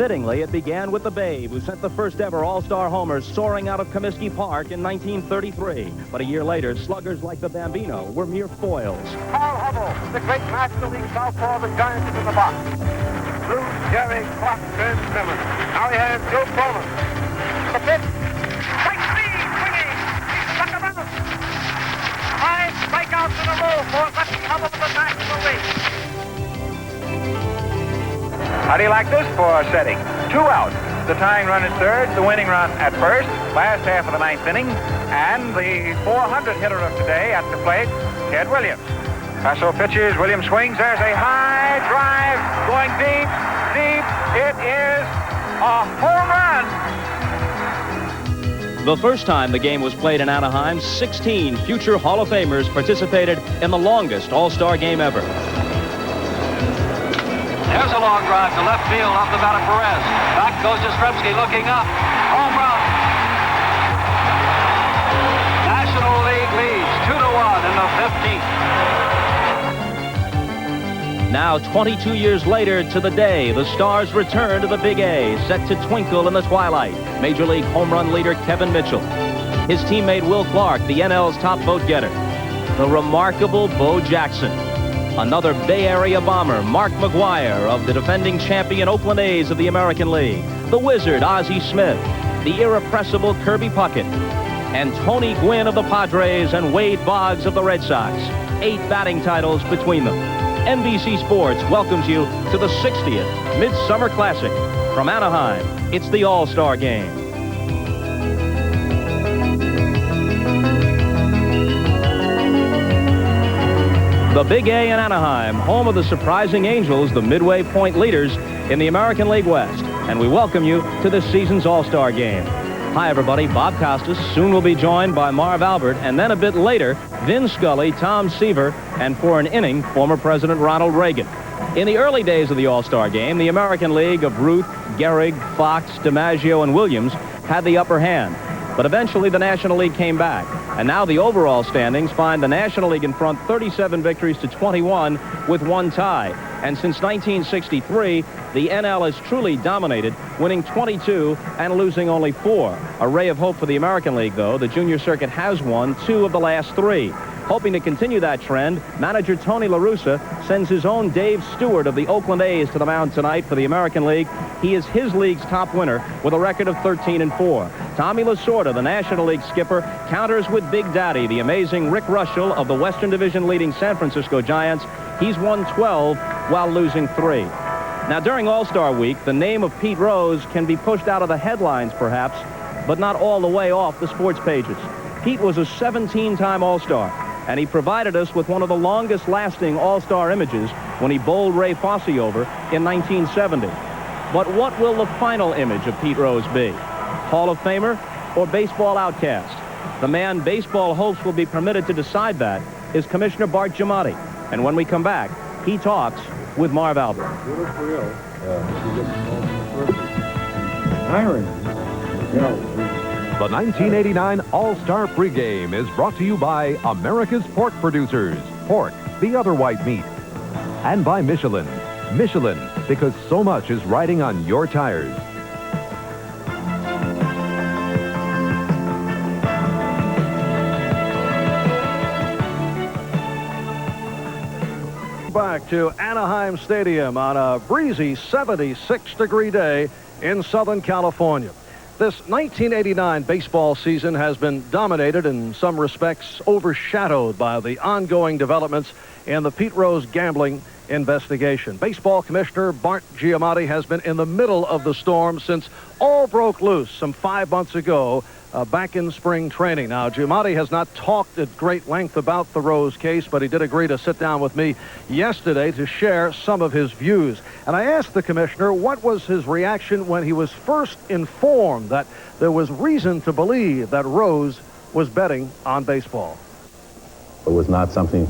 Fittingly, it began with the Babe, who sent the first ever All-Star homers soaring out of Comiskey Park in 1933. But a year later, sluggers like the Bambino were mere foils. Paul Hubble, the great National League southpaw, the Giant is in the box. Blue, Jerry, Clark, and Simmons. Now he has Joe Bowman. The pitch. Strike three, swinging. He struck him out. 5 strikeouts in a row for Lucky Hubble of the National League. How do you like this for a setting? 2 outs. The tying run at third, the winning run at first, last half of the 9th inning, and the 400 hitter of today at the plate, Ted Williams. Paso pitches, Williams swings, there's a high drive, going deep, deep. It is a home run. The first time the game was played in Anaheim, 16 future Hall of Famers participated in the longest All-Star game ever. There's a long drive to left field off the bat of Perez. Back goes Yastrzemski looking up. Home run. National League leads 2-1 in the 15th. Now, 22 years later to the day, the Stars return to the Big A, set to twinkle in the twilight. Major League home run leader Kevin Mitchell. His teammate Will Clark, the NL's top vote getter. The remarkable Bo Jackson. Another Bay Area bomber, Mark McGwire, of the defending champion Oakland A's of the American League. The Wizard, Ozzie Smith. The irrepressible Kirby Puckett. And Tony Gwynn of the Padres and Wade Boggs of the Red Sox. 8 batting titles between them. NBC Sports welcomes you to the 60th Midsummer Classic. From Anaheim, it's the All-Star Game. The Big A in Anaheim, home of the surprising Angels, the midway point leaders in the American League West. And we welcome you to this season's All-Star Game. Hi, everybody. Bob Costas. Soon we'll be joined by Marv Albert. And then a bit later, Vin Scully, Tom Seaver, and for an inning, former President Ronald Reagan. In the early days of the All-Star Game, the American League of Ruth, Gehrig, Fox, DiMaggio, and Williams had the upper hand. But eventually the National League came back. And now the overall standings find the National League in front 37 victories to 21 with 1 tie. And since 1963, the NL has truly dominated, winning 22 and losing only 4. A ray of hope for the American League, though. The junior circuit has won 2 of the last 3. Hoping to continue that trend, manager Tony La Russa sends his own Dave Stewart of the Oakland A's to the mound tonight for the American League. He is his league's top winner with a record of 13-4. Tommy Lasorda, the National League skipper, counters with Big Daddy, the amazing Rick Rushell of the Western Division leading San Francisco Giants. He's won 12 while losing 3. Now, during All-Star Week, the name of Pete Rose can be pushed out of the headlines, perhaps, but not all the way off the sports pages. Pete was a 17-time All-Star, and he provided us with one of the longest-lasting All-Star images when he bowled Ray Fosse over in 1970. But what will the final image of Pete Rose be? Hall of Famer or baseball outcast? The man baseball hopes will be permitted to decide that is Commissioner Bart Giamatti. And when we come back, he talks with Marv Albert. The 1989 All-Star Pregame is brought to you by America's Pork Producers. Pork, the other white meat. And by Michelin. Michelin, because so much is riding on your tires. Back to Anaheim Stadium on a breezy 76-degree day in Southern California. This 1989 baseball season has been dominated, in some respects overshadowed by the ongoing developments in the Pete Rose gambling investigation. Baseball Commissioner Bart Giamatti has been in the middle of the storm since all broke loose some 5 months ago back in spring training. Now, Giamatti has not talked at great length about the Rose case, but he did agree to sit down with me yesterday to share some of his views. And I asked the commissioner what was his reaction when he was first informed that there was reason to believe that Rose was betting on baseball. It was not something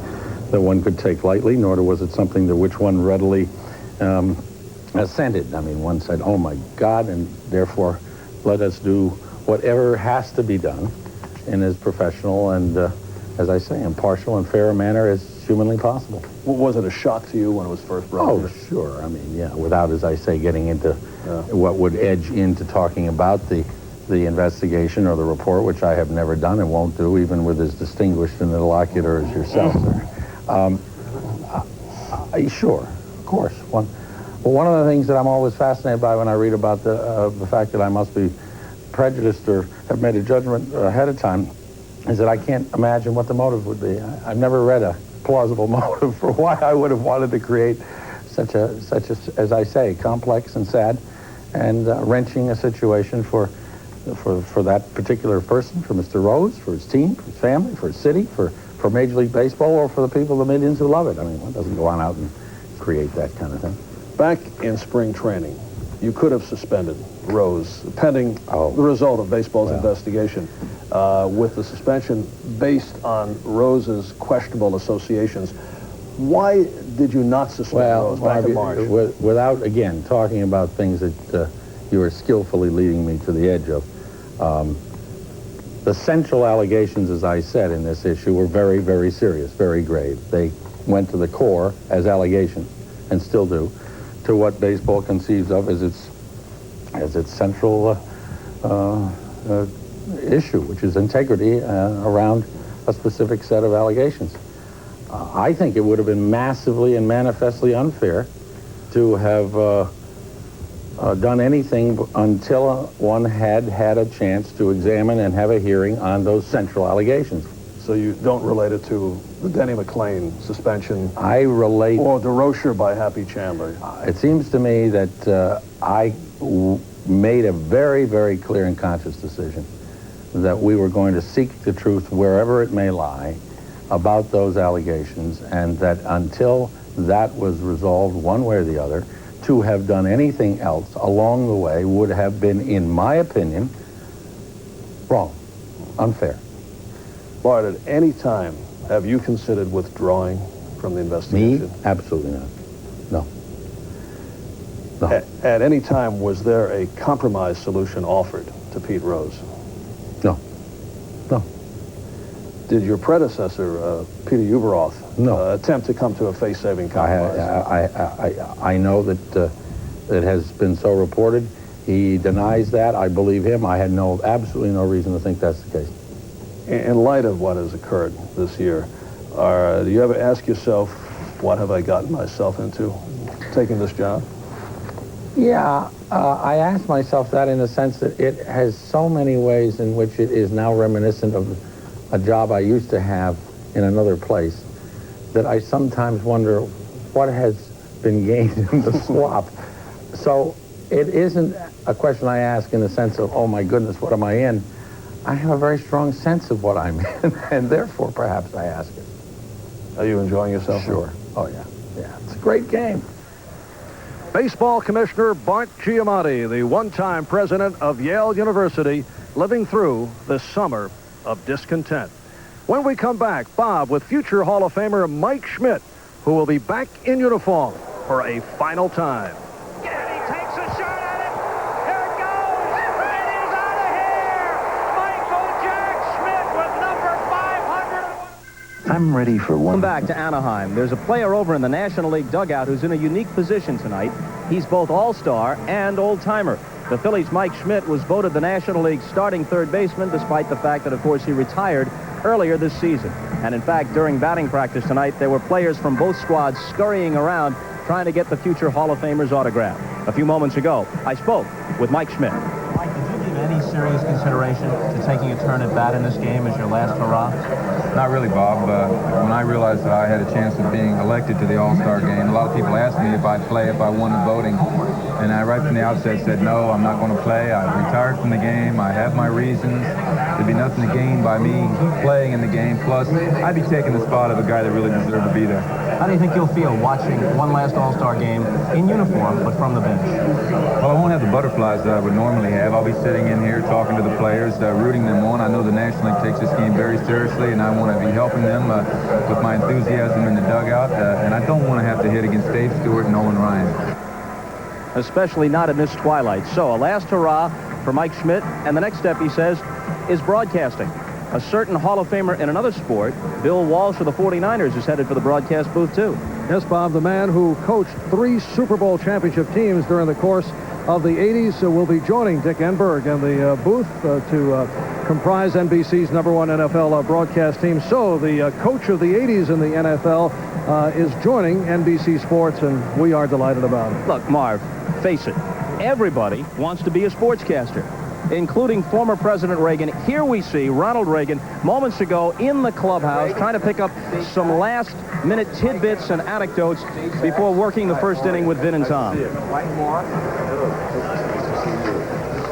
that one could take lightly, nor was it something to which one readily assented. I mean, one said, oh my God, and therefore let us do whatever has to be done in as professional and, as I say, impartial and fair a manner as humanly possible. Was it a shock to you when it was first brought Oh, here? sure. I mean, yeah, without, as I say, getting into what would edge into talking about the investigation or the report, which I have never done and won't do, even with as distinguished an interlocutor as yourself, sir. Sure, of course. One of the things that I'm always fascinated by when I read about the fact that I must be prejudiced or have made a judgment ahead of time is that I can't imagine what the motive would be. I've never read a plausible motive for why I would have wanted to create such a, as I say, complex and sad and wrenching a situation for that particular person, for Mr. Rose, for his team, for his family, for his city, for Major League Baseball, or for the people, the millions who love it. I mean, one doesn't go on out and create that kind of thing. Back in spring training, you could have suspended Rose, pending the result of baseball's investigation, with the suspension based on Rose's questionable associations. Why did you not suspend Rose back in March? Without, again, talking about things that you are skillfully leading me to the edge of, the central allegations, as I said, in this issue were very, very serious, very grave. They went to the core as allegations, and still do, to what baseball conceives of as its central issue, which is integrity around a specific set of allegations. I think it would have been massively and manifestly unfair to have done anything until one had a chance to examine and have a hearing on those central allegations. So you don't relate it to the Denny McLean suspension? I relate... Or the Rocher by Happy Chandler? It seems to me that I made a very, very clear and conscious decision that we were going to seek the truth wherever it may lie about those allegations, and that until that was resolved one way or the other, to have done anything else along the way would have been, in my opinion, wrong, unfair. Bart, at any time, have you considered withdrawing from the investigation? Me? Absolutely not. No. No. At any time, was there a compromise solution offered to Pete Rose? No. No. Did your predecessor, Peter Ueberroth, attempt to come to a face-saving compromise? I know that it has been so reported. He denies that. I believe him. I had absolutely no reason to think that's the case. In light of what has occurred this year, do you ever ask yourself, what have I gotten myself into taking this job? Yeah, I ask myself that in the sense that it has so many ways in which it is now reminiscent of a job I used to have in another place, that I sometimes wonder what has been gained in the swap. So it isn't a question I ask in the sense of, oh my goodness, what am I in? I have a very strong sense of what I'm in, and therefore perhaps I ask it. Are you enjoying yourself? Sure. Oh yeah. Yeah, it's a great game. Baseball Commissioner Bart Giamatti, the one-time president of Yale University, living through this summer of discontent. When we come back, Bob with future Hall of Famer Mike Schmidt, who will be back in uniform for a final time. And he takes a shot at it. Here it goes. It is out of here. Michael Jack Schmidt with number 501. I'm ready for one. Welcome back to Anaheim. There's a player over in the National League dugout who's in a unique position tonight. He's both all-star and old-timer. The Phillies' Mike Schmidt was voted the National League's starting third baseman, despite the fact that, of course, he retired earlier this season. And in fact, during batting practice tonight, there were players from both squads scurrying around trying to get the future Hall of Famer's autograph. A few moments ago, I spoke with Mike Schmidt. Mike, did you give any serious consideration to taking a turn at bat in this game as your last hurrah? Not really, Bob. When I realized that I had a chance of being elected to the All-Star game, a lot of people asked me if I'd play if I won the voting. And I, right from the outset, said, no, I'm not going to play. I've retired from the game. I have my reasons. There'd be nothing to gain by me playing in the game. Plus, I'd be taking the spot of a guy that really deserved to be there. How do you think you'll feel watching one last All-Star game in uniform, but from the bench? Well, I won't have the butterflies that I would normally have. I'll be sitting in here talking to the players, rooting them on. I know the National League takes this game very seriously, and I want to be helping them with my enthusiasm in the dugout. And I don't want to have to hit against Dave Stewart and Nolan Ryan. Especially not in this twilight. So a last hurrah for Mike Schmidt, and the next step, he says, is broadcasting. a certain Hall of Famer in another sport, Bill Walsh of the 49ers, is headed for the broadcast booth, too. Yes, Bob, the man who coached 3 Super Bowl championship teams during the course of the 80s will be joining Dick Enberg in the booth to comprise NBC's #1 NFL broadcast team. So the coach of the 80s in the NFL is joining NBC Sports, and we are delighted about it. Look, Marv, face it. Everybody wants to be a sportscaster, including former President Reagan. Here we see Ronald Reagan moments ago in the clubhouse trying to pick up some last-minute tidbits and anecdotes before working the first inning with Vin and Tom. Mike Moore,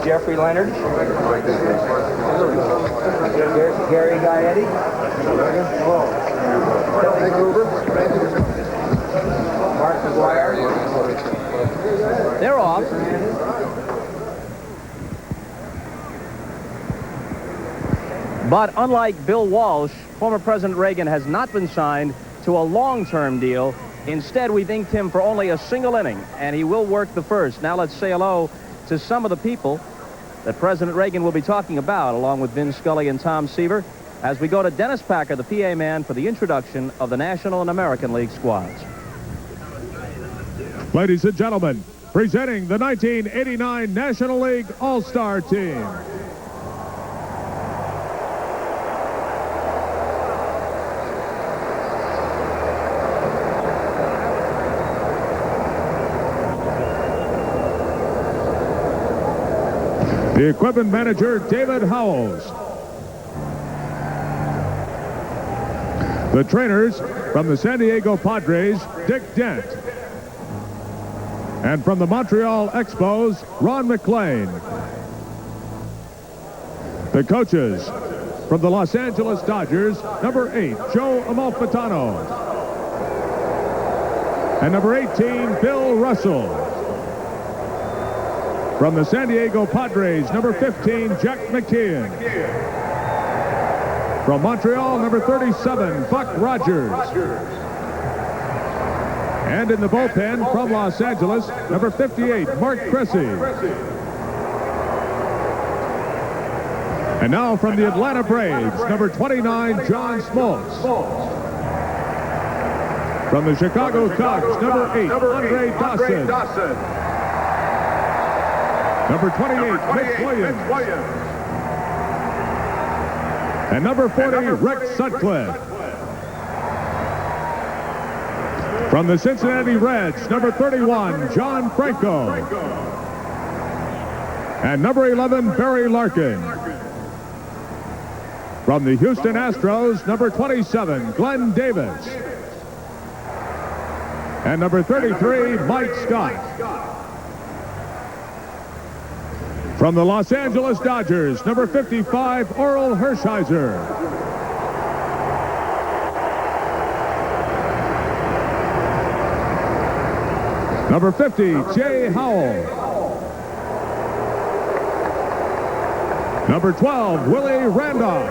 Jeffrey Leonard, Gary Gaetti, Kelly Gruber, Mark McGuire. They're off. But unlike Bill Walsh, former President Reagan has not been signed to a long-term deal. Instead, we've inked him for only a single inning, and he will work the first. Now let's say hello to some of the people that President Reagan will be talking about, along with Vin Scully and Tom Seaver, as we go to Dennis Packer, the PA man, for the introduction of the National and American League squads. Ladies and gentlemen, presenting the 1989 National League All-Star Team. The equipment manager, David Howells. The trainers from the San Diego Padres, Dick Dent. And from the Montreal Expos, Ron McClain. The coaches from the Los Angeles Dodgers, number 8, Joe Amalfitano. And number 18, Bill Russell. From the San Diego Padres, number 15, Jack McKeon. From Montreal, number 37, Buck Rogers. And in the bullpen from Los Angeles, number 58, Mark Cressy. And now from the Atlanta Braves, number 29, John Smoltz. From the Chicago Cubs, number 8, Andre Dawson. Number 28, Mitch Williams. And number 40, Rick Sutcliffe. From the Cincinnati Reds, number 31, John Franco. And number 11, Barry Larkin. From the Houston Astros, number 27, Glenn Davis. And number 33, Mike Scott. From the Los Angeles Dodgers, number 55, Orel Hershiser. Number 50, Jay Howell. Number 12, Willie Randolph.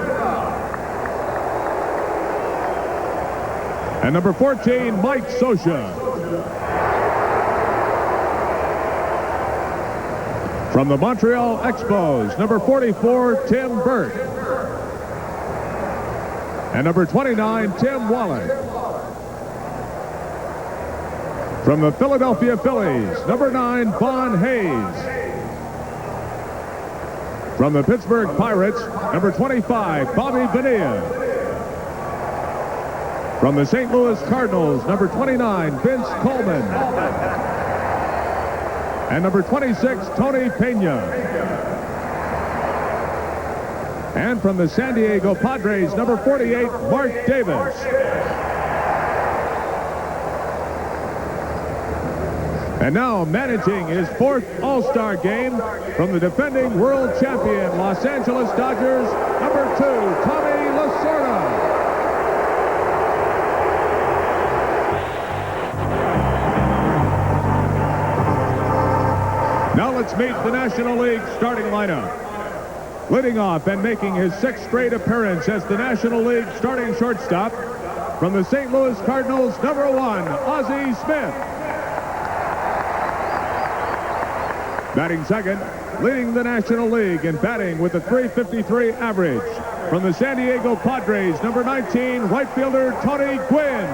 And number 14, Mike Scioscia. From the Montreal Expos, number 44, Tim Burt. And number 29, Tim Wallach. From the Philadelphia Phillies, number 9, Von Hayes. From the Pittsburgh Pirates, number 25, Bobby Bonilla. From the St. Louis Cardinals, number 29, Vince Coleman. And number 26, Tony Pena. And from the San Diego Padres, number 48, Mark Davis. And now managing his 4th All-Star game from the defending world champion Los Angeles Dodgers, number 2, Tommy Lasorda. Now let's meet the National League starting lineup. Leading off and making his 6th straight appearance as the National League starting shortstop, from the St. Louis Cardinals, number 1, Ozzie Smith. Batting second, leading the National League in batting with a .353 average, From the San Diego Padres, number 19, right fielder Tony Gwynn.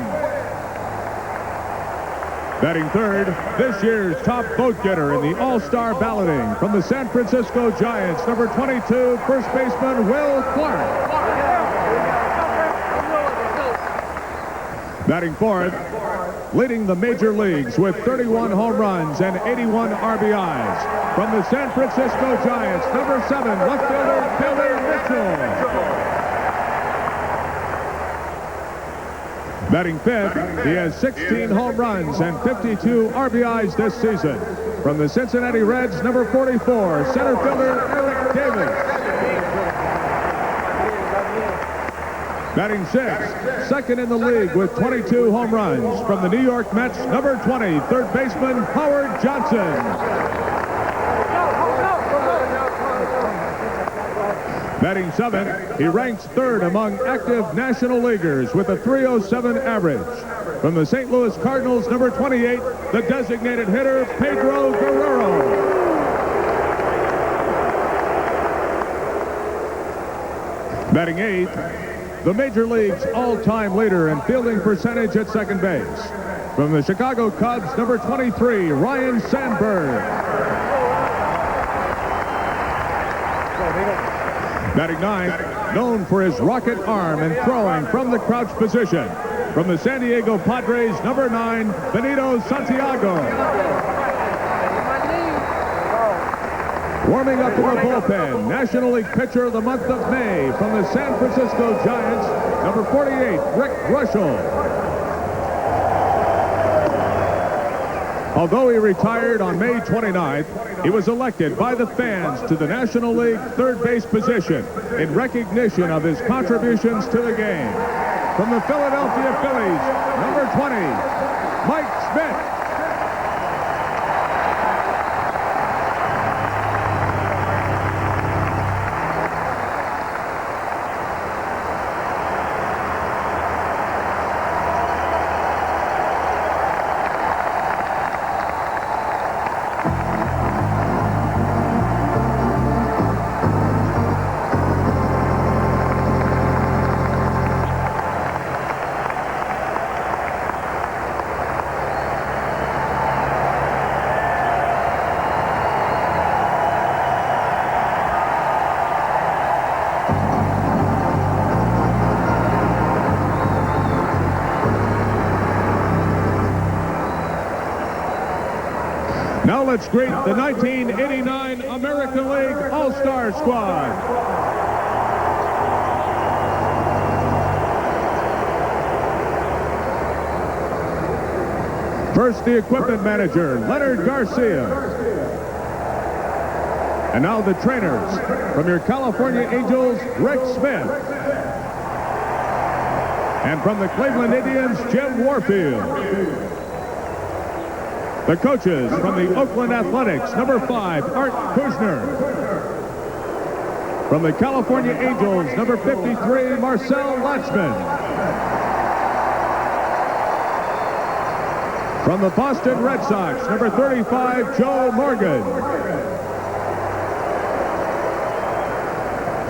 Batting third, this year's top vote getter in the All-Star balloting. From the San Francisco Giants, number 22, first baseman Will Clark. Batting fourth, leading the major leagues with 31 home runs and 81 RBIs. From the San Francisco Giants, number 7, left fielder Taylor Mitchell. Batting fifth, he has 16 home runs and 52 RBIs this season. From the Cincinnati Reds, number 44, center fielder Eric Davis. Batting sixth, second in the league with 22 home runs. From the New York Mets, number 20, third baseman Howard Johnson. Batting seventh, he ranks third among active National Leaguers with a .307 average. From the St. Louis Cardinals, number 28, the designated hitter Pedro Guerrero. Batting eighth, the Major League's all-time leader in fielding percentage at second base. From the Chicago Cubs, number 23, Ryan Sandberg. Batting ninth, known for his rocket arm and throwing from the crouch position. From the San Diego Padres, number 9, Benito Santiago. Warming up in the bullpen, National League Pitcher of the month of May from the San Francisco Giants, number 48, Rick Russell. Although he retired on May 29th, he was elected by the fans to the National League third base position in recognition of his contributions to the game. From the Philadelphia Phillies, number 20, Mike Smith. Now let's greet the 1989 American League All-Star Squad. First, the equipment manager, Leonard Garcia. And now the trainers. From your California Angels, Rick Smith. And from the Cleveland Indians, Jim Warfield. The coaches from the Oakland Athletics, number 5, Art Kuzner. From the California Angels, number 53, Marcel Latzman. From the Boston Red Sox, number 35, Joe Morgan.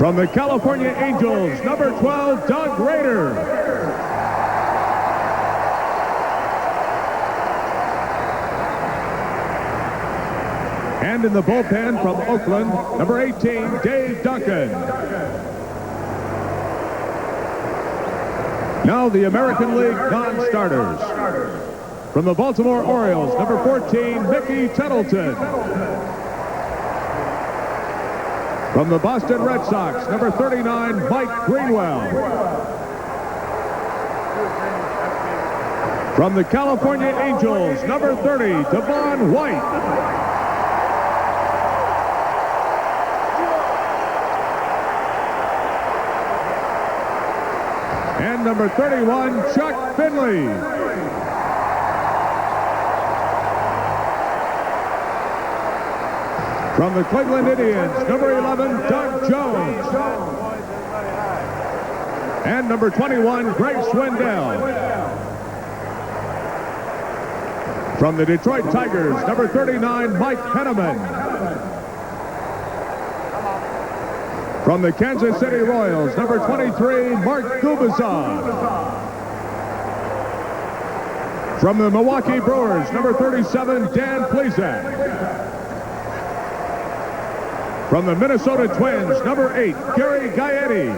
From the California Angels, number 12, Doug Rader. And in the bullpen from Oakland, number 18, Dave Duncan. Now the American League non-starters. From the Baltimore Orioles, number 14, Mickey Tettleton. From the Boston Red Sox, number 39, Mike Greenwell. From the California Angels, number 30, Devon White. And number 31, Chuck Finley. From the Cleveland Indians, number 11, Doug Jones. And number 21, Greg Swindell. From the Detroit Tigers, number 39, Mike Henneman. From the Kansas City Royals, number 23, Mark Gubicza. From the Milwaukee Brewers, number 37, Dan Plesac. From the Minnesota Twins, number 8, Gary Gaetti.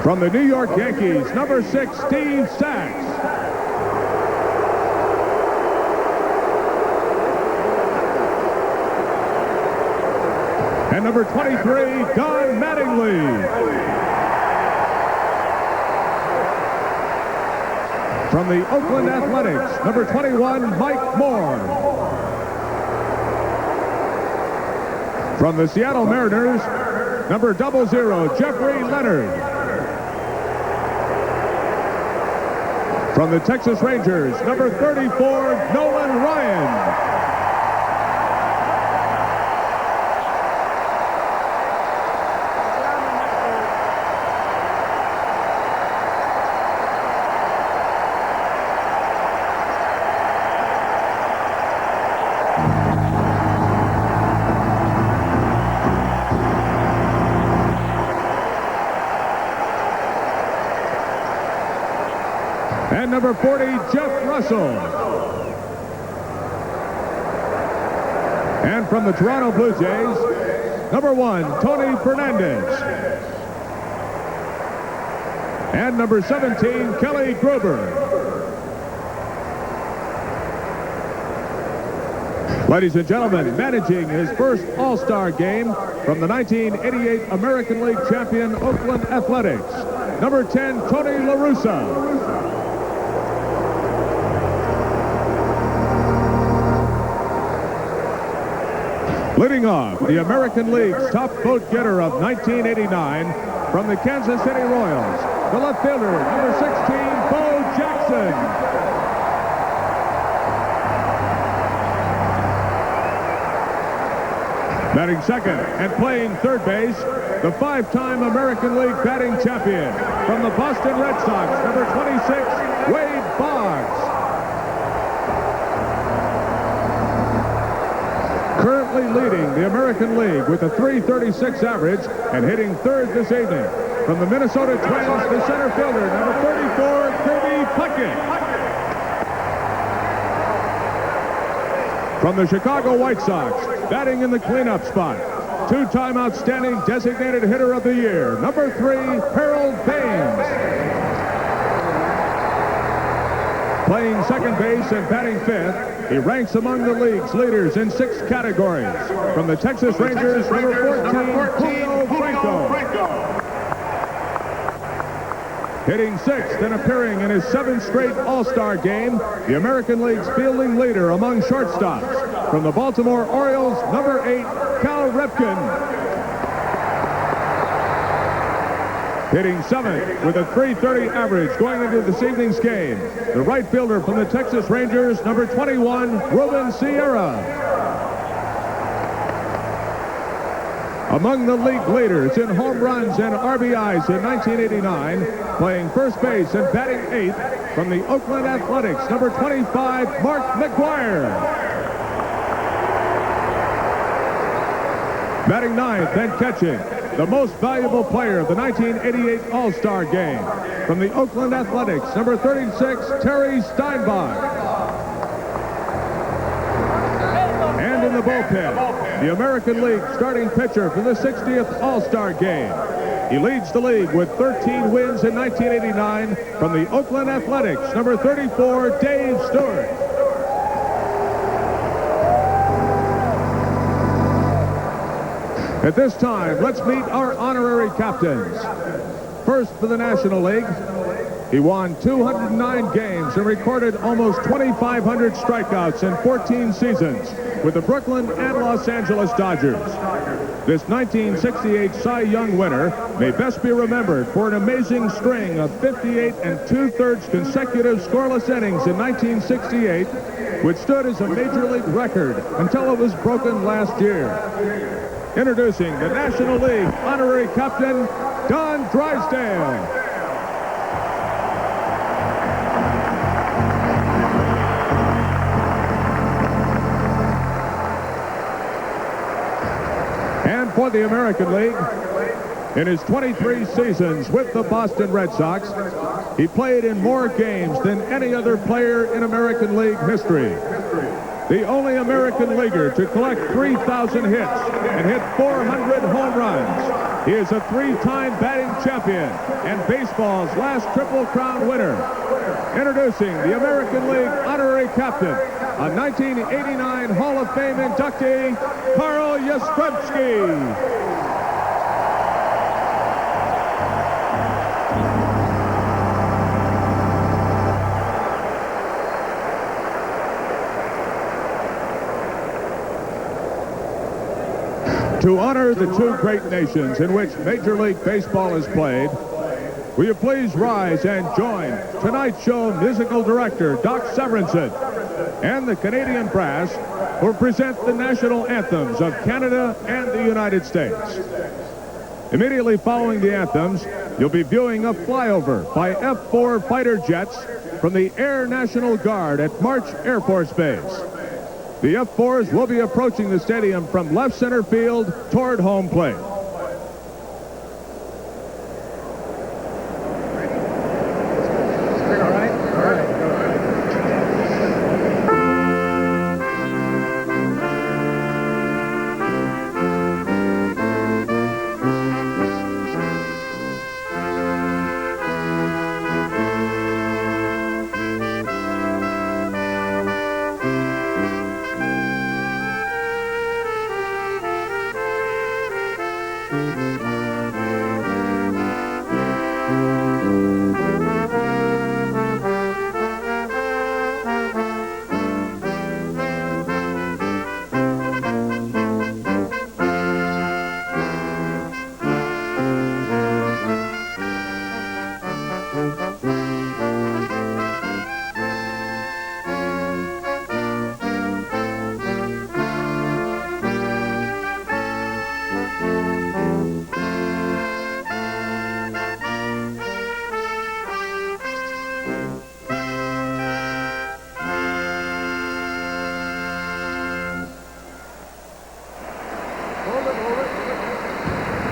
From the New York Yankees, number 6, Steve Sax. And number 23, Don Mattingly. From the Oakland Athletics, number 21, Mike Moore. From the Seattle Mariners, number 00, Jeffrey Leonard. From the Texas Rangers, number 34, Nolan Ryan. And number 40, Jeff Russell. And from the Toronto Blue Jays, number 1, Tony Fernandez. And number 17, Kelly Gruber. Ladies and gentlemen, managing his first All-Star game from the 1988 American League champion Oakland Athletics, number 10, Tony La Russa. Leading off, the American League's top vote getter of 1989 from the Kansas City Royals, the left fielder, number 16, Bo Jackson. Batting second and playing third base, the 5-time American League batting champion from the Boston Red Sox, number 26, Wade Boggs. Currently leading the American League with a .336 average and hitting third this evening. From the Minnesota Twins, the center fielder, number 34, Kirby Puckett. From the Chicago White Sox, batting in the cleanup spot, 2-time outstanding designated hitter of the year, number 3, Harold Baines. Playing second base and batting fifth, he ranks among the league's leaders in 6 categories. From the Texas Rangers, number 14, Julio Franco. Hitting sixth and appearing in his 7th straight All-Star game, the American League's fielding leader among shortstops. From the Baltimore Orioles, number 8, Cal Ripken. Hitting 7th with a .330 average going into this evening's game, the right fielder from the Texas Rangers, number 21, Ruben Sierra. Among the league leaders in home runs and RBIs in 1989, playing first base and batting 8th from the Oakland Athletics, number 25, Mark McGwire. Batting 9th and catching, the most valuable player of the 1988 All-Star game. From the Oakland Athletics, number 36, Terry Steinbach. And in the bullpen, the American League starting pitcher for the 60th All-Star game. He leads the league with 13 wins in 1989 from the Oakland Athletics, number 34, Dave Stewart. At this time, let's meet our honorary captains. First for the National League, he won 209 games and recorded almost 2,500 strikeouts in 14 seasons with the Brooklyn and Los Angeles Dodgers. This 1968 Cy Young winner may best be remembered for an amazing string of 58 2/3 consecutive scoreless innings in 1968, which stood as a major league record until it was broken last year. Introducing the National League honorary captain, Don Drysdale. for the American League. In his 23 seasons with the Boston Red Sox, he played in more games than any other player in American League history. The only American leaguer to collect 3,000 hits and hit 400 home runs. He is a three-time batting champion and baseball's last Triple Crown winner. Introducing the American League honorary captain, a 1989 Hall of Fame inductee, Carl Yastrzemski. To honor the two great nations in which Major League Baseball is played, will you please rise and join tonight's show musical director, Doc Severinsen, and the Canadian Brass, who present the national anthems of Canada and the United States. Immediately following the anthems, you'll be viewing a flyover by F-4 fighter jets from the Air National Guard at March Air Force Base. The F-4s will be approaching the stadium from left center field toward home plate.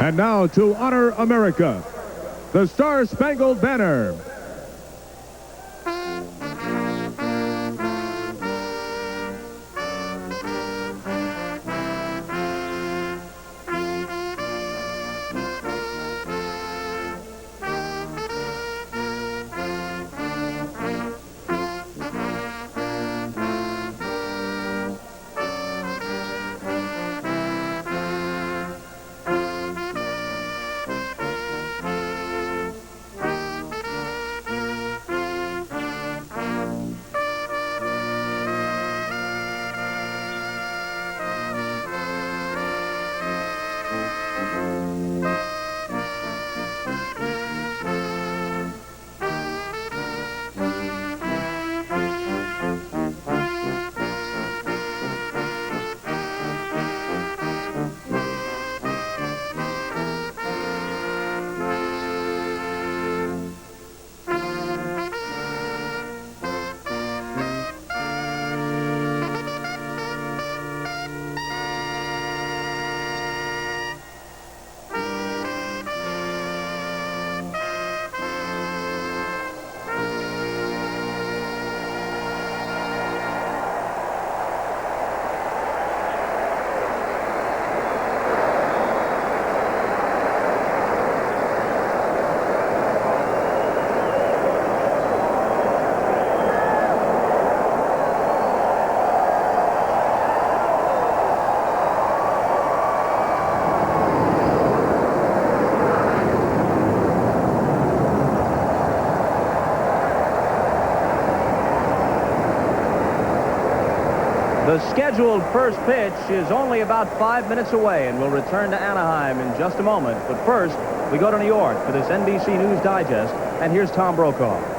And now, to honor America, the Star-Spangled Banner. The scheduled first pitch is only about 5 minutes away, and we'll return to Anaheim in just a moment. But first, we go to New York for this NBC News Digest, and here's Tom Brokaw.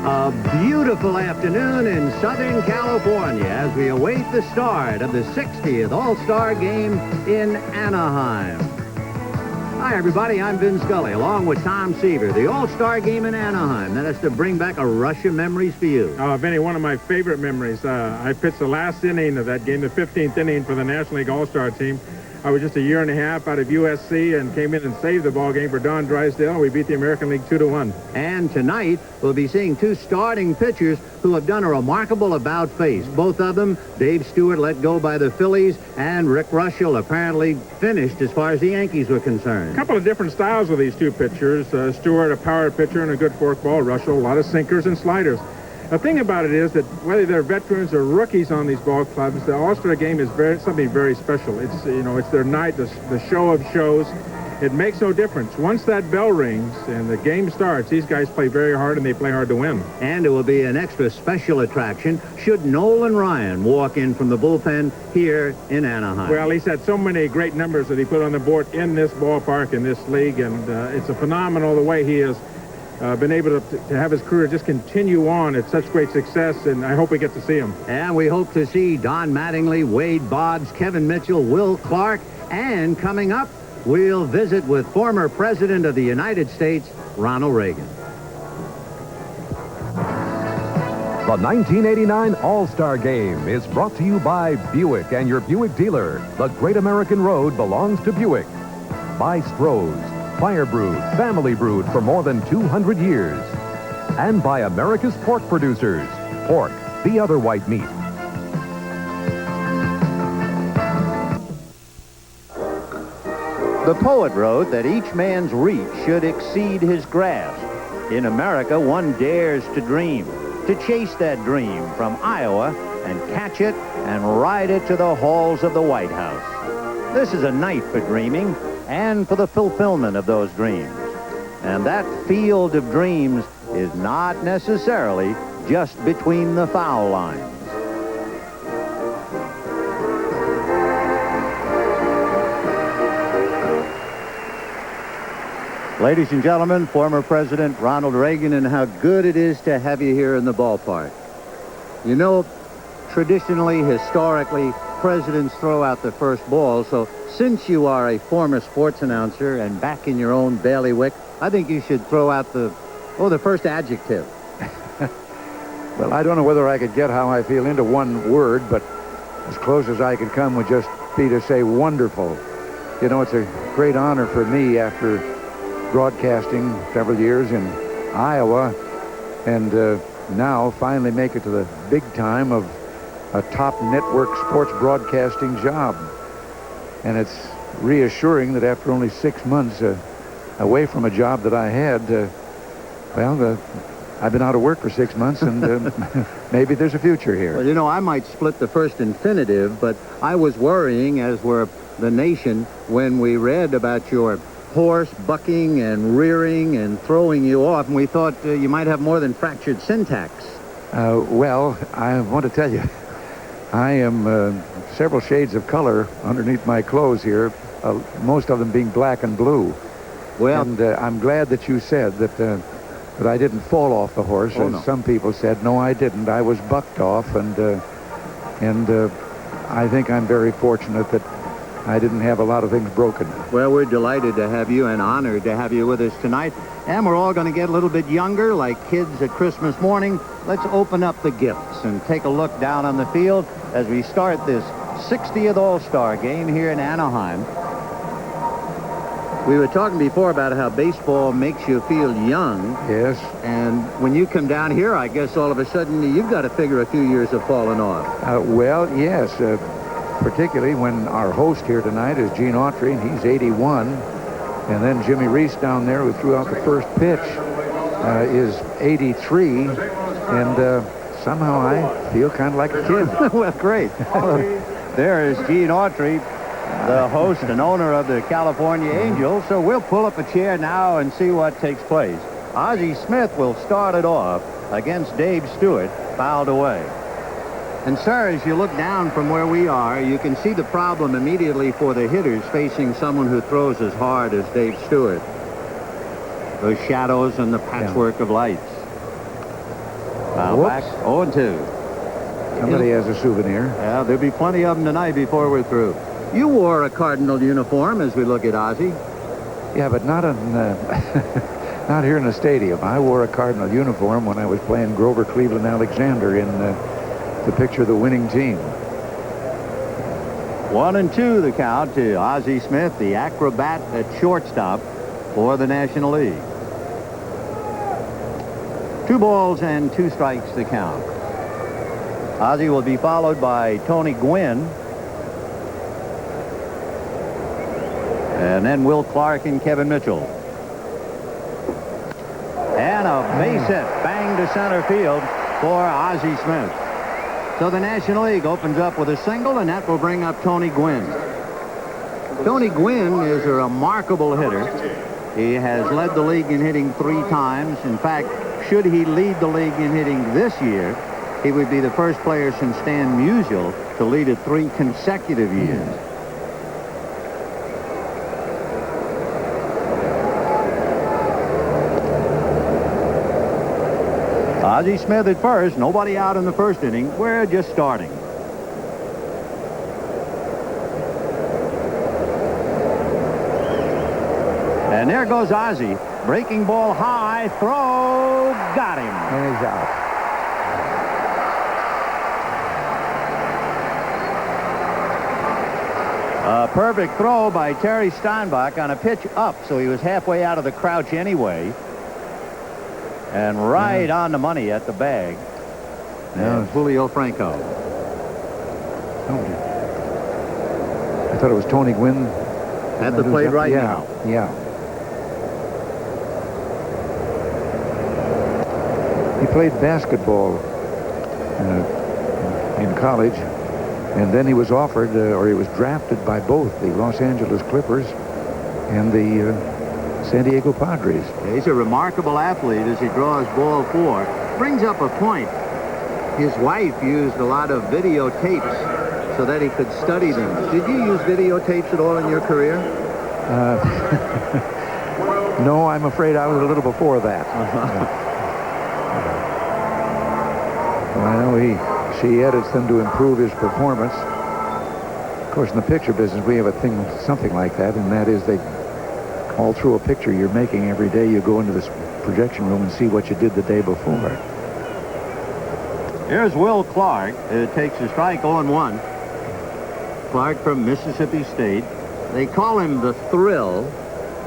A beautiful afternoon in Southern California as we await the start of the 60th All-Star Game in Anaheim. Hi, everybody. I'm Vin Scully, along with Tom Seaver. The All-Star Game in Anaheim. That is to bring back a rush of memories for you. Oh, Vinny, one of my favorite memories. I pitched the last inning of that game, the 15th inning for the National League All-Star team. I was just a year and a half out of USC and came in and saved the ball game for Don Drysdale. We beat the American League 2-1. And tonight, we'll be seeing two starting pitchers who have done a remarkable about-face. Both of them, Dave Stewart let go by the Phillies, and Rick Russell apparently finished as far as the Yankees were concerned. A couple of different styles with these two pitchers. Stewart, a power pitcher and a good forkball. Russell, a lot of sinkers and sliders. The thing about it is that whether they're veterans or rookies on these ball clubs, the All-Star Game is something very special. It's, it's their night, the show of shows. It makes no difference. Once that bell rings and the game starts, these guys play very hard and they play hard to win. And it will be an extra special attraction should Nolan Ryan walk in from the bullpen here in Anaheim. Well, he's had so many great numbers that he put on the board in this ballpark, in this league, and it's a phenomenal the way he has been able to have his career just continue on at such great success, and I hope we get to see him. And we hope to see Don Mattingly, Wade Boggs, Kevin Mitchell, Will Clark, and coming up, we'll visit with former President of the United States, Ronald Reagan. The 1989 All-Star Game is brought to you by Buick and your Buick dealer. The Great American Road belongs to Buick. By Stroh's, fire brewed, family brewed for more than 200 years. And by America's pork producers. Pork, the other white meat. The poet wrote that each man's reach should exceed his grasp. In America, one dares to dream, to chase that dream from Iowa and catch it and ride it to the halls of the White House. This is a night for dreaming and for the fulfillment of those dreams. And that field of dreams is not necessarily just between the foul lines. Ladies and gentlemen, former President Ronald Reagan, and how good it is to have you here in the ballpark. You know, traditionally, historically, presidents throw out the first ball, so since you are a former sports announcer and back in your own bailiwick, I think you should throw out the first adjective. Well, I don't know whether I could get how I feel into one word, but as close as I could come would just be to say wonderful. You know, it's a great honor for me after broadcasting several years in Iowa and now finally make it to the big time of a top network sports broadcasting job. And it's reassuring that after only 6 months away from a job that I had, I've been out of work for 6 months, and maybe there's a future here. Well, you know, I might split the first infinitive, but I was worrying, as were the nation, when we read about your horse bucking and rearing and throwing you off, and we thought you might have more than fractured syntax. Well, I want to tell you, I am several shades of color underneath my clothes here, most of them being black and blue. Well, and I'm glad that you said that I didn't fall off the horse, as no. Some people said. No, I didn't. I was bucked off, and I think I'm very fortunate that I didn't have a lot of things broken. Well, we're delighted to have you and honored to have you with us tonight. And we're all going to get a little bit younger, like kids at Christmas morning. Let's open up the gifts and take a look down on the field as we start this 60th All-Star Game here in Anaheim. We were talking before about how baseball makes you feel young. Yes. And when you come down here, I guess all of a sudden you've got to figure a few years have fallen off. Well, yes. Particularly when our host here tonight is Gene Autry, and he's 81. And then Jimmy Reese down there, who threw out the first pitch, is 83. And somehow I feel kind of like a kid. Well, great. There is Gene Autry, the host and owner of the California Angels. So we'll pull up a chair now and see what takes place. Ozzie Smith will start it off against Dave Stewart, fouled away. And, sir, as you look down from where we are, you can see the problem immediately for the hitters facing someone who throws as hard as Dave Stewart. Those shadows and the patchwork of lights. Now back 0-2. Somebody has a souvenir. Yeah, there'll be plenty of them tonight before we're through. You wore a Cardinal uniform as we look at Ozzie. Yeah, but not on, not here in the stadium. I wore a Cardinal uniform when I was playing Grover Cleveland Alexander in the picture of the winning team. 1-2 the count to Ozzie Smith, the acrobat at shortstop for the National League. 2 balls and 2 strikes the count. Ozzie will be followed by Tony Gwynn. And then Will Clark and Kevin Mitchell. And a base hit, bang to center field for Ozzie Smith. So the National League opens up with a single, and that will bring up Tony Gwynn. Tony Gwynn is a remarkable hitter. He has led the league in hitting 3 times. In fact, should he lead the league in hitting this year, he would be the first player since Stan Musial to lead it 3 consecutive years. Ozzie Smith at first, nobody out in the first inning. We're just starting. And there goes Ozzie. Breaking ball high, throw, got him. And he's out. A perfect throw by Terry Steinbach on a pitch up, so he was halfway out of the crouch anyway. And right on the money at the bag. And Julio Franco. I thought it was Tony Gwynn. At the plate right now. Yeah. He played basketball in college, and then he was offered, or he was drafted by both the Los Angeles Clippers and the San Diego Padres. He's a remarkable athlete as he draws ball 4. Brings up a point. His wife used a lot of videotapes so that he could study them. Did you use videotapes at all in your career? No, I'm afraid I was a little before that. I know she edits them to improve his performance. Of course, in the picture business, we have something like that, and that is they all through a picture you're making every day, you go into this projection room and see what you did the day before. Here's Will Clark. It takes a strike, 0-1. Clark from Mississippi State. They call him the Thrill,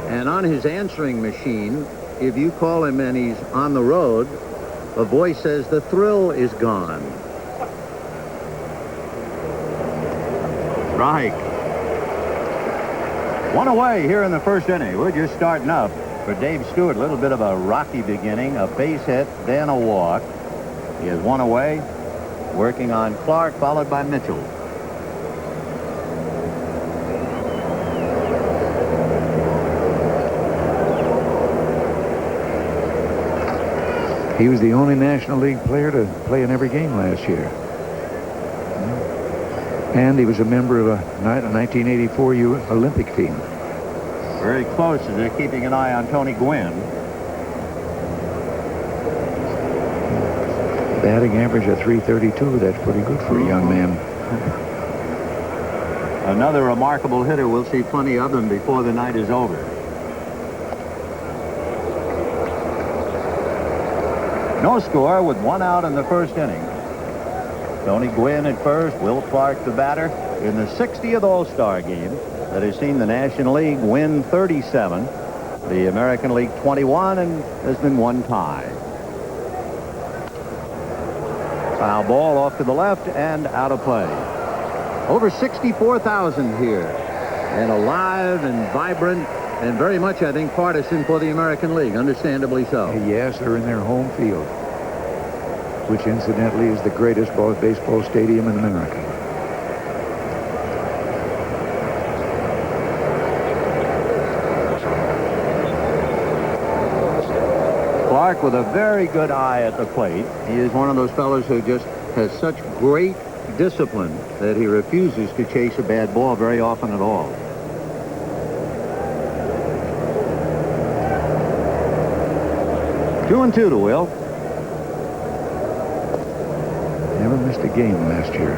and on his answering machine, if you call him and he's on the road, a voice says the thrill is gone. Strike. 1 away here in the first inning. We're just starting up for Dave Stewart. A little bit of a rocky beginning. A base hit, then a walk. He has 1 away. Working on Clark, followed by Mitchell. He was the only National League player to play in every game last year. And he was a member of a 1984 Olympic team. Very close as they're keeping an eye on Tony Gwynn. Batting average of .332. That's pretty good for a young man. Another remarkable hitter. We'll see plenty of them before the night is over. No score with 1 out in the first inning. Tony Gwynn at first, Will Clark the batter in the 60th All-Star game that has seen the National League win 37, the American League 21, and there's been 1 tie. Foul ball off to the left and out of play. Over 64,000 here, and alive and vibrant and very much, I think, partisan for the American League, understandably so. Yes, they're in their home field, which incidentally is the greatest baseball stadium in America. Clark with a very good eye at the plate. He is one of those fellows who just has such great discipline that he refuses to chase a bad ball very often at all. Two and two to Will. never missed a game last year.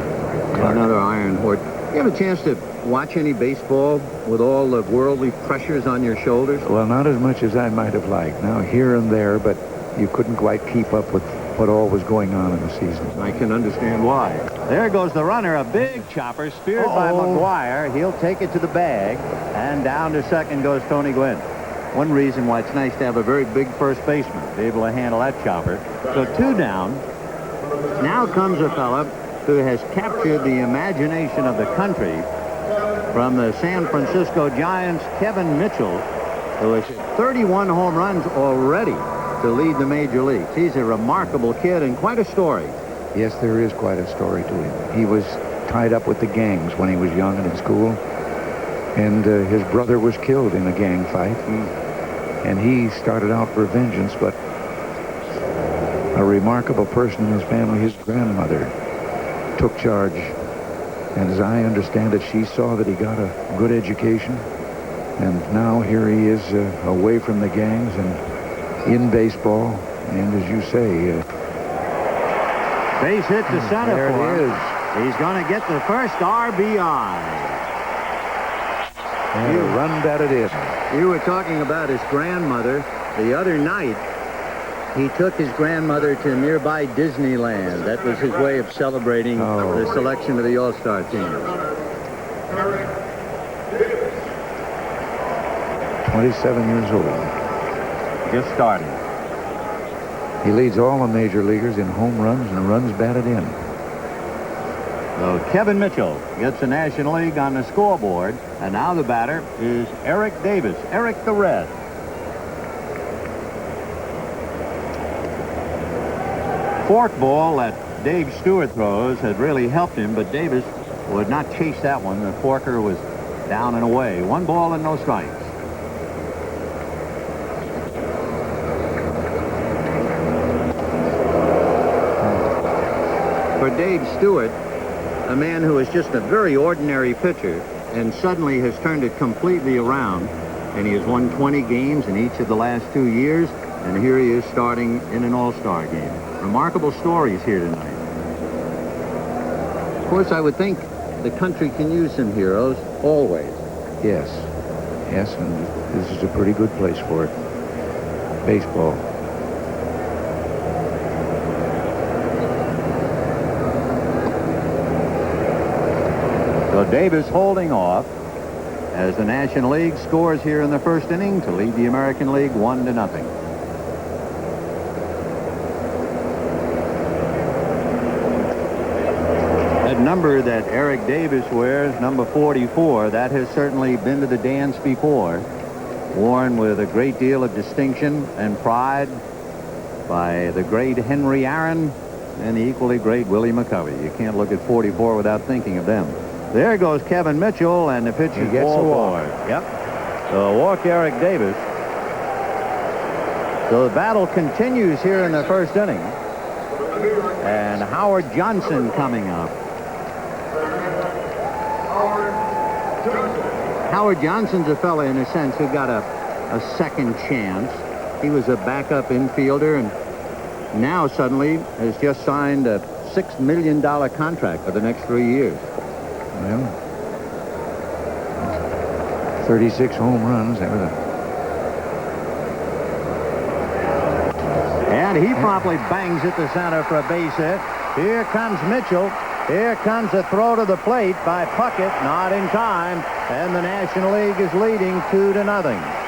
Another iron horse. You have a chance to watch any baseball with all the worldly pressures on your shoulders? Well, not as much as I might have liked. Now, here and there, but you couldn't quite keep up with what all was going on in the season. I can understand why. There goes the runner, a big chopper, speared by McGuire. He'll take it to the bag, and down to second goes Tony Gwynn. One reason why it's nice to have a very big first baseman, to be able to handle that chopper. So 2 down. Now comes a fella who has captured the imagination of the country from the San Francisco Giants, Kevin Mitchell, who has 31 home runs already to lead the major leagues. He's a remarkable kid and quite a story. Yes, there is quite a story to him. He was tied up with the gangs when he was young and in school, and his brother was killed in a gang fight, and he started out for vengeance, but a remarkable person in his family, his grandmother, took charge, and as I understand it, she saw that he got a good education, and now here he is away from the gangs and in baseball, and as you say, base hit to center there for it him. is. He's going to get the first RBI. And a run batted in. You were talking about his grandmother. The other night, he took his grandmother to nearby Disneyland. That was his way of celebrating the selection of the All-Star team. 27 years old. Just starting. He leads all the major leaguers in home runs and runs batted in. So Kevin Mitchell gets the National League on the scoreboard, and now the batter is Eric Davis. Eric the Red. Forkball that Dave Stewart throws had really helped him, but Davis would not chase that one. The forker was down and away. 1 ball and no strikes. For Dave Stewart, a man who is just a very ordinary pitcher and suddenly has turned it completely around, and he has won 20 games in each of the last 2 years, and here he is starting in an All-Star game. Remarkable stories here tonight. Of course, I would think the country can use some heroes always. Yes. Yes, and this is a pretty good place for it. Baseball. So Davis holding off as the National League scores here in the first inning to lead the American League 1-0. That number that Eric Davis wears, number 44, that has certainly been to the dance before. Worn with a great deal of distinction and pride by the great Henry Aaron and the equally great Willie McCovey. You can't look at 44 without thinking of them. There goes Kevin Mitchell, and the pitch is ball forward. Yep. So walk Eric Davis. So the battle continues here in the first inning. And Howard Johnson coming up. Howard Johnson's a fella, in a sense, who got a second chance. He was a backup infielder, and now suddenly has just signed a $6 million contract for the next 3 years. Well, 36 home runs. And he promptly bangs it to center for a base hit. Here comes Mitchell. Here comes a throw to the plate by Puckett. Not in time. And the National League is leading 2-0.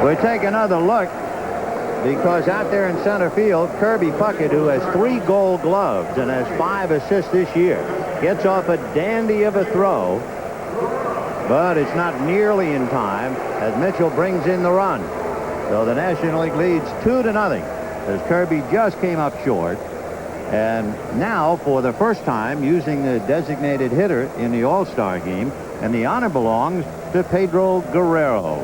We take another look, because out there in center field, Kirby Puckett, who has 3 Gold Gloves and has 5 assists this year, gets off a dandy of a throw, but it's not nearly in time as Mitchell brings in the run. So the National League leads 2-0 as Kirby just came up short. And now, for the first time, using the designated hitter in the All-Star game, and the honor belongs to Pedro Guerrero.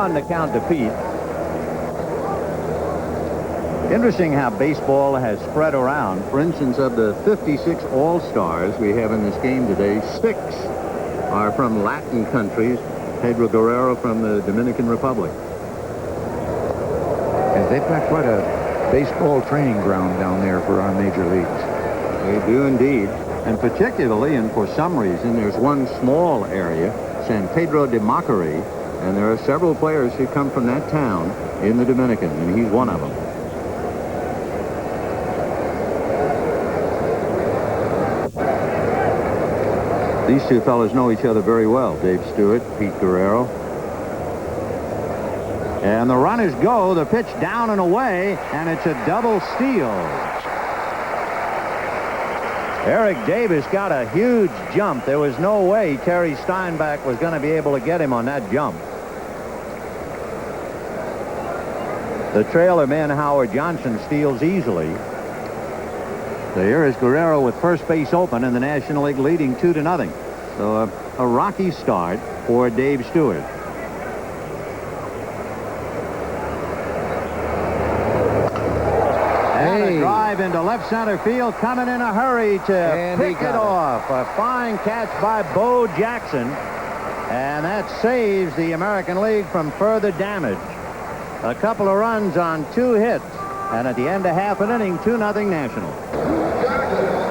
The count to Pete. Interesting how baseball has spread around. For instance, of the 56 All-Stars we have in this game today, 6 are from Latin countries. Pedro Guerrero from the Dominican Republic. And they've got quite a baseball training ground down there for our major leagues. They do indeed. And particularly, and for some reason, there's one small area, San Pedro de Macorís, and there are several players who come from that town in the Dominican, and he's one of them. These two fellows know each other very well, Dave Stewart, Pete Guerrero. And the runners go, the pitch down and away, and it's a double steal. Eric Davis got a huge jump. There was no way Terry Steinbach was going to be able to get him on that jump. The trailer man, Howard Johnson, steals easily. So here is Guerrero with first base open and the National League leading 2-0. So a rocky start for Dave Stewart. And a drive into left center field, coming in a hurry to pick it off. A fine catch by Bo Jackson. And that saves the American League from further damage. A couple of runs on 2 hits. And at the end of half an inning, 2-0 National.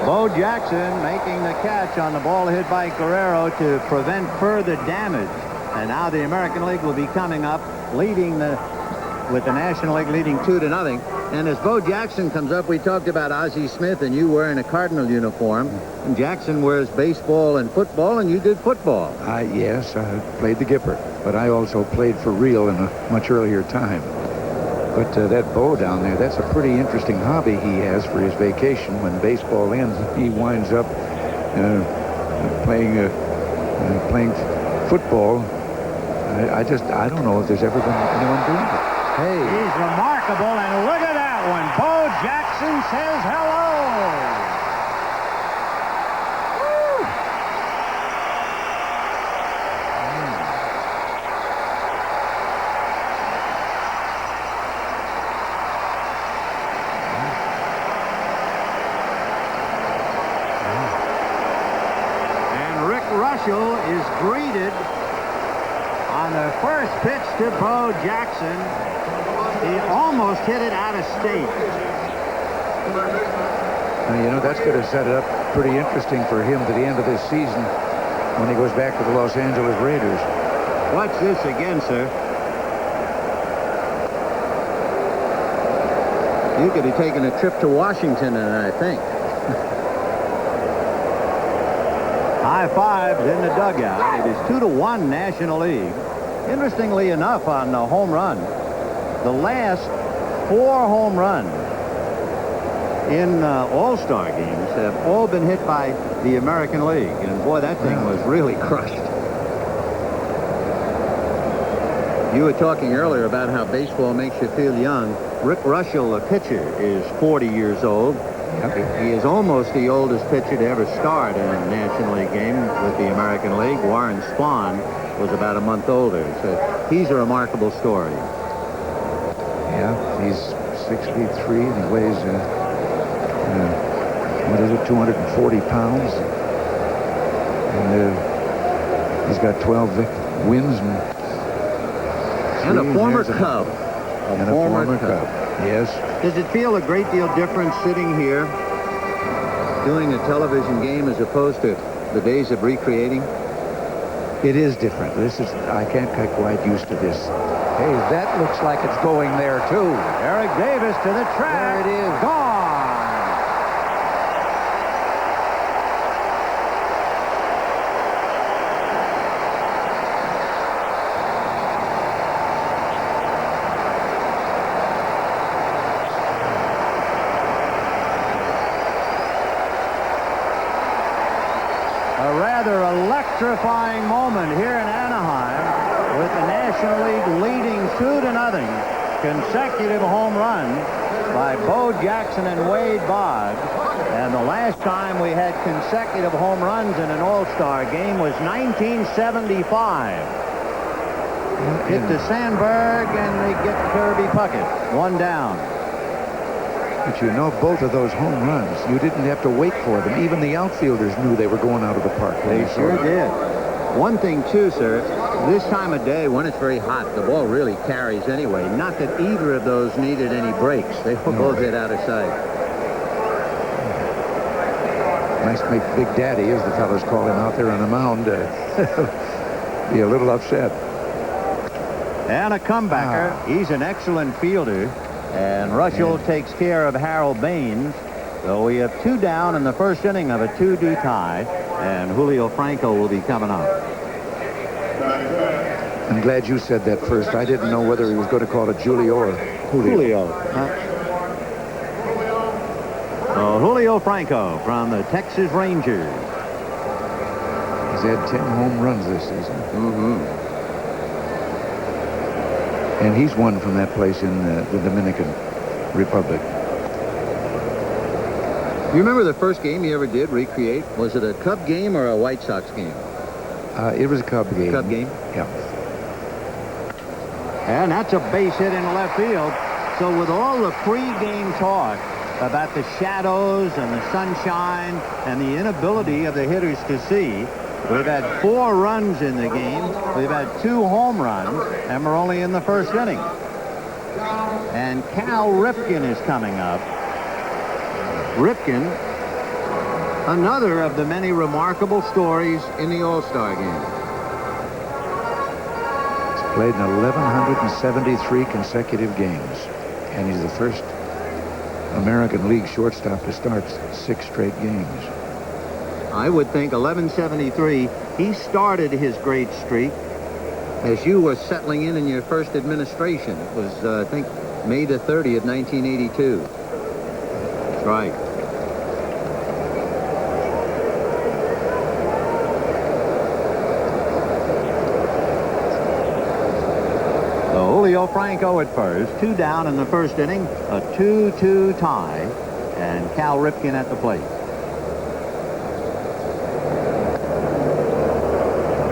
Bo Jackson making the catch on the ball hit by Guerrero to prevent further damage. And now the American League will be coming up, leading with the National League leading 2-0. And as Bo Jackson comes up, we talked about Ozzie Smith and you wearing a Cardinal uniform. And Jackson wears baseball and football, and you did football. Yes, I played the Gipper, but I also played for real in a much earlier time. But that Bo down there, that's a pretty interesting hobby he has for his vacation. When baseball ends, he winds up playing football. I don't know if there's ever been anyone doing it. Hey. He's remarkable, and look at that one. Bo Jackson says hello. Russell is greeted on the first pitch to Bo Jackson. He almost hit it out of state. Now, that's going to set it up pretty interesting for him to the end of this season when he goes back to the Los Angeles Raiders. Watch this again, sir. You could have taken a trip to Washington, I think. High fives in the dugout. It is 2-1 National League. Interestingly enough, on the home run, the last 4 home runs in All-Star games have all been hit by the American League. And boy, that thing was really crushed. You were talking earlier about how baseball makes you feel young. Rick Russell, the pitcher, is 40 years old. He is almost the oldest pitcher to ever start in a National League game with the American League. Warren Spahn was about a month older. So he's a remarkable story. Yeah, he's 6'3" and he weighs, 240 pounds. And he's got 12 wins and a former Cub. A former Cub. Yes. Does it feel a great deal different sitting here doing a television game as opposed to the days of recreating? It is different. I can't get quite used to this. Hey, that looks like it's going there too. Eric Davis to the track. There it is. Gone. Electrifying moment here in Anaheim with the National League leading 2-0. Consecutive home runs by Bo Jackson and Wade Boggs. And the last time we had consecutive home runs in an All-Star game was 1975. Hit to Sandberg and they get Kirby Puckett. 1 down. But you know, both of those home runs, you didn't have to wait for them. Even the outfielders knew they were going out of the park. They sure did. One thing, too, sir, this time of day when it's very hot, the ball really carries anyway. Not that either of those needed any breaks. They will both hit out of sight. Nice to make Big Daddy, as the fellas call him out there on the mound, be a little upset. And a comebacker. He's an excellent fielder. And Russell takes care of Harold Baines. So we have 2 down in the first inning of a 2-2 tie. And Julio Franco will be coming up. I'm glad you said that first. I didn't know whether he was going to call it Julio or Julio. Julio Franco from the Texas Rangers. He's had 10 home runs this season. And he's won from that place in the Dominican Republic. You remember the first game you ever did recreate? Was it a Cub game or a White Sox game? It was a Cub game. Cub game? Yeah. And that's a base hit in left field. So with all the pre-game talk about the shadows and the sunshine and the inability of the hitters to see, we've had 4 runs in the game. We've had 2 home runs, and we're only in the first inning. And Cal Ripken is coming up. Ripken, another of the many remarkable stories in the All-Star game. He's played in 1,173 consecutive games, and he's the first American League shortstop to start 6 straight games. I would think 1173, he started his great streak as you were settling in your first administration. It was, I think, May the 30th, 1982. That's right. So Julio Franco at first, 2 down in the first inning, a 2-2 tie, and Cal Ripken at the plate.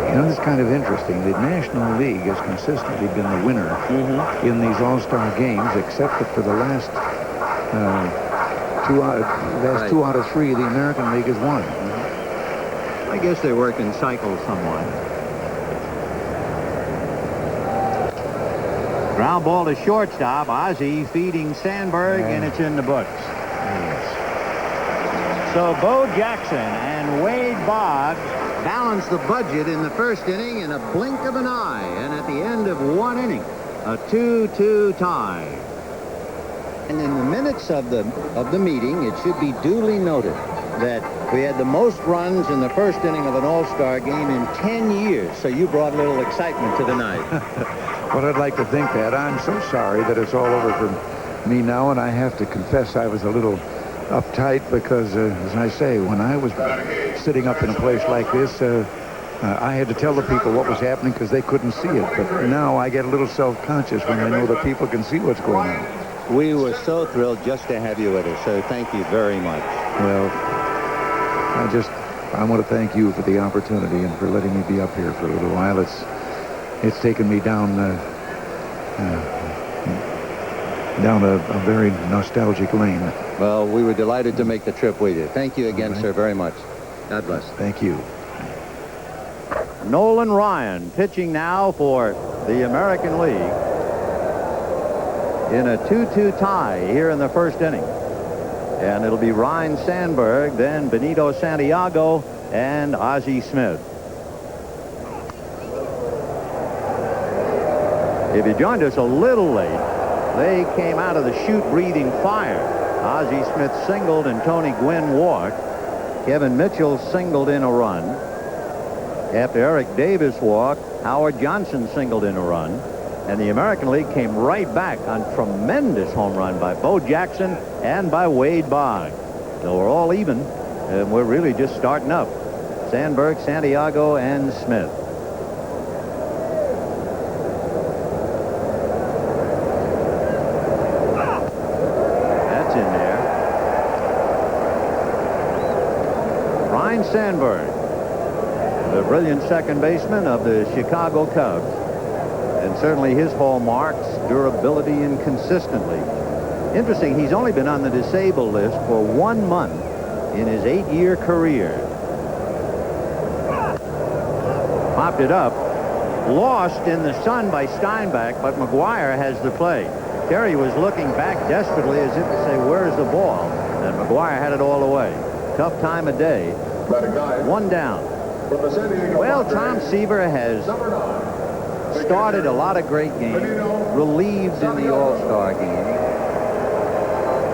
You know, it's kind of interesting. The National League has consistently been the winner in these All-Star games, except that for the last 2 out of 3, the American League has won. I guess they work in cycles somewhat. Ground ball to shortstop. Ozzie feeding Sandberg, and it's in the books. So Bo Jackson and Wade Boggs balance the budget in the first inning in a blink of an eye, and at the end of 1 inning, a 2-2 tie. And in the minutes of the meeting, it should be duly noted that we had the most runs in the first inning of an All-Star game in 10 years. So you brought a little excitement to the night. Well, I'd like to think that. I'm so sorry that it's all over for me now, and I have to confess I was a little uptight because, as I say, when I was sitting up in a place like this, I had to tell the people what was happening because they couldn't see it. But now I get a little self-conscious when I know that people can see what's going on. We were so thrilled just to have you with us, so thank you very much. Well, I want to thank you for the opportunity and for letting me be up here for a little while. It's taken me down a very nostalgic lane. Well, we were delighted to make the trip with you. Thank you again, sir, very much. God bless. Thank you. Nolan Ryan pitching now for the American League in a 2-2 tie here in the first inning. And it'll be Ryan Sandberg, then Benito Santiago, and Ozzie Smith. If you joined us a little late, they came out of the chute breathing fire. Ozzie Smith singled and Tony Gwynn walked. Kevin Mitchell singled in a run. After Eric Davis walked, Howard Johnson singled in a run. And the American League came right back on tremendous home run by Bo Jackson and by Wade Boggs. So we're all even, and we're really just starting up. Sandberg, Santiago, and Smith. That's in there. Ryan Sandberg, the brilliant second baseman of the Chicago Cubs. And certainly his hallmarks, durability and consistency. Interesting, he's only been on the disabled list for 1 month in his 8-year career. Popped it up. Lost in the sun by Steinbach, but McGuire has the play. Terry was looking back desperately as if to say, where's the ball? And McGuire had it all the way. Tough time of day. 1 down. Well, Tom Seaver has started a lot of great games, relieved in the All-Star game.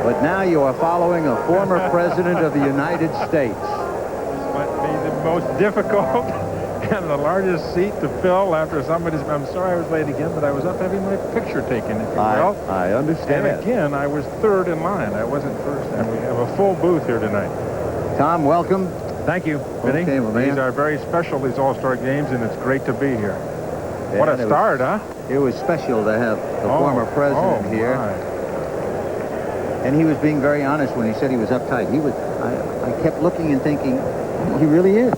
But now you are following a former president of the United States. This might be the most difficult and the largest seat to fill after somebody's... I'm sorry I was late again, but I was up having my picture taken, if you will. I understand. And again, I was third in line. I wasn't first. And we have a full booth here tonight. Tom, welcome. Thank you, Vinny. Okay, well, man. These are very special, these All-Star games, and it's great to be here. What a start, huh? It was special to have the former president here. My. And he was being very honest when he said he was uptight. I kept looking and thinking, he really is.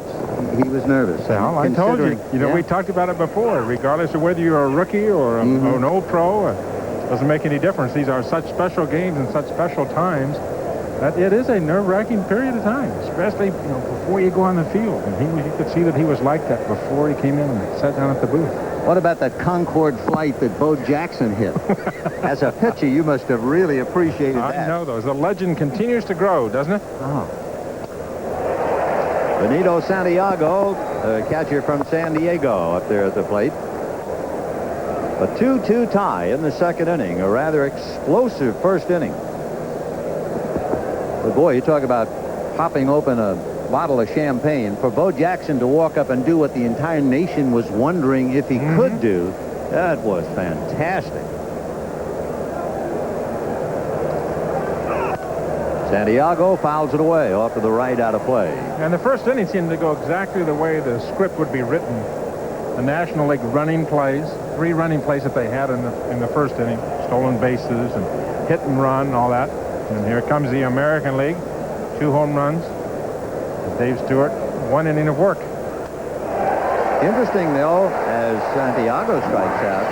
He was nervous. Well, I told you. You know, we talked about it before. Regardless of whether you're a rookie or an old pro, doesn't make any difference. These are such special games and such special times that it is a nerve-wracking period of time, especially before you go on the field. And you could see that he was like that before he came in and sat down at the booth. What about that Concorde flight that Bo Jackson hit? As a pitcher, you must have really appreciated that. I know those. The legend continues to grow, doesn't it? Oh. Benito Santiago, the catcher from San Diego, up there at the plate. A 2-2 tie in the second inning. A rather explosive first inning. But boy, you talk about popping open a bottle of champagne. For Bo Jackson to walk up and do what the entire nation was wondering if he could do, that was fantastic. Santiago fouls it away off to the right, out of play. And the first inning seemed to go exactly the way the script would be written. The National League running plays, 3 running plays that they had in the first inning, stolen bases and hit and run, all that. And here comes the American League, 2 home runs. Dave Stewart, 1 inning of work. Interesting, though, as Santiago strikes out,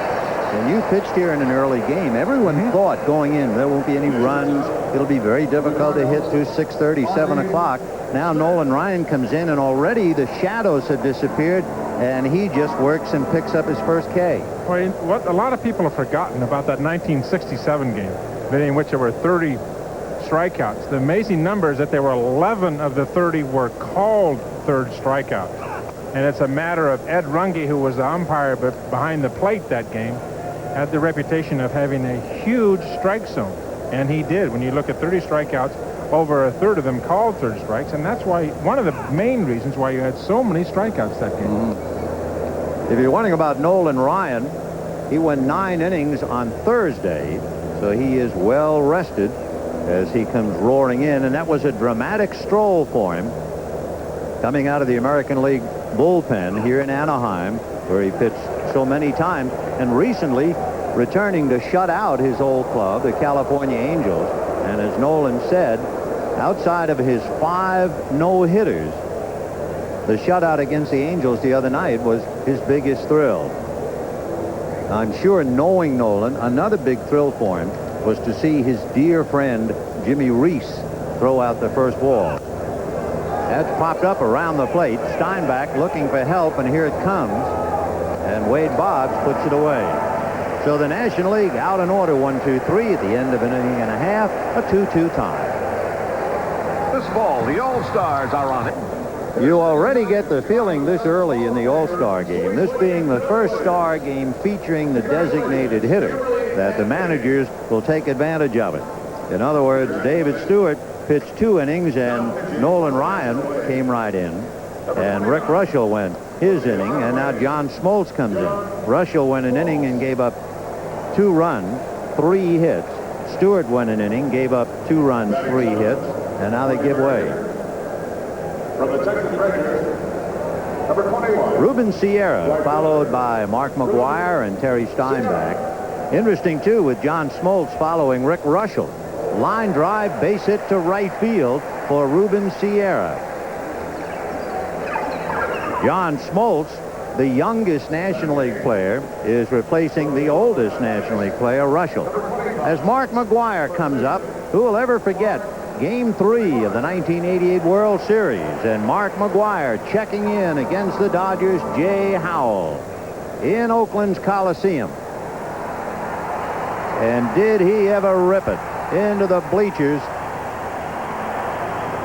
when you pitched here in an early game, everyone thought going in there won't be any runs. It'll be very difficult to hit through 6:30, 7 o'clock. Now Nolan Ryan comes in, and already the shadows have disappeared, and he just works and picks up his first K. Well, what a lot of people have forgotten about that 1967 game, in which there were 30 strikeouts. The amazing number is that there were 11 of the 30 were called third strikeouts. And it's a matter of Ed Runge, who was the umpire behind the plate that game, had the reputation of having a huge strike zone. And he did. When you look at 30 strikeouts, over a third of them called third strikes. And that's why one of the main reasons why you had so many strikeouts that game. If you're wondering about Nolan Ryan, he went 9 innings on Thursday, so he is well rested as he comes roaring in, and that was a dramatic stroll for him coming out of the American League bullpen here in Anaheim, where he pitched so many times, and recently returning to shut out his old club, the California Angels. And as Nolan said, outside of his 5 no-hitters, the shutout against the Angels the other night was his biggest thrill. I'm sure, knowing Nolan, another big thrill for him was to see his dear friend Jimmy Reese throw out the first ball. That's popped up around the plate. Steinbach looking for help, and here it comes. And Wade Boggs puts it away. So the National League out in order, 1-2-3 at the end of an inning and a half, a 2-2 tie. This fall, the All-Stars are on it. You already get the feeling this early in the All-Star game, this being the first star game featuring the designated hitter, that the managers will take advantage of it. In other words, David Stewart pitched 2 innings, and Nolan Ryan came right in, and Rick Russell went his inning, and now John Smoltz comes in. Russell went an inning and gave up 2 runs, 3 hits. Stewart went an inning, gave up 2 runs, 3 hits, and now they give way. From the Texas Rangers, number 21. Ruben Sierra, followed by Mark McGuire and Terry Steinbach. Interesting, too, with John Smoltz following Rick Russell. Line drive, base hit to right field for Ruben Sierra. John Smoltz, the youngest National League player, is replacing the oldest National League player, Russell. as Mark McGwire comes up. Who will ever forget Game 3 of the 1988 World Series, and Mark McGwire checking in against the Dodgers' Jay Howell in Oakland's Coliseum. And did he ever rip it into the bleachers?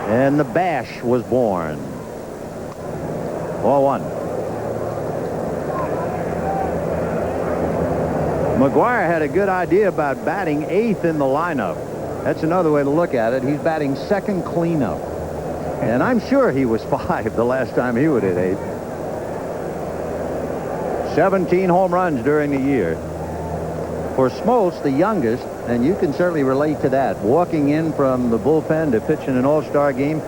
And the bash was born. 4-1. McGwire had a good idea about batting 8th in the lineup. That's another way to look at it. He's batting second cleanup. And I'm sure he was 5 the last time he would hit 8. 17 home runs during the year. For Smoltz, the youngest, and you can certainly relate to that, walking in from the bullpen to pitch in an all-star game,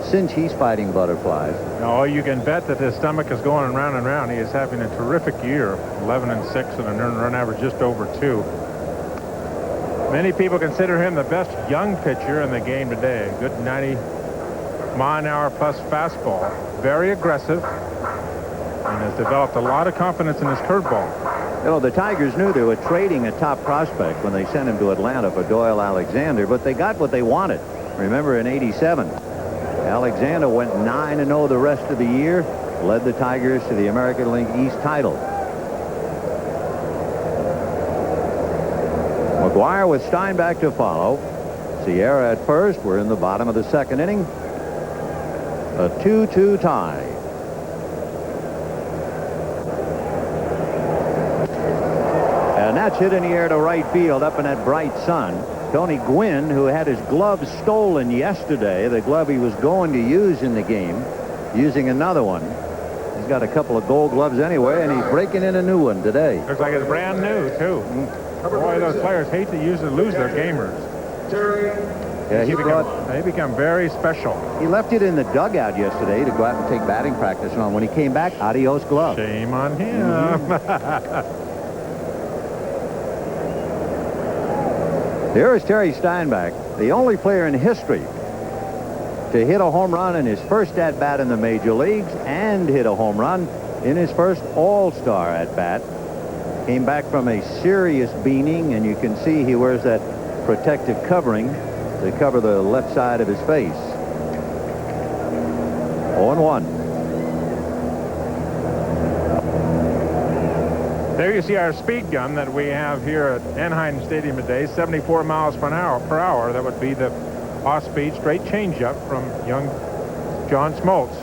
since he's fighting butterflies. No, you can bet that his stomach is going round and round. He is having a terrific year, 11-6 and an earned run average just over 2. Many people consider him the best young pitcher in the game today. Good 90-mile-an-hour plus fastball. Very aggressive, and has developed a lot of confidence in his curveball. You know, the Tigers knew they were trading a top prospect when they sent him to Atlanta for Doyle Alexander, but they got what they wanted. Remember in '87, Alexander went 9-0 the rest of the year, led the Tigers to the American League East title. McGwire with Steinbach to follow. Sierra at first. We're in the bottom of the second inning. A 2-2 tie. And that's hit in the air to right field up in that bright sun. Tony Gwynn, who had his glove stolen yesterday, the glove he was going to use in the game, using another one. He's got a couple of gold gloves anyway, and he's breaking in a new one today. Looks like it's brand new, too. Boy, those players hate to lose their gamers. Yeah, they become very special. He left it in the dugout yesterday to go out and take batting practice on. When he came back, adios glove. Shame on him. There is Terry Steinbach, the only player in history to hit a home run in his first at-bat in the major leagues and hit a home run in his first all-star at-bat. Came back from a serious beating, and you can see he wears that protective covering to cover the left side of his face. 0-1. There you see our speed gun that we have here at Anaheim Stadium today, 74 miles per hour. That would be the off-speed straight changeup from young John Smoltz.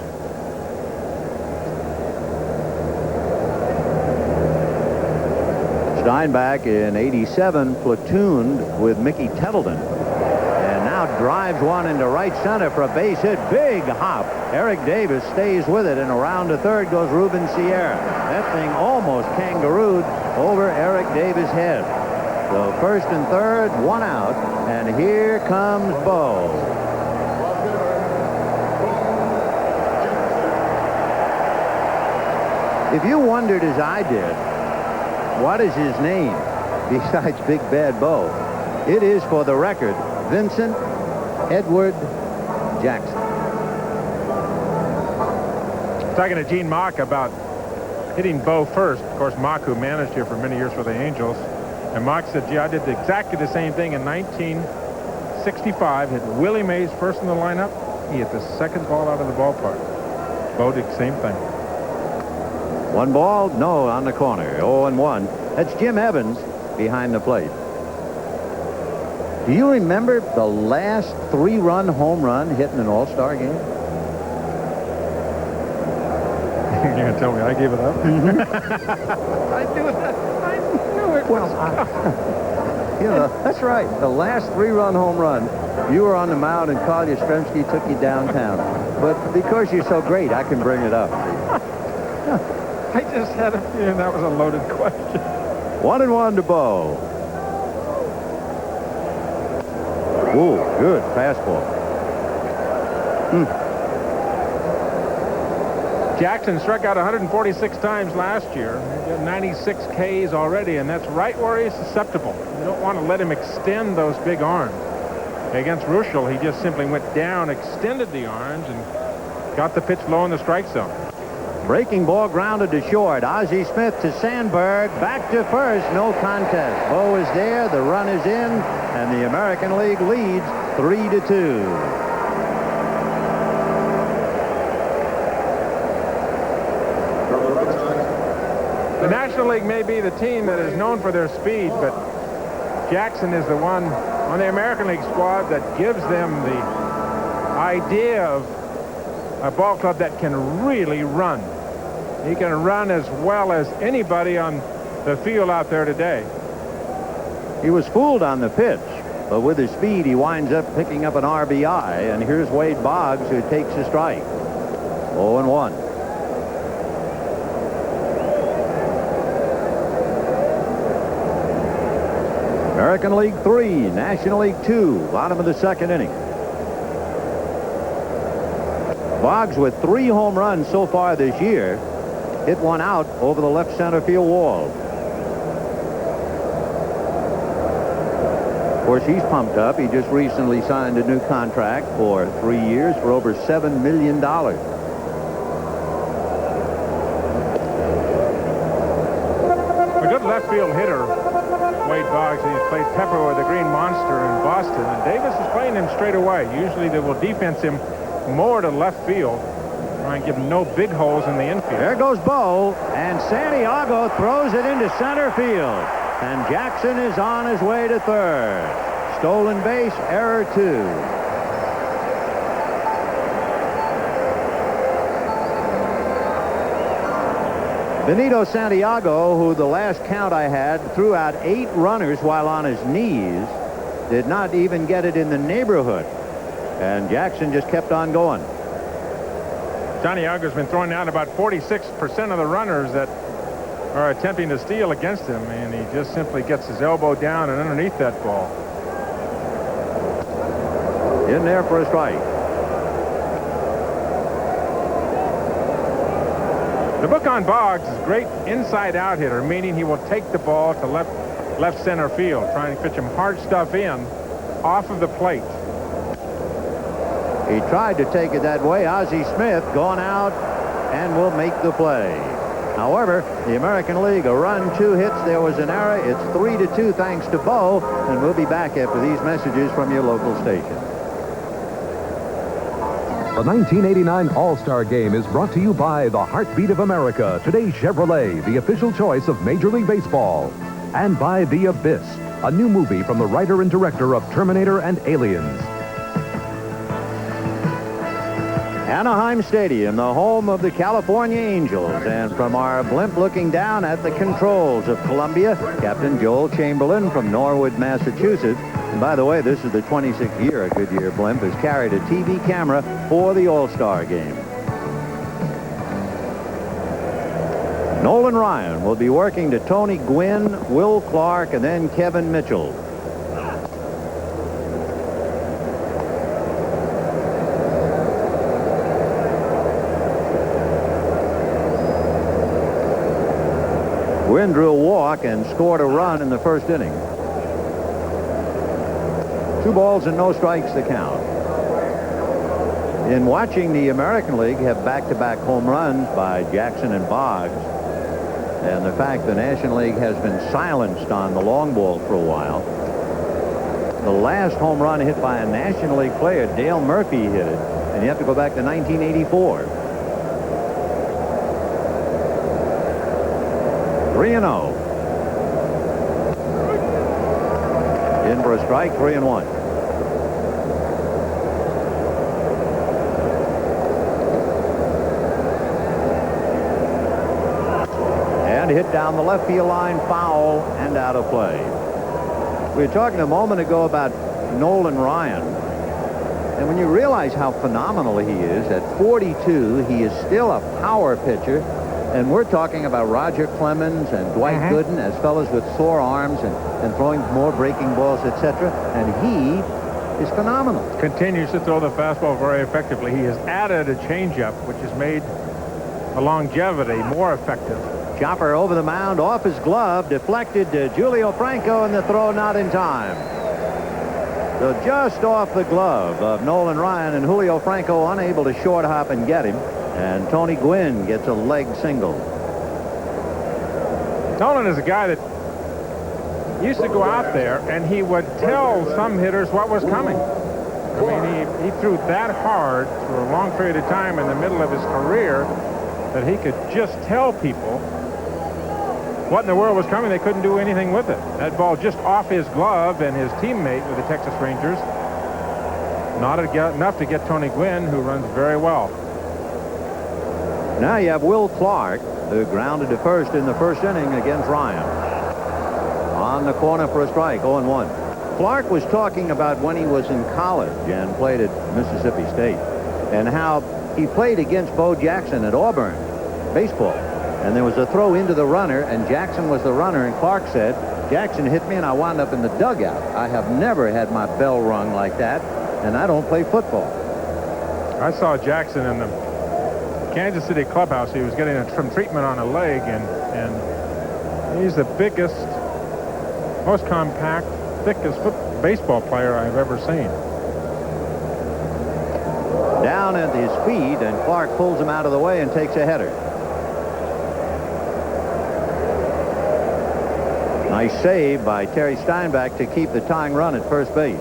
Steinbach in '87 platooned with Mickey Tettleton, and now drives one into right center for a base hit. Big hop. Eric Davis stays with it, and around to third goes Ruben Sierra. That thing almost kangarooed over Eric Davis' head. So first and third, one out, and here comes Bo. If you wondered as I did, what is his name besides Big Bad Bo? It is, for the record, Vincent Edward Jackson. Talking to Gene Mock about hitting Bo first. Of course, Mock, who managed here for many years for the Angels. And Mock said, gee, I did exactly the same thing in 1965. Hit Willie Mays first in the lineup. He hit the second ball out of the ballpark. Bo did the same thing. One ball, no, on the corner. 0-1. That's Jim Evans behind the plate. Do you remember the last 3-run home run hit in an all-star game? You're going to tell me I gave it up? I knew it. I knew it. Well, you know, that's right. The last 3-run home run, you were on the mound and Carl Yastrzemski took you downtown. But because you're so great, I can bring it up. I just had a feeling that was a loaded question. 1-1 to Bo. Ooh, good fastball. Jackson struck out 146 times last year. He got 96 Ks already, and that's right where he's susceptible. You don't want to let him extend those big arms. Against Ruschel, he just simply went down, extended the arms, and got the pitch low in the strike zone. Breaking ball grounded to short. Ozzie Smith to Sandberg. Back to first. No contest. Bo is there. The run is in. And the American League leads 3-2. The National League may be the team that is known for their speed, but Jackson is the one on the American League squad that gives them the idea of a ball club that can really run. He can run as well as anybody on the field out there today. He was fooled on the pitch, but with his speed, he winds up picking up an RBI. And here's Wade Boggs, who takes a strike. 0-1. American League 3, National League 2, bottom of the second inning. Boggs with 3 home runs so far this year. Hit one out over the left center field wall. Of course, he's pumped up. He just recently signed a new contract for 3 years for over $7 million. A good left field hitter, Wade Boggs. He's played Pepper with the Green Monster in Boston, and Davis is playing him straight away. Usually they will defense him more to left field, try and give him no big holes in the infield. There goes Bo, and Santiago throws it into center field. And Jackson is on his way to third. Stolen base, error 2. Benito Santiago, who the last count I had threw out 8 runners while on his knees, did not even get it in the neighborhood. And Jackson just kept on going. Santiago's been throwing out about 46% of the runners that are attempting to steal against him, and he just simply gets his elbow down and underneath that ball. In there for a strike. The book on Boggs is great inside-out hitter, meaning he will take the ball to left center field, trying to pitch him hard stuff in off of the plate. He tried to take it that way. Ozzie Smith gone out and will make the play. However, the American League, a run, 2 hits. There was an error. It's 3-2 thanks to Bo, and we'll be back after these messages from your local station. The 1989 All-Star Game is brought to you by the Heartbeat of America, today's Chevrolet, the official choice of Major League Baseball, and by The Abyss, a new movie from the writer and director of Terminator and Aliens. Anaheim Stadium, the home of the California Angels. And from our blimp looking down at the controls of Columbia, Captain Joel Chamberlain from Norwood, Massachusetts. And by the way, this is the 26th year a Goodyear blimp has carried a TV camera for the All-Star Game. Nolan Ryan will be working to Tony Gwynn, Will Clark, and then Kevin Mitchell. Gwynn drew a walk and scored a run in the first inning. 2 balls and no strikes to count. In watching the American League have back-to-back home runs by Jackson and Boggs, and the fact the National League has been silenced on the long ball for a while, the last home run hit by a National League player, Dale Murphy, hit it, and you have to go back to 1984. 3-0. In for a strike, 3-1. And hit down the left field line, foul, and out of play. We were talking a moment ago about Nolan Ryan. And when you realize how phenomenal he is, at 42, he is still a power pitcher. And we're talking about Roger Clemens and Dwight Gooden as fellows with sore arms and throwing more breaking balls, etc. And he is phenomenal. Continues to throw the fastball very effectively. He has added a changeup, which has made the longevity more effective. Chopper over the mound, off his glove, deflected to Julio Franco, and the throw not in time. So just off the glove of Nolan Ryan, and Julio Franco unable to short hop and get him. And Tony Gwynn gets a leg single. Nolan is a guy that used to go out there and he would tell some hitters what was coming. I mean, he threw that hard for a long period of time in the middle of his career that he could just tell people what in the world was coming. They couldn't do anything with it. That ball just off his glove, and his teammate with the Texas Rangers not enough to get Tony Gwynn, who runs very well. Now you have Will Clark, who grounded to first in the first inning against Ryan. On the corner for a strike, 0-1. Clark was talking about when he was in college and played at Mississippi State, and how he played against Bo Jackson at Auburn baseball. And there was a throw into the runner, and Jackson was the runner, and Clark said, Jackson hit me and I wound up in the dugout. I have never had my bell rung like that, and I don't play football. I saw Jackson in the Kansas City clubhouse. He was getting some treatment on a leg, and he's the biggest, most compact, thickest baseball player I've ever seen. Down at his feet, and Clark pulls him out of the way and takes a header. Nice save by Terry Steinbach to keep the tying run at first base.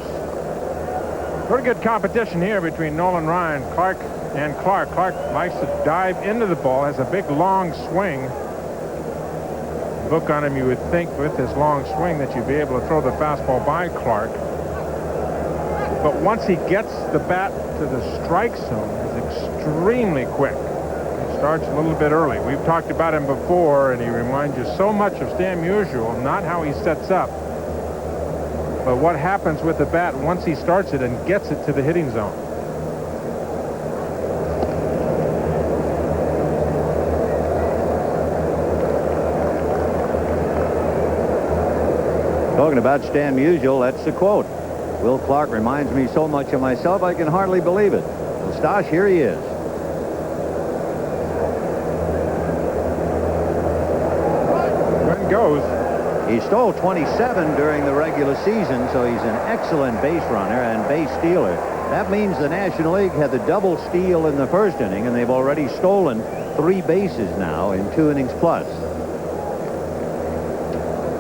Pretty good competition here between Nolan Ryan, Clark, and Clark. Clark likes to dive into the ball, has a big long swing. Look on him, you would think with his long swing that you'd be able to throw the fastball by Clark. But once he gets the bat to the strike zone, he's extremely quick. He starts a little bit early. We've talked about him before, and he reminds you so much of Stan Musial, not how he sets up, but what happens with the bat once he starts it and gets it to the hitting zone. Talking about Stan Musial, that's the quote. Will Clark reminds me so much of myself, I can hardly believe it. Well, Stosh, here he is. There he goes. He stole 27 during the regular season, so he's an excellent base runner and base stealer. That means the National League had the double steal in the first inning, and they've already stolen 3 bases now in 2 innings plus.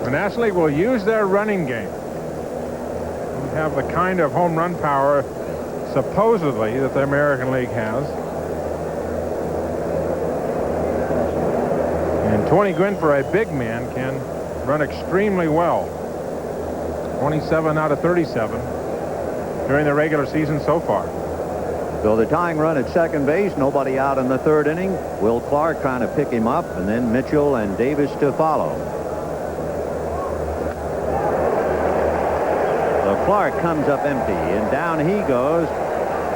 The National League will use their running game. They have the kind of home run power, supposedly, that the American League has. And Tony Gwynn, for a big man, can run extremely well. 27 out of 37 during the regular season so far. So the tying run at second base, nobody out in the third inning. Will Clark trying to pick him up, and then Mitchell and Davis to follow. So Clark comes up empty, and down he goes,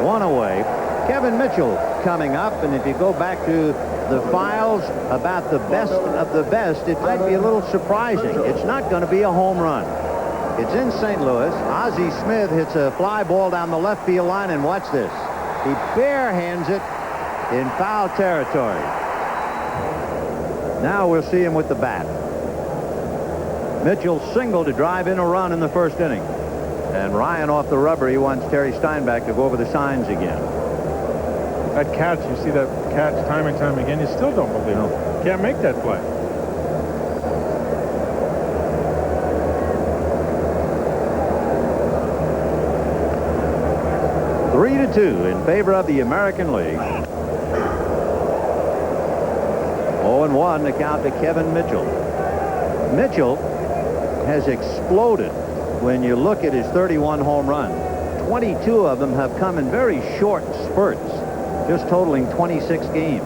1 away. Kevin Mitchell coming up, and if you go back to the files about the best of the best, it might be a little surprising. It's not going to be a home run. It's in St. Louis. Ozzie Smith hits a fly ball down the left field line, and watch this. He barehands it in foul territory. Now we'll see him with the bat. Mitchell singled to drive in a run in the first inning. And Ryan off the rubber. He wants Terry Steinbach to go over the signs again. That catch, you see that catch time and time again, you still don't believe it. Can't make that play. Three to 2 in favor of the American League. 0-1 the count to Kevin Mitchell. Mitchell has exploded when you look at his 31 home runs. 22 of them have come in very short spurts, just totaling 26 games.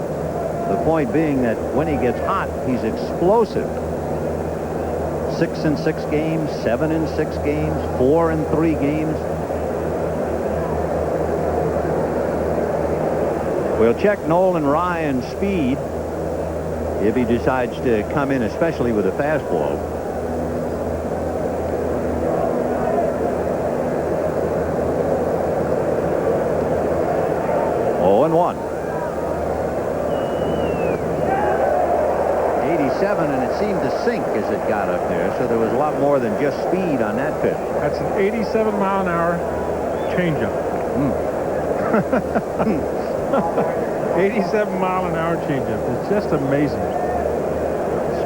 The point being that when he gets hot, he's explosive. 6 in 6 games, 7 in 6 games, 4 in 3 games. We'll check Nolan Ryan's speed if he decides to come in, especially with a fastball. And 1. 87, and it seemed to sink as it got up there, so there was a lot more than just speed on that pitch. That's an 87-mile-an-hour changeup. 87-mile-an-hour changeup. It's just amazing.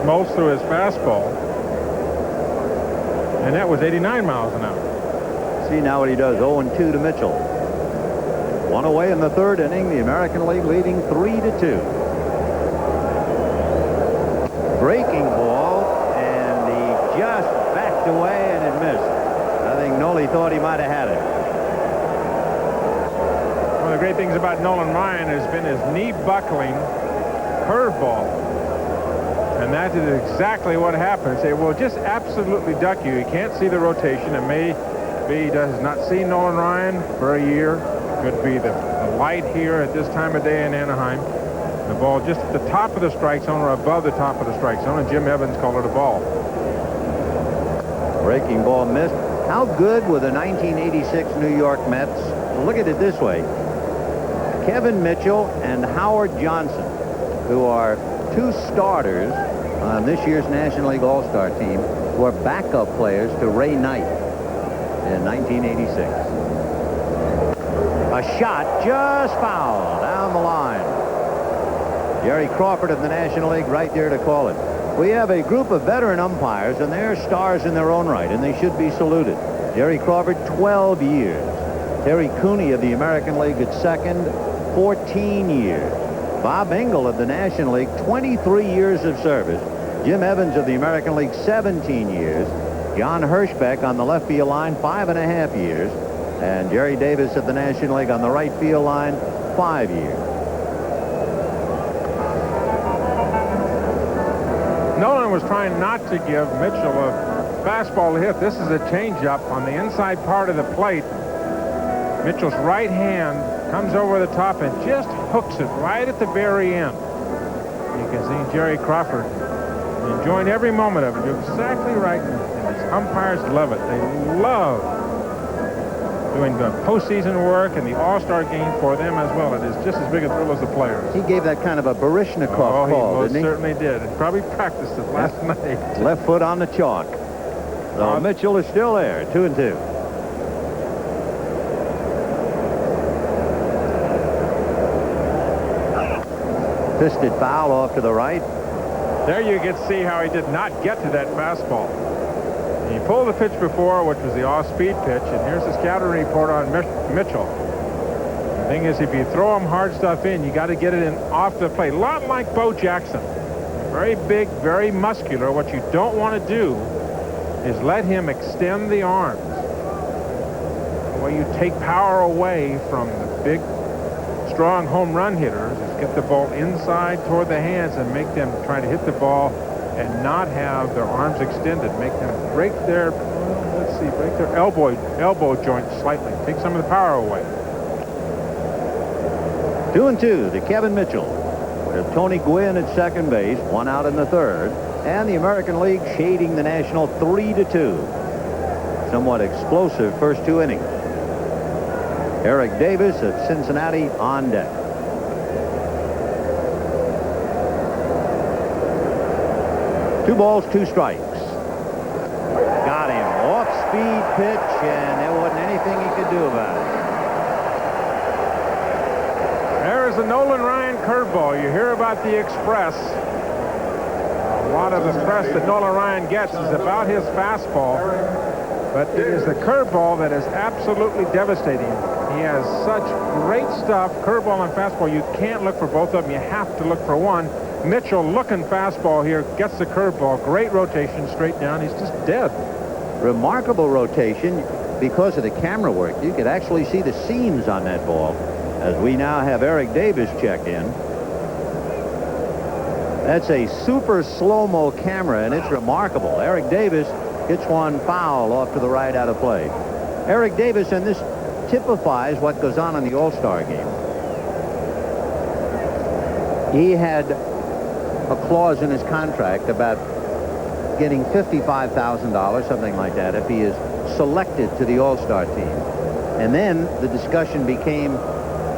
Smokes through his fastball. And that was 89 miles an hour. See now what he does. 0-2 to Mitchell. One away in the third inning. The American League leading 3-2. Breaking ball, and he just backed away and it missed. I think Noli thought he might have had it. One of the great things about Nolan Ryan has been his knee-buckling curveball. And that is exactly what happens. They will just absolutely duck you. You can't see the rotation. And maybe he does not see Nolan Ryan for a year. Could be the light here at this time of day in Anaheim. The ball just at the top of the strike zone or above the top of the strike zone. And Jim Evans called it a ball. Breaking ball missed. How good were the 1986 New York Mets? Look at it this way. Kevin Mitchell and Howard Johnson, who are two starters on this year's National League All-Star team, were backup players to Ray Knight in 1986. A shot just foul down the line. Jerry Crawford of the National League right there to call it. We have a group of veteran umpires, and they're stars in their own right, and they should be saluted. Jerry Crawford, 12 years. Terry Cooney of the American League at second, 14 years. Bob Engel of the National League, 23 years of service. Jim Evans of the American League, 17 years. John Hirschbeck on the left field line, 5.5 years. And Jerry Davis of the National League on the right field line, 5 years. Nolan was trying not to give Mitchell a fastball to hit. This is a changeup on the inside part of the plate. Mitchell's right hand comes over the top and just hooks it right at the very end. You can see Jerry Crawford enjoying every moment of it. You're exactly right. And his umpires love it. They love doing the postseason work and the All-Star game for them as well. It is just as big a thrill as the players. He gave that kind of a Baryshnikov call, didn't he? He certainly did. And probably practiced it last night. Left foot on the chalk. So Mitchell is still there, 2-2. Fisted foul off to the right. There you can see how he did not get to that fastball. He pulled the pitch before, which was the off-speed pitch, and here's the scouting report on Mitchell. The thing is, if you throw him hard stuff in, you got to get it in off the plate. A lot like Bo Jackson. Very big, very muscular. What you don't want to do is let him extend the arms. The way you take power away from the big, strong home run hitters is get the ball inside toward the hands and make them try to hit the ball and not have their arms extended. Make them break their, break their elbow joint slightly. Take some of the power away. 2-2 to Kevin Mitchell. With Tony Gwynn at second base, one out in the third, and the American League shading the National 3-2. Somewhat explosive first two innings. Eric Davis of Cincinnati on deck. Two balls, two strikes. Got him. Off-speed pitch, and there wasn't anything he could do about it. There is the Nolan Ryan curveball. You hear about the Express. A lot of the press that Nolan Ryan gets is about his fastball, but it is the curveball that is absolutely devastating. He has such great stuff, curveball and fastball. You can't look for both of them. You have to look for one. Mitchell looking fastball here, gets the curveball. Great rotation straight down. He's just dead. Remarkable rotation. Because of the camera work, you could actually see the seams on that ball. As we now have Eric Davis checked in. That's a super slow-mo camera, and it's remarkable. Eric Davis gets one foul off to the right out of play. Eric Davis, and this typifies what goes on in the All-Star game. He had a clause in his contract about getting $55,000, something like that, if he is selected to the All-Star team. And then the discussion became,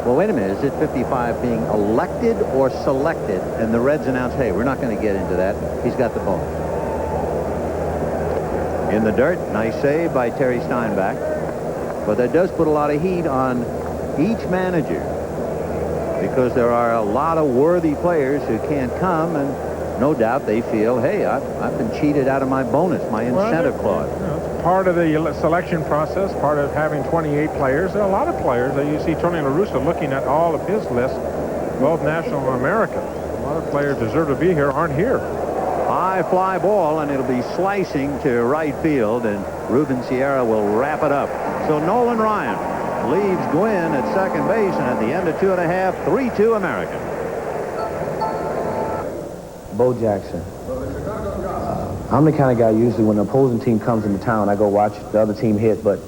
well, wait a minute, is it 55 being elected or selected? And the Reds announced, hey, we're not going to get into that. He's got the ball. In the dirt, nice save by Terry Steinbach. But that does put a lot of heat on each manager. because there are a lot of worthy players who can't come, and no doubt they feel, hey, I've been cheated out of my bonus, my incentive clause. It's part of the selection process, part of having 28 players. There are a lot of players. You see Tony La Russa looking at all of his lists, both national and American. A lot of players deserve to be here, aren't here. High fly ball, and it'll be slicing to right field, and Ruben Sierra will wrap it up. So Nolan Ryan leaves Gwynn at second base, and at the end of 2.5, 3-2 American. Bo Jackson. I'm the kind of guy usually when the opposing team comes into town, I go watch the other team hit, but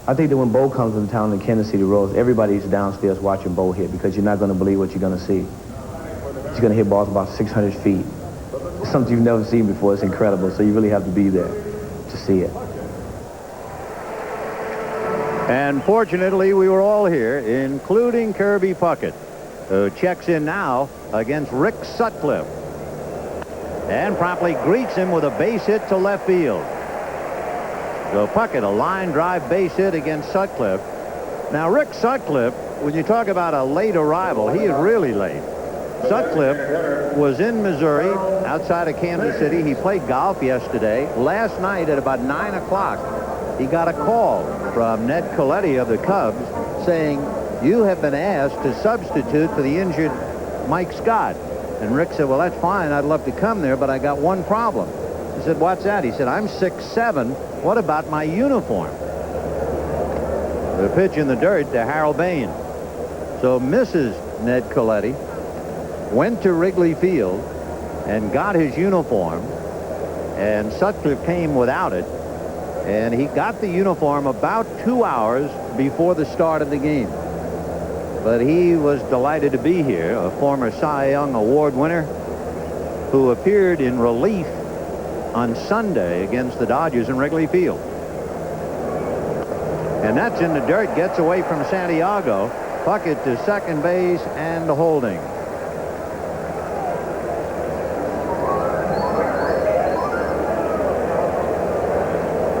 I think that when Bo comes into town in Kansas City Royals, everybody's downstairs watching Bo hit because you're not going to believe what you're going to see. He's going to hit balls about 600 feet. It's something you've never seen before. It's incredible, so you really have to be there to see it. And fortunately, we were all here, including Kirby Puckett, who checks in now against Rick Sutcliffe, and promptly greets him with a base hit to left field. So Puckett, a line drive base hit against Sutcliffe. Now, Rick Sutcliffe, when you talk about a late arrival, he is really late. Sutcliffe was in Missouri, outside of Kansas City. He played golf yesterday. Last night at about 9 o'clock, he got a call from Ned Colletti of the Cubs saying, you have been asked to substitute for the injured Mike Scott. And Rick said, well, that's fine. I'd love to come there, but I got one problem. He said, what's that? He said, I'm 6'7". What about my uniform? The pitch in the dirt to Harold Baines. So Mrs. Ned Colletti went to Wrigley Field and got his uniform, and Sutcliffe came without it, and he got the uniform about 2 hours before the start of the game. But he was delighted to be here, a former Cy Young Award winner who appeared in relief on Sunday against the Dodgers in Wrigley Field. And that's in the dirt, gets away from Santiago. Puckett to second base and holding.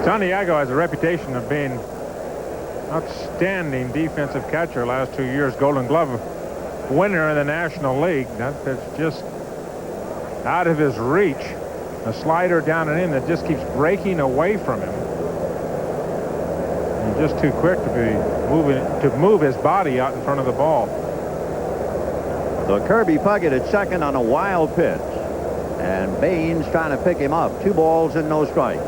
Santiago has a reputation of being outstanding defensive catcher last 2 years, Golden Glove winner in the National League. That's just out of his reach. A slider down and in that just keeps breaking away from him. And just too quick to move his body out in front of the ball. So Kirby Puckett at second on a wild pitch, and Baines trying to pick him up. 2 balls and no strikes.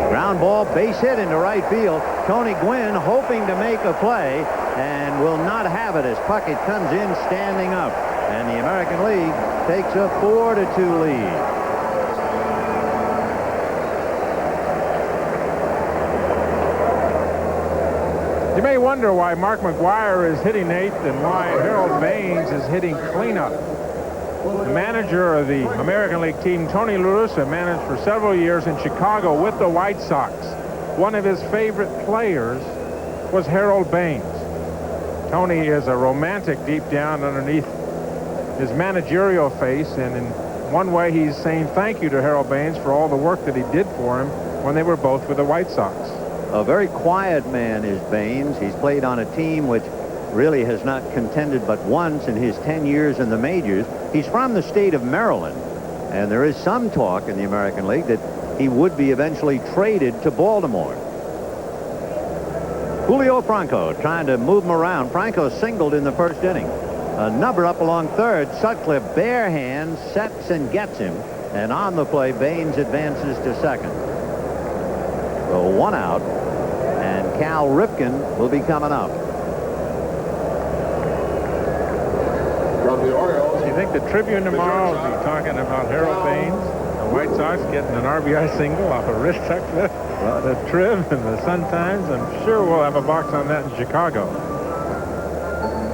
Ground ball, base hit into right field. Tony Gwynn hoping to make a play and will not have it as Puckett comes in standing up. And the American League takes a 4-2 lead. You may wonder why Mark McGwire is hitting 8th and why Harold Baines is hitting cleanup. The manager of the American League team, Tony La Russa, managed for several years in Chicago with the White Sox. One of his favorite players was Harold Baines. Tony is a romantic deep down underneath his managerial face, and in one way he's saying thank you to Harold Baines for all the work that he did for him when they were both with the White Sox. A very quiet man is Baines. He's played on a team which really has not contended but once in his 10 years in the majors. He's from the state of Maryland, and there is some talk in the American League that he would be eventually traded to Baltimore. Julio Franco trying to move him around. Franco singled in the first inning. A number up along third. Sutcliffe bare hand sets and gets him, and on the play Baines advances to second. So 1 out, and Cal Ripken will be coming up. Do you think the Tribune tomorrow will be talking about Harold Baines, the White Sox getting an RBI single off of Rick Sutcliffe, the Trib and the Sun-Times? I'm sure we'll have a box on that in Chicago.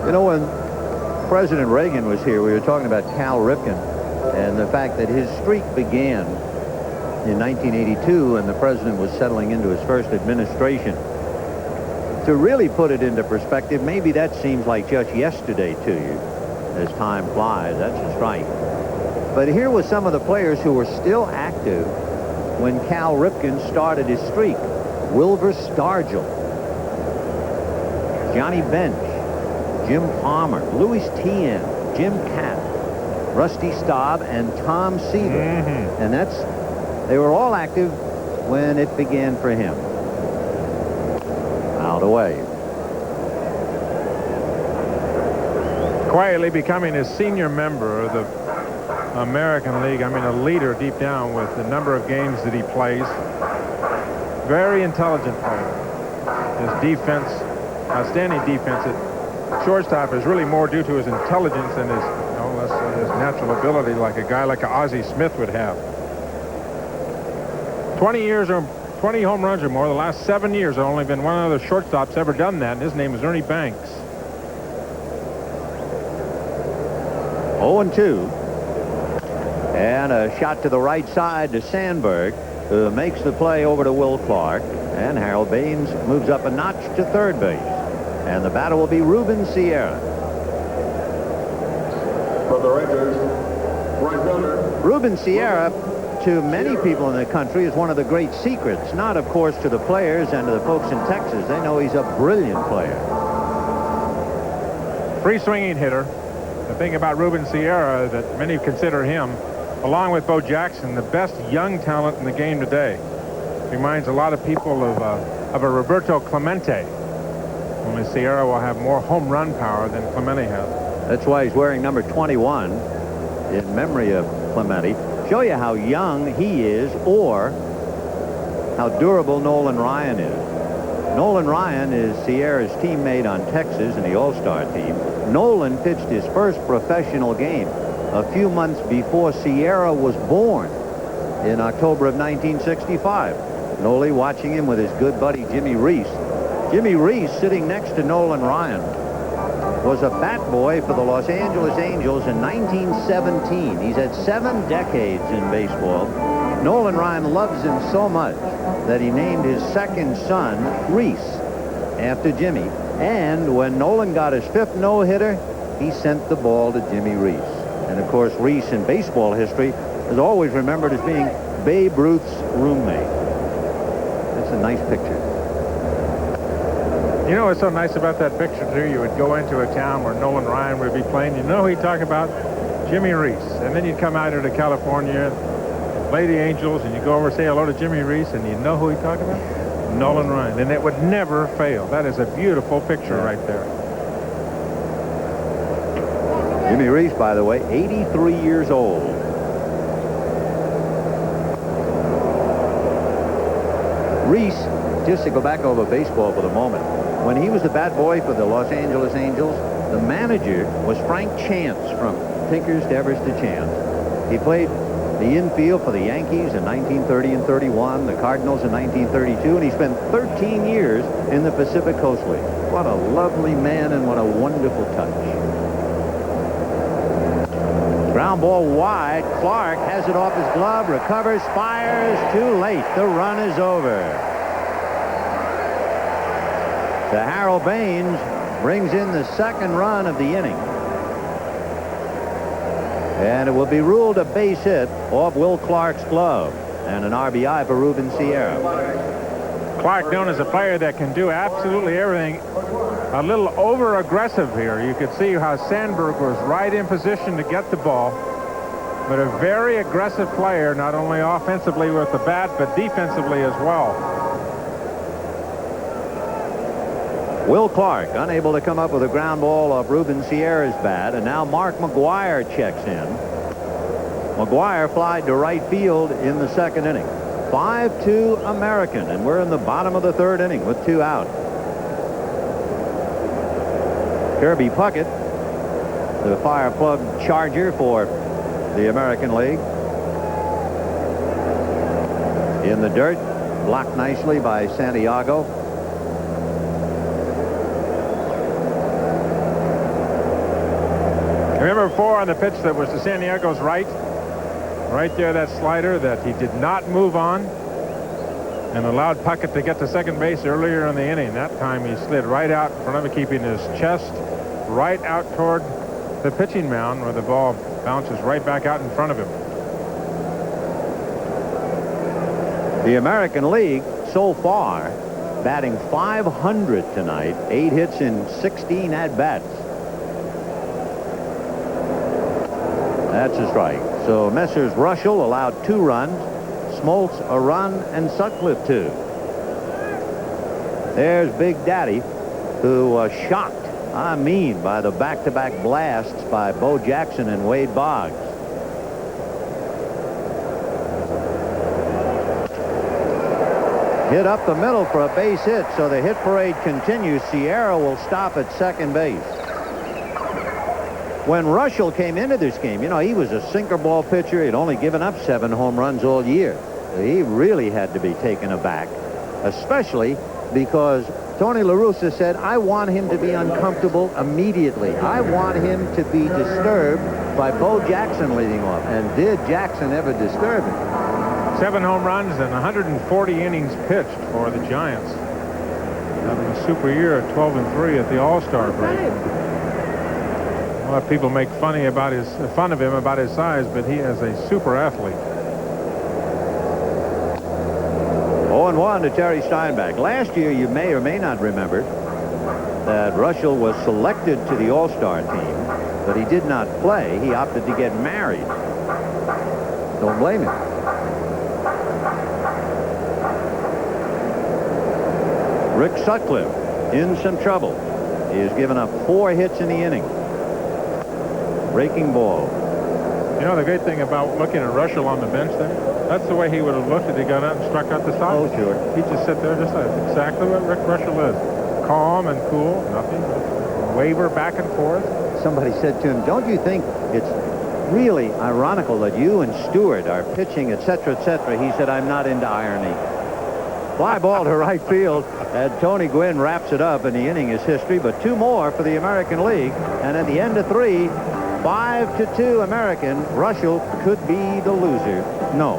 You know, when President Reagan was here, we were talking about Cal Ripken and the fact that his streak began in 1982, and the president was settling into his first administration. To really put it into perspective, maybe that seems like just yesterday to you. As time flies, that's just right. But here were some of the players who were still active when Cal Ripken started his streak. Wilver Stargell, Johnny Bench, Jim Palmer, Louis Tien, Jim Catt, Rusty Staub, and Tom Seaver. And they were all active when it began for him. Out away. Quietly becoming a senior member of the American League. I mean, a leader deep down with the number of games that he plays. Very intelligent player. His defense, outstanding defense at shortstop is really more due to his intelligence than his, his natural ability, like a guy like Ozzie Smith would have. 20 home runs or more. The last 7 years, there only been one other shortstop's ever done that, and his name is Ernie Banks. 0-2. And a shot to the right side to Sandberg, who makes the play over to Will Clark. And Harold Baines moves up a notch to third base. And the batter will be Ruben Sierra. For the Rangers, right fielder. Ruben Sierra, to many people in the country, is one of the great secrets. Not, of course, to the players and to the folks in Texas. They know he's a brilliant player. Free swinging hitter. The thing about Ruben Sierra that many consider him, along with Bo Jackson, the best young talent in the game today. Reminds a lot of people of a Roberto Clemente. Only Sierra will have more home run power than Clemente has. That's why he's wearing number 21 in memory of Clemente. Show you how young he is, or how durable Nolan Ryan is. Nolan Ryan is Sierra's teammate on Texas in the All-Star team. Nolan pitched his first professional game a few months before Sierra was born in October of 1965. Noli watching him with his good buddy Jimmy Reese. Jimmy Reese, sitting next to Nolan Ryan, was a bat boy for the Los Angeles Angels in 1917. He's had 7 decades in baseball. Nolan Ryan loves him so much that he named his second son Reese after Jimmy. And when Nolan got his 5th no-hitter, he sent the ball to Jimmy Reese. And of course, Reese in baseball history is always remembered as being Babe Ruth's roommate. That's a nice picture. You know what's so nice about that picture, too? You would go into a town where Nolan Ryan would be playing. You know who he'd talk about? Jimmy Reese. And then you'd come out here to California, play the Angels, and you go over and say hello to Jimmy Reese, and you know who he'd talk about? Nolan Ryan. And it would never fail. That is a beautiful picture right there. Jimmy Reese, by the way, 83 years old. Reese, just to go back over baseball for the moment, when he was the bat boy for the Los Angeles Angels, the manager was Frank Chance from Tinkers to Evers to Chance. He played the infield for the Yankees in 1930 and 31, the Cardinals in 1932, and he spent 13 years in the Pacific Coast League. What a lovely man and what a wonderful touch. Ground ball wide. Clark has it off his glove, recovers, fires, too late. The run is over. The Harold Baines brings in the second run of the inning. And it will be ruled a base hit off Will Clark's glove. And an RBI for Ruben Sierra. Clark, known as a player that can do absolutely everything, a little over-aggressive here. You could see how Sandberg was right in position to get the ball. But a very aggressive player, not only offensively with the bat, but defensively as well. Will Clark unable to come up with a ground ball off Ruben Sierra's bat, and now Mark McGuire checks in. McGuire flied to right field in the second inning. 5-2 American, and we're in the bottom of the third inning with 2 out. Kirby Puckett, the fire plug charger for the American League. In the dirt, blocked nicely by Santiago. Remember before on the pitch that was to Santiago's right there, that slider that he did not move on and allowed Puckett to get to second base earlier in the inning. That time he slid right out in front of him, keeping his chest right out toward the pitching mound where the ball bounces right back out in front of him. The American League so far batting .500 tonight, 8 hits in 16 at-bats. That's a strike. So Messrs. Russell allowed 2 runs, Smoltz a run, and Sutcliffe 2. There's Big Daddy, who was shocked, I mean, by the back-to-back blasts by Bo Jackson and Wade Boggs. Hit up the middle for a base hit, so the hit parade continues. Sierra will stop at second base. When Russell came into this game, you know, he was a sinker ball pitcher. He'd only given up 7 home runs all year. He really had to be taken aback, especially because Tony La Russa said, I want him to be uncomfortable immediately. I want him to be disturbed by Bo Jackson leading off. And did Jackson ever disturb him? 7 home runs and 140 innings pitched for the Giants. Having a super year at 12-3 at the All-Star break. A lot of people make fun of him about his size, but he is a super athlete. 0-1 to Terry Steinbach. Last year, you may or may not remember that Russell was selected to the All-Star team, but he did not play. He opted to get married. Don't blame him. Rick Sutcliffe in some trouble. He has given up 4 hits in the inning. Breaking ball. You know the great thing about looking at Russell on the bench there? That's the way he would have looked if he got out and struck out the side. Oh, sure. He'd just sit there just like exactly what Rick Russell is. Calm and cool. Nothing. Waver back and forth. Somebody said to him, don't you think it's really ironical that you and Stewart are pitching, etc., etc.? He said, I'm not into irony. Fly ball to right field, and Tony Gwynn wraps it up, and the inning is history. But 2 more for the American League, and at the end of 3, 5-2 American. Russell could be the loser. No.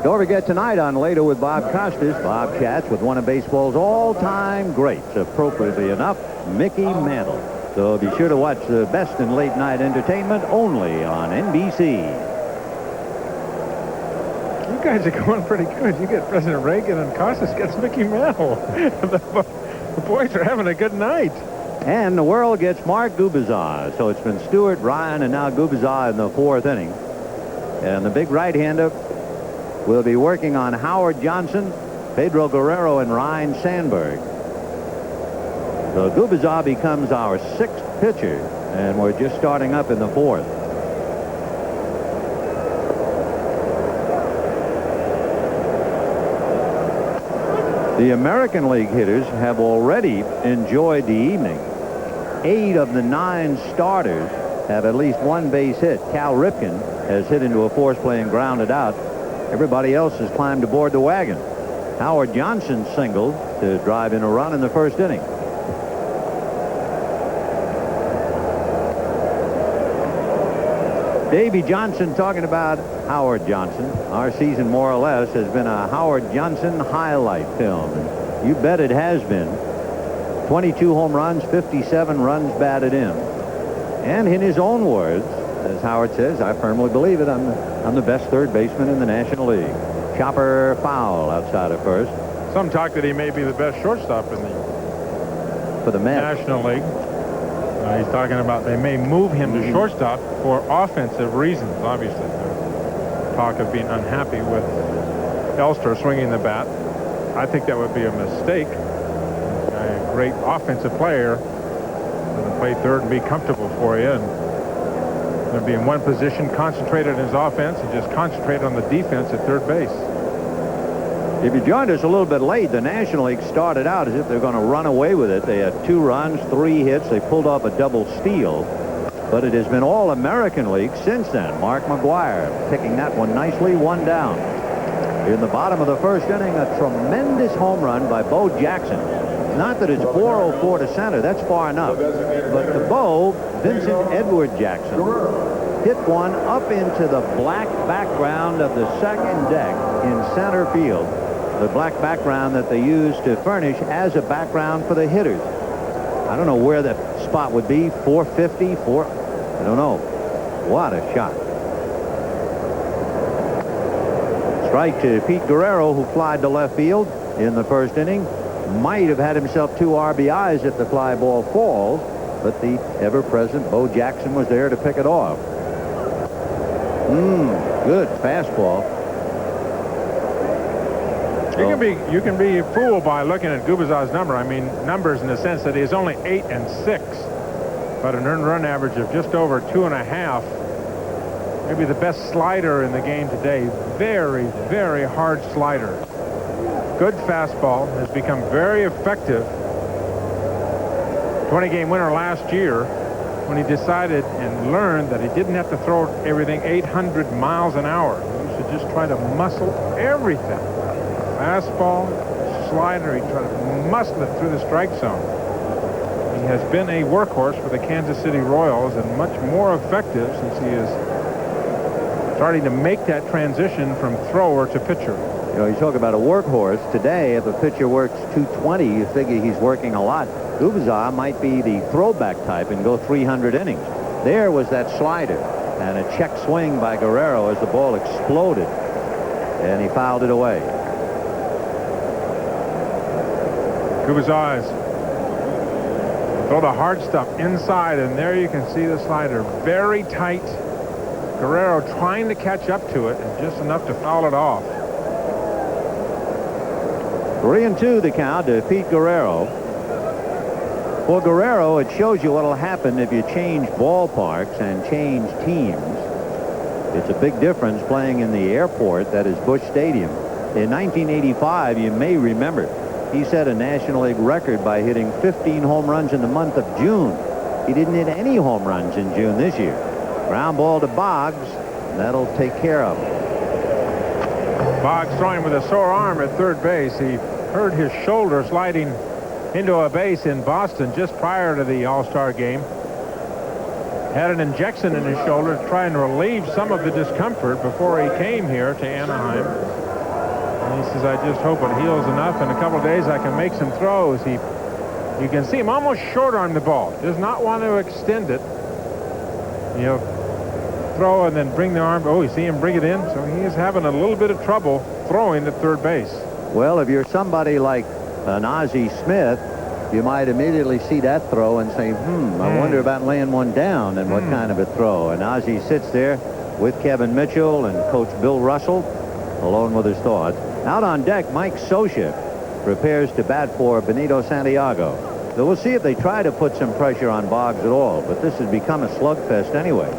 Don't forget tonight on Later with Bob Costas, Bob chats with one of baseball's all-time greats, appropriately enough, Mickey Mantle. So be sure to watch the best in late night entertainment only on NBC. You guys are going pretty good. You get President Reagan and Costas gets Mickey Mantle. The boys are having a good night. And the world gets Mark Gubicza. So it's been Stewart, Ryan, and now Gubicza in the 4th inning. And the big right-hander will be working on Howard Johnson, Pedro Guerrero, and Ryan Sandberg. So Gubicza becomes our 6th pitcher, and we're just starting up in the 4th. The American League hitters have already enjoyed the evening. 8 of the 9 starters have at least 1 base hit. Cal Ripken has hit into a force play and grounded out. Everybody else has climbed aboard the wagon. Howard Johnson singled to drive in a run in the 1st inning. Davey Johnson talking about Howard Johnson. Our season, more or less, has been a Howard Johnson highlight film. And you bet it has been. 22 home runs, 57 runs batted in. And in his own words, as Howard says, I firmly believe it, I'm the best third baseman in the National League. Chopper foul outside of first. Some talk that he may be the best shortstop in the National League. He's talking about they may move him to shortstop for offensive reasons, obviously. There's talk of being unhappy with Elster swinging the bat. I think that would be a mistake. A great offensive player to play third and be comfortable for you. And going to be in one position, concentrated on his offense, and just concentrate on the defense at third base. If you joined us a little bit late, the National League started out as if they're going to run away with it. They had 2 runs, 3 hits. They pulled off a double steal. But it has been all American League since then. Mark McGuire picking that one nicely, 1 down. In the bottom of the 1st inning, a tremendous home run by Bo Jackson. Not that it's 404 to center. That's far enough. But to Bo, Vincent Edward Jackson hit one up into the black background of the 2nd deck in center field. The black background that they use to furnish as a background for the hitters. I don't know where that spot would be. 450, I don't know. What a shot. Strike to Pete Guerrero, who flied to left field in the first inning. Might have had himself 2 RBIs if the fly ball falls, but the ever-present Bo Jackson was there to pick it off. Good fastball. You can be fooled by looking at Gubicza's number. I mean, numbers in the sense that he is only 8 and 6, but an earned run average of just over 2.5. Maybe the best slider in the game today. Very, very hard slider. Good fastball. Has become very effective. 20-game winner last year when he decided and learned that he didn't have to throw everything 800 miles an hour. He should just try to muscle everything. Fastball, slider, he tried to muscle it through the strike zone. He has been a workhorse for the Kansas City Royals and much more effective since he is starting to make that transition from thrower to pitcher. You know, you talk about a workhorse. Today, if a pitcher works 220, you figure he's working a lot. Gubicza might be the throwback type and go 300 innings. There was that slider and a check swing by Guerrero as the ball exploded, and he fouled it away. Gubicza throw the hard stuff inside, and there you can see the slider very tight. Guerrero trying to catch up to it, and just enough to foul it off. 3-2 the count to Pete Guerrero. For Guerrero, it shows you what will happen if you change ballparks and change teams. It's a big difference playing in the airport that is Busch Stadium. In 1985, you may remember, he set a National League record by hitting 15 home runs in the month of June. He didn't hit any home runs in June this year. Ground ball to Boggs, and that'll take care of him. Boggs throwing with a sore arm at third base. He hurt his shoulder sliding into a base in Boston just prior to the All-Star game. Had an injection in his shoulder to try and relieve some of the discomfort before he came here to Anaheim. And he says, I just hope it heals enough. In a couple of days, I can make some throws. You can see him almost short-arm the ball. Does not want to extend it. You know, throw and then bring the arm. Oh, you see him bring it in. So he is having a little bit of trouble throwing at third base. Well, if you're somebody like an Ozzie Smith, you might immediately see that throw and say, I wonder about laying one down and what kind of a throw. And Ozzie sits there with Kevin Mitchell and Coach Bill Russell, alone with his thoughts. Out on deck, Mike Scioscia prepares to bat for Benito Santiago. So we'll see if they try to put some pressure on Boggs at all, but this has become a slugfest anyway.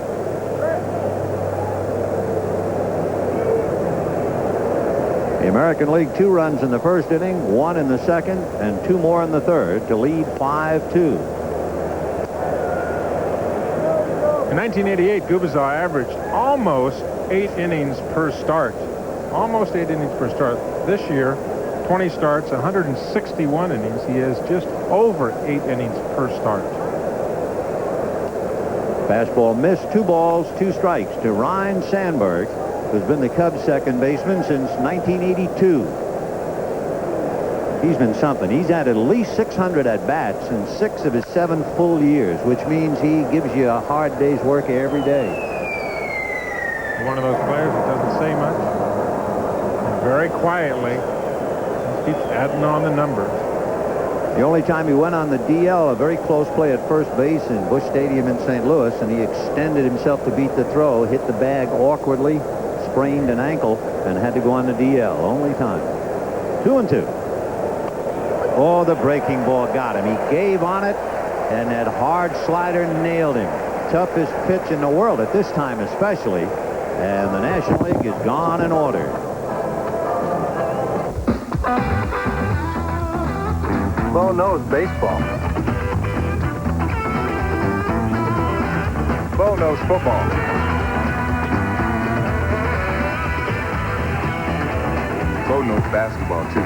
The American League, 2 runs in the first inning, 1 in the second, and 2 more in the third to lead 5-2. In 1988, Gubicza averaged almost 8 innings per start. Almost 8 innings per start. This year, 20 starts, 161 innings. He is just over 8 innings per start. Fastball missed, 2 balls, 2 strikes to Ryne Sandberg, who's been the Cubs' second baseman since 1982. He's been something. He's had at least 600 at-bats in 6 of his 7 full years, which means he gives you a hard day's work every day. One of those players that doesn't say much. And very quietly, he keeps adding on the numbers. The only time he went on the DL, a very close play at first base in Busch Stadium in St. Louis, and he extended himself to beat the throw, hit the bag awkwardly, sprained an ankle, and had to go on the DL. Only time. 2-2. Oh, the breaking ball got him. He gave on it, and that hard slider nailed him. Toughest pitch in the world at this time especially, and the National League is gone in order. Bo knows baseball. Bo knows football. Bo knows basketball, too.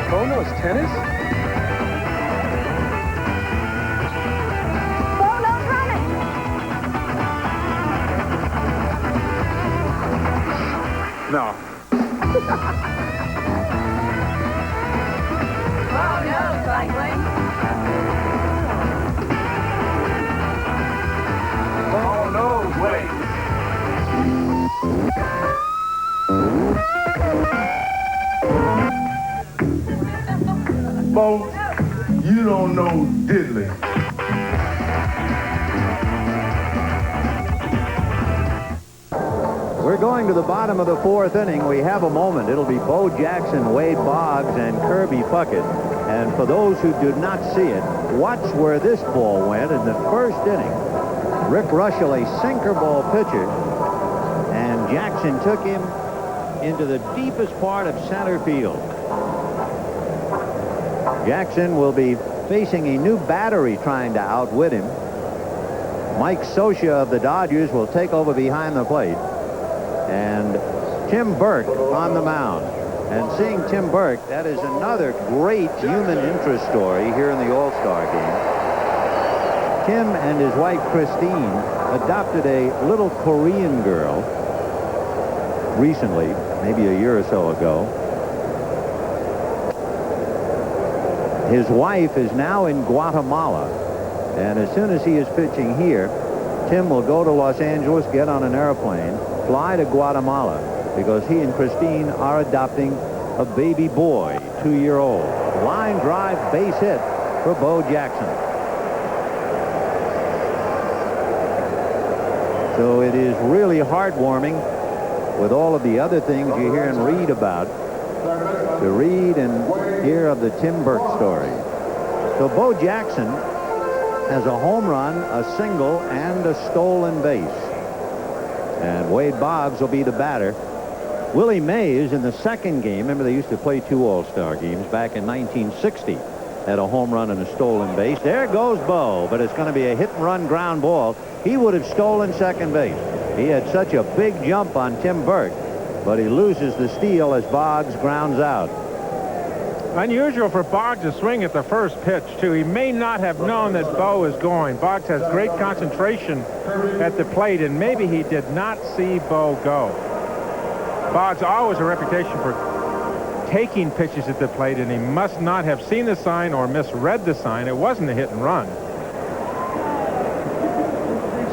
Bo knows tennis? Bo knows running. No. Bo knows cycling. Bo knows weights. Bo, you don't know diddly. We're going to the bottom of the fourth inning. We have a moment. It'll be Bo Jackson, Wade Boggs, and Kirby Puckett. And for those who did not see it, watch where this ball went in the first inning. Rick Russell, a sinker ball pitcher, and Jackson took him into the deepest part of center field. Jackson will be facing a new battery trying to outwit him. Mike Scioscia of the Dodgers will take over behind the plate. And Tim Burke on the mound. And seeing Tim Burke, that is another great human interest story here in the All-Star game. Tim and his wife Christine adopted a little Korean girl recently, maybe a year or so ago. His wife is now in Guatemala, and as soon as he is pitching here, Tim will go to Los Angeles, get on an airplane, fly to Guatemala, because he and Christine are adopting a baby boy, 2-year-old. Line drive, base hit for Bo Jackson. So it is really heartwarming with all of the other things you hear and read about, to read and hear of the Tim Burke story. So Bo Jackson has a home run, a single, and a stolen base. And Wade Boggs will be the batter. Willie Mays in the second game, remember they used to play 2 All-Star games back in 1960, had a home run and a stolen base. There goes Bo, but it's going to be a hit-and-run ground ball. He would have stolen second base. He had such a big jump on Tim Burke, but he loses the steal as Boggs grounds out. Unusual for Boggs to swing at the first pitch, too. He may not have known that Bo is going. Boggs has great concentration at the plate, and maybe he did not see Bo go. Boggs always a reputation for taking pitches at the plate, and he must not have seen the sign or misread the sign. It wasn't a hit and run.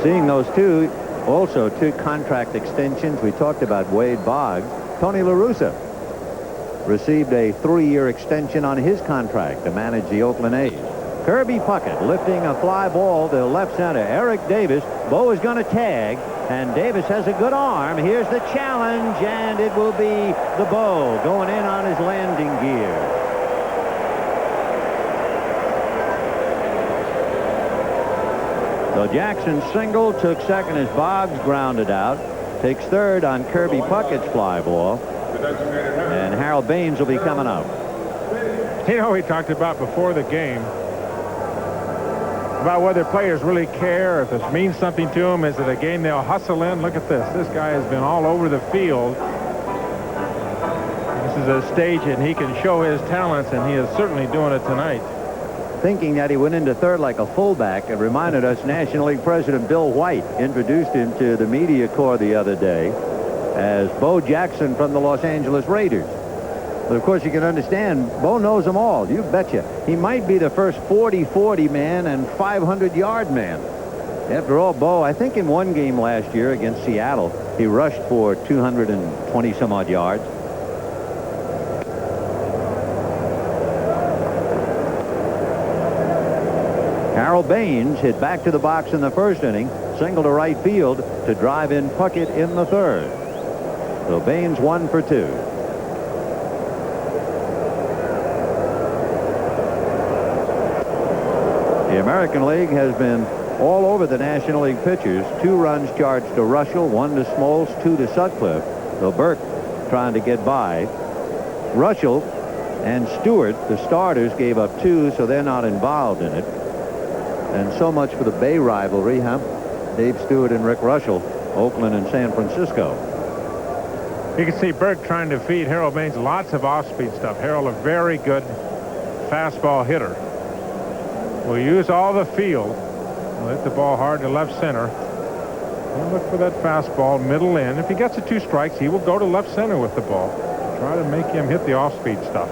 Seeing those two, also 2 contract extensions. We talked about Wade Boggs. Tony La Russa received a 3-year extension on his contract to manage the Oakland A's. Kirby Puckett lifting a fly ball to left center. Eric Davis. Bo is going to tag, and Davis has a good arm. Here's the challenge, and it will be the Bo going in on his landing gear. So Jackson single, took second as Boggs grounded out. Takes third on Kirby Puckett's fly ball. And Harold Baines will be coming up. You know, we talked about before the game about whether players really care, if this means something to them. Is it a game they'll hustle in? Look at this. This guy has been all over the field. This is a stage and he can show his talents, and he is certainly doing it tonight. Thinking that he went into third like a fullback, it reminded us National League President Bill White introduced him to the media corps the other day as Bo Jackson from the Los Angeles Raiders. But of course you can understand, Bo knows them all. You betcha. He might be the first 40-40 man and 500-yard man. After all, Bo, I think in one game last year against Seattle, he rushed for 220 some odd yards. Harold Baines hit back to the box in the first inning, single to right field to drive in Puckett in the third. So Baines 1 for 2. The American League has been all over the National League pitchers. 2 runs charged to Russell, 1 to Smoltz, 2 to Sutcliffe. So Burke trying to get by. Russell and Stewart, the starters, gave up 2, so they're not involved in it. And so much for the Bay rivalry, huh? Dave Stewart and Rick Russell, Oakland and San Francisco. You can see Burke trying to feed Harold Baines lots of off-speed stuff. Harold, a very good fastball hitter. Will use all the field. Will hit the ball hard to left center. He'll look for that fastball middle in. If he gets the 2 strikes, he will go to left center with the ball. Try to make him hit the off-speed stuff.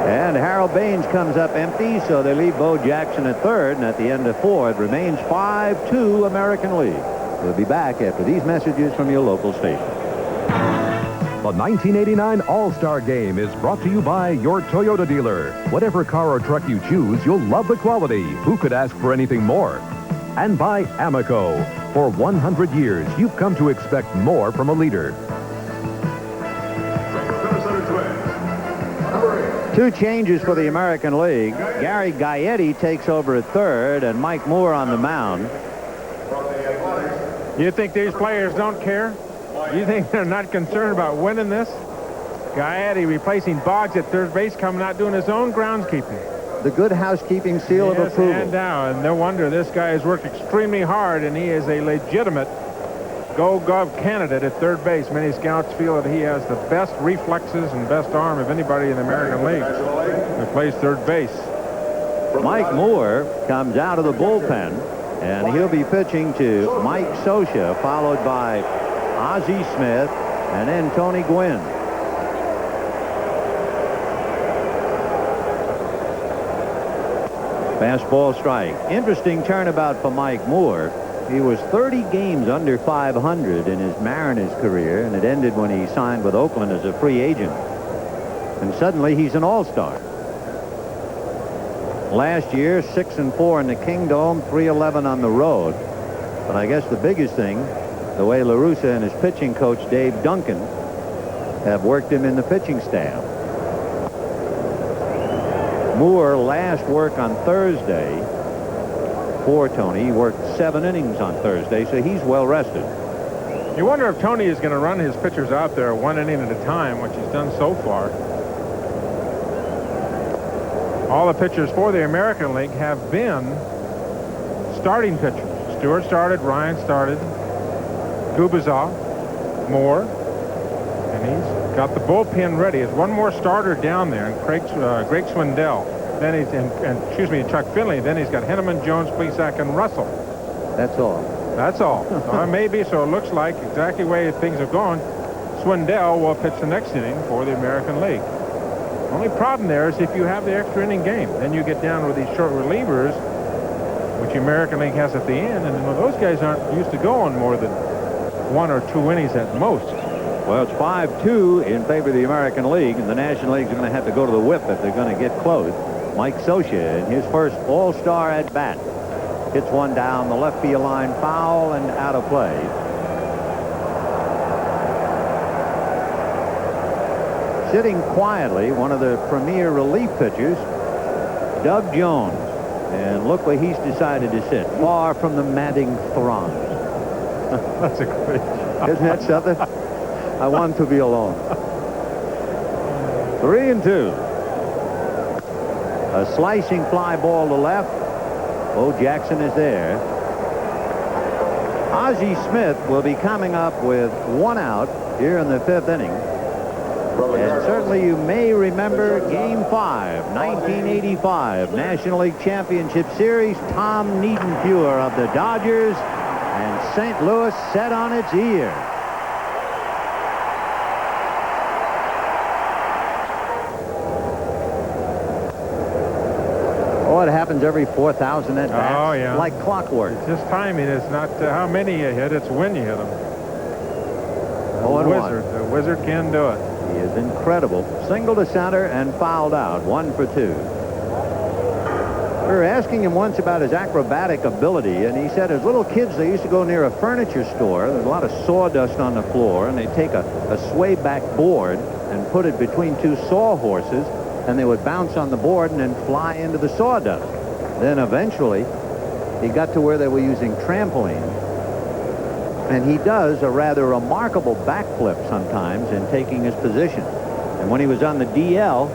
And Harold Baines comes up empty, so they leave Bo Jackson at third, and at the end of 4, it remains 5-2 American League. We'll be back after these messages from your local station. The 1989 All-Star Game is brought to you by your Toyota dealer. Whatever car or truck you choose, you'll love the quality. Who could ask for anything more? And by Amoco. For 100 years, you've come to expect more from a leader. Two changes for the American League. Gary Gaetti takes over at third, and Mike Moore on the mound. You think these players don't care? You think they're not concerned about winning this? Gaetti replacing Boggs at third base, coming out doing his own groundskeeping. The good housekeeping seal of approval. And no wonder this guy has worked extremely hard, and he is a legitimate Gold Glove candidate at third base. Many scouts feel that he has the best reflexes and best arm of anybody in the American League who plays third base. Mike Moore comes out of the bullpen, and he'll be pitching to Mike Scioscia, followed by Ozzie Smith, and then Tony Gwynn. Fastball strike. Interesting turnabout for Mike Moore. He was 30 games under 500 in his Mariners career, and it ended when he signed with Oakland as a free agent. And suddenly he's an all-star. Last year, 6-4 in the Kingdome, 3-11 on the road. But I guess the biggest thing, the way La Russa and his pitching coach Dave Duncan have worked him in the pitching staff. Moore last work on Thursday for Tony. He worked 7 innings on Thursday, so he's well rested. You wonder if Tony is going to run his pitchers out there 1 inning at a time, which he's done so far. All the pitchers for the American League have been starting pitchers. Stewart started, Ryan started, Gubazov, Moore, and he's got the bullpen ready. There's one more starter down there, and Greg Swindell. Then he's excuse me, Chuck Finley. Then he's got Henneman, Jones, Plesac, and Russell. That's all. That's all. Maybe so. It looks like exactly the way things have gone. Swindell will pitch the next inning for the American League. Only problem there is if you have the extra inning game, then you get down with these short relievers, which the American League has at the end, and those guys aren't used to going more than 1 or 2 innings at most. Well, it's 5-2 in favor of the American League, and the National League's going to have to go to the whip if they're going to get close. Mike Scioscia in his first all-star at bat hits one down the left field line, foul and out of play. Sitting quietly, one of the premier relief pitchers, Doug Jones. And look where he's decided to sit, far from the madding throng. That's a great job. Isn't that something? I want to be alone. 3-2. A slicing fly ball to left. Bo Jackson is there. Ozzie Smith will be coming up with 1 out here in the 5th inning. And certainly you may remember Game 5, 1985 National League Championship Series. Tom Niedenfuhr of the Dodgers, and St. Louis set on its ear. Oh, it happens every 4,000 at bats. Oh, yeah. Like clockwork. It's just timing. It's not how many you hit, it's when you hit them. The Wizard can do it. He is incredible. Single to center and fouled out. 1 for 2. We were asking him once about his acrobatic ability, and he said as little kids they used to go near a furniture store. There's a lot of sawdust on the floor, and they'd take a sway back board and put it between 2 sawhorses, and they would bounce on the board and then fly into the sawdust. Then eventually he got to where they were using trampolines. And he does a rather remarkable backflip sometimes in taking his position. And when he was on the DL,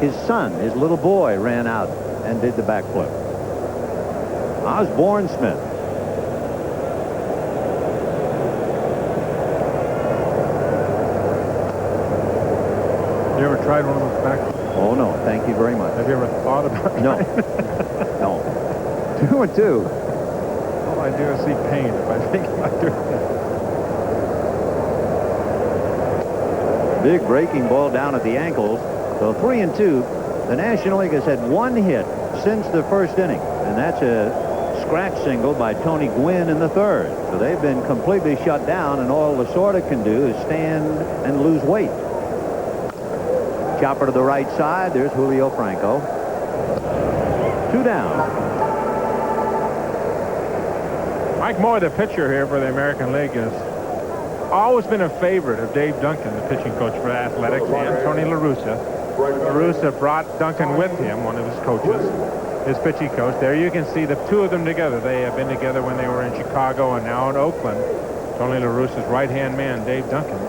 his son, his little boy, ran out and did the backflip. Osborne Smith. You ever tried one of those backflips? Oh, no. Thank you very much. Have you ever thought about it? No. No. 2-2. All I do is see pain if I think about doing that. Big breaking ball down at the ankles. So 3-2. The National League has had 1 hit since the 1st inning, and that's a scratch single by Tony Gwynn in the third. So they've been completely shut down, and all Lasorda can do is stand and lose weight. Chopper to the right side. There's Julio Franco. 2 down. Mike Moore, the pitcher here for the American League, has always been a favorite of Dave Duncan, the pitching coach for Athletics, and Tony La Russa. La Russa brought Duncan with him, one of his coaches, his pitching coach. There you can see the two of them together. They have been together when they were in Chicago and now in Oakland. Tony La Russa's right-hand man, Dave Duncan.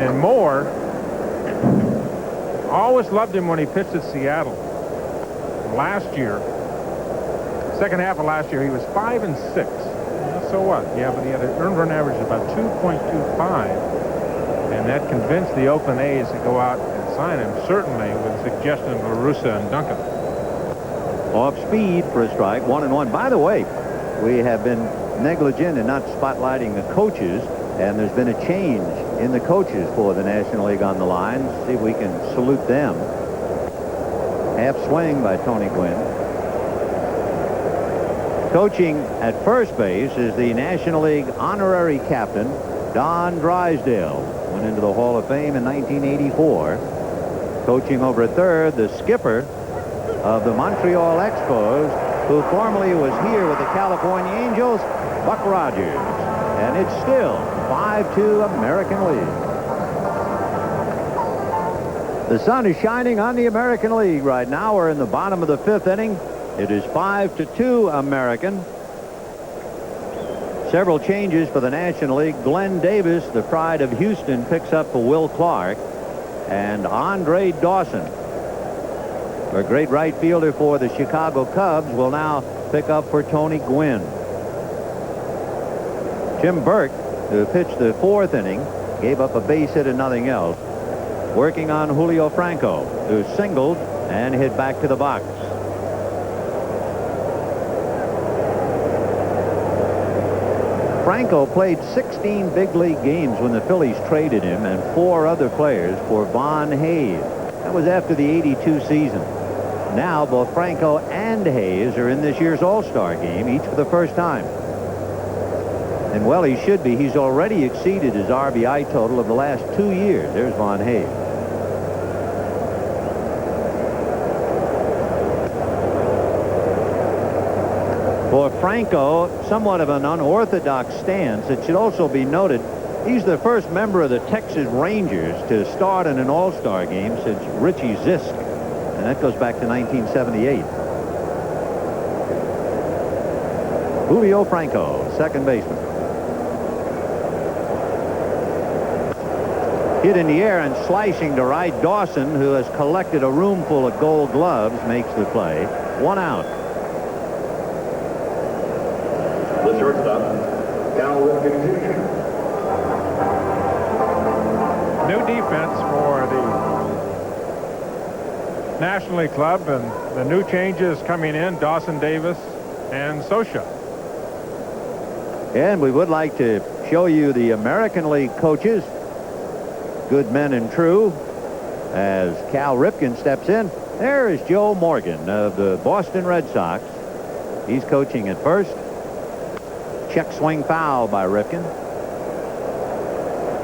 And Moore always loved him when he pitched at Seattle. Last year, second half of last year, he was 5-6. So what? Yeah, but he had an earned run average of about 2.25, and that convinced the Oakland A's to go out and sign him, certainly with the suggestion of La Russa and Duncan. Off speed for a strike, 1-1. By the way, we have been negligent in not spotlighting the coaches, and there's been a change in the coaches for the National League on the line. See if we can salute them. Half swing by Tony Gwynn. Coaching at first base is the National League honorary captain, Don Drysdale. Went into the Hall of Fame in 1984. Coaching over at third, the skipper of the Montreal Expos, who formerly was here with the California Angels, Buck Rogers. And it's still 5-2 American League. The sun is shining on the American League right now. We're in the bottom of the 5th inning. It is 5-2 American. Several changes for the National League. Glenn Davis, the pride of Houston, picks up for Will Clark. And Andre Dawson, a great right fielder for the Chicago Cubs, will now pick up for Tony Gwynn. Jim Burke, who pitched the 4th inning, gave up a base hit and nothing else, working on Julio Franco, who singled and hit back to the box. Franco played 16 big league games when the Phillies traded him, and 4 other players for Von Hayes. That was after the '82 season. Now both Franco and Hayes are in this year's All-Star game, each for the first time. And well, he should be. He's already exceeded his RBI total of the last 2 years. There's Von Hayes. For Franco, somewhat of an unorthodox stance. It should also be noted he's the first member of the Texas Rangers to start in an All-Star game since Richie Zisk, and that goes back to 1978. Julio Franco, second baseman. Hit in the air and slicing to right. Dawson, who has collected a room full of gold gloves, makes the play. 1 out. The shortstop, Cal Ripken Jr. New defense for the National League club, and the new changes coming in, Dawson Davis and Scioscia. And we would like to show you the American League coaches. Good men and true. As Cal Ripken steps in, there is Joe Morgan of the Boston Red Sox. He's coaching at first. Check swing foul by Ripken.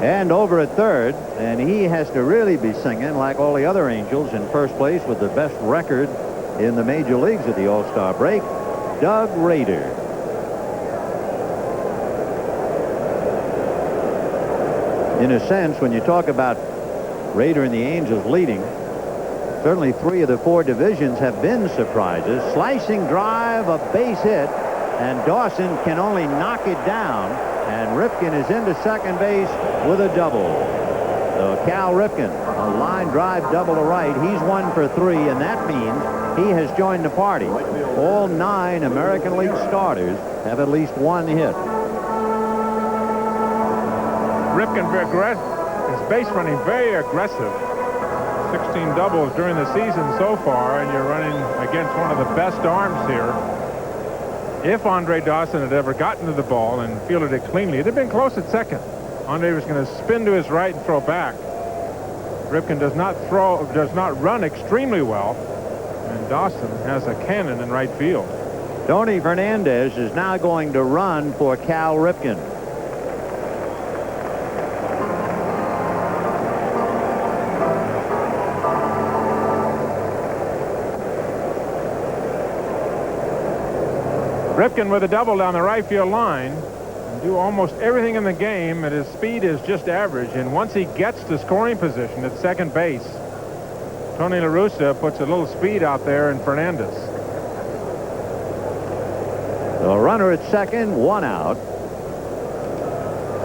And over at third, and he has to really be singing like all the other Angels, in first place with the best record in the major leagues at the All-Star break, Doug Rader. In a sense, when you talk about Rader and the Angels leading, certainly 3 of the 4 divisions have been surprises. Slicing drive, a base hit, and Dawson can only knock it down, and Ripken is into second base with a double. So Cal Ripken, a line drive double to right. He's 1 for 3, and that means he has joined the party. All 9 American League starters have at least 1 hit. Ripken, his base running very aggressive. 16 doubles during the season so far, and you're running against one of the best arms here. If Andre Dawson had ever gotten to the ball and fielded it cleanly, it had been close at second. Andre was going to spin to his right and throw back. Ripken does not run extremely well, and Dawson has a cannon in right field. Tony Fernandez is now going to run for Cal Ripken. Ripken with a double down the right field line. Do almost everything in the game, and his speed is just average. And once he gets to scoring position at second base, Tony La Russa puts a little speed out there in Fernandez. The runner at second, one out.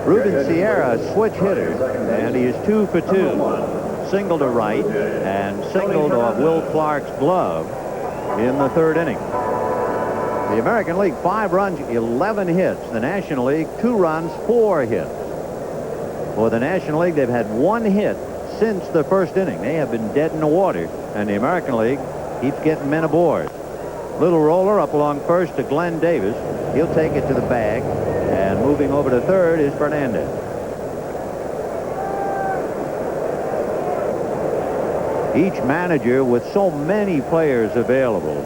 Ruben Sierra, switch hitter, and he is 2 for 2. Single to right and singled off Will Clark's glove in the third inning. The American League, 5 runs, 11 hits. The National League, 2 runs, 4 hits. For the National League, they've had 1 hit since the first inning. They have been dead in the water, and the American League keeps getting men aboard. Little roller up along first to Glenn Davis. He'll take it to the bag, and moving over to third is Fernandez. Each manager with so many players available,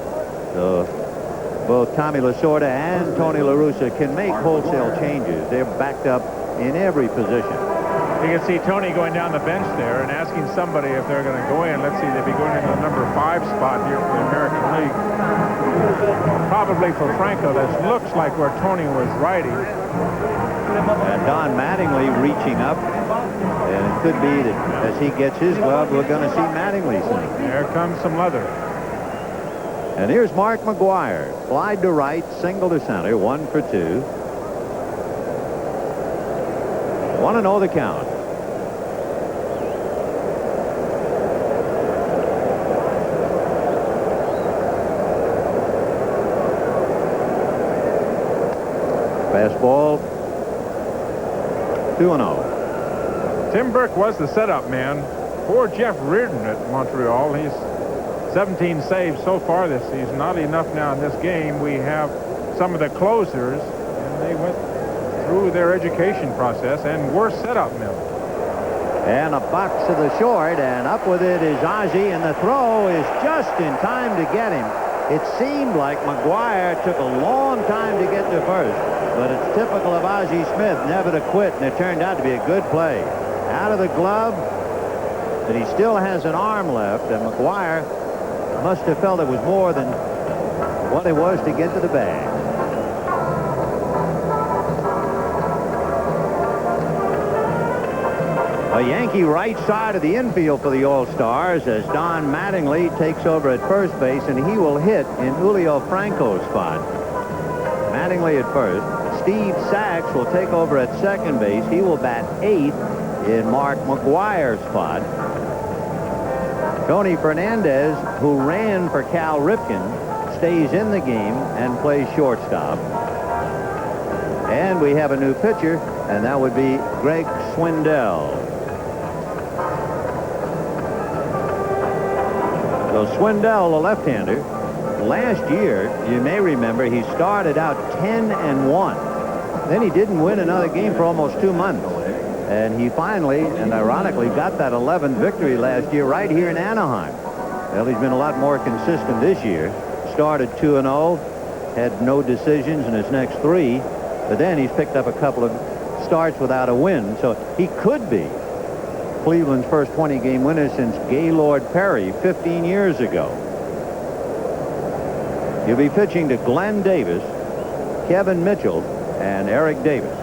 both Tommy Lasorda and Tony La Russa can make wholesale changes. They're backed up in every position. You can see Tony going down the bench there and asking somebody if they're going to go in. Let's see, they'll be going into the number 5 spot here for the American League. Probably for Franco. This looks like where Tony was riding. And Don Mattingly reaching up. And it could be that as he gets his glove, we're going to see Mattingly soon. There comes some leather. And here's Mark McGwire. Slide to right, single to center, 1 for 2. 1-0 the count. Fastball, 2-0. Tim Burke was the setup man. Poor Jeff Reardon at Montreal. He's 17 saves so far this season. Not enough now in this game. We have some of the closers, and they went through their education process and were setup men. And a box to the short, and up with it is Ozzie, and the throw is just in time to get him. It seemed like McGwire took a long time to get to first, but it's typical of Ozzie Smith never to quit, and it turned out to be a good play. Out of the glove, but he still has an arm left, and McGwire must have felt it was more than what it was to get to the bag. A Yankee right side of the infield for the All-Stars as Don Mattingly takes over at first base, and he will hit in Julio Franco's spot. Mattingly at first. Steve Sachs will take over at second base. He will bat 8th in Mark McGwire's spot. Tony Fernandez, who ran for Cal Ripken, stays in the game and plays shortstop. And we have a new pitcher, and that would be Greg Swindell. So Swindell, the left-hander, last year, you may remember, he started out 10-1. Then he didn't win another game for almost 2 months. And he finally, and ironically, got that 11th victory last year right here in Anaheim. Well, he's been a lot more consistent this year. Started 2-0, had no decisions in his next 3, but then he's picked up a couple of starts without a win. So he could be Cleveland's first 20-game winner since Gaylord Perry 15 years ago. He'll be pitching to Glenn Davis, Kevin Mitchell, and Eric Davis.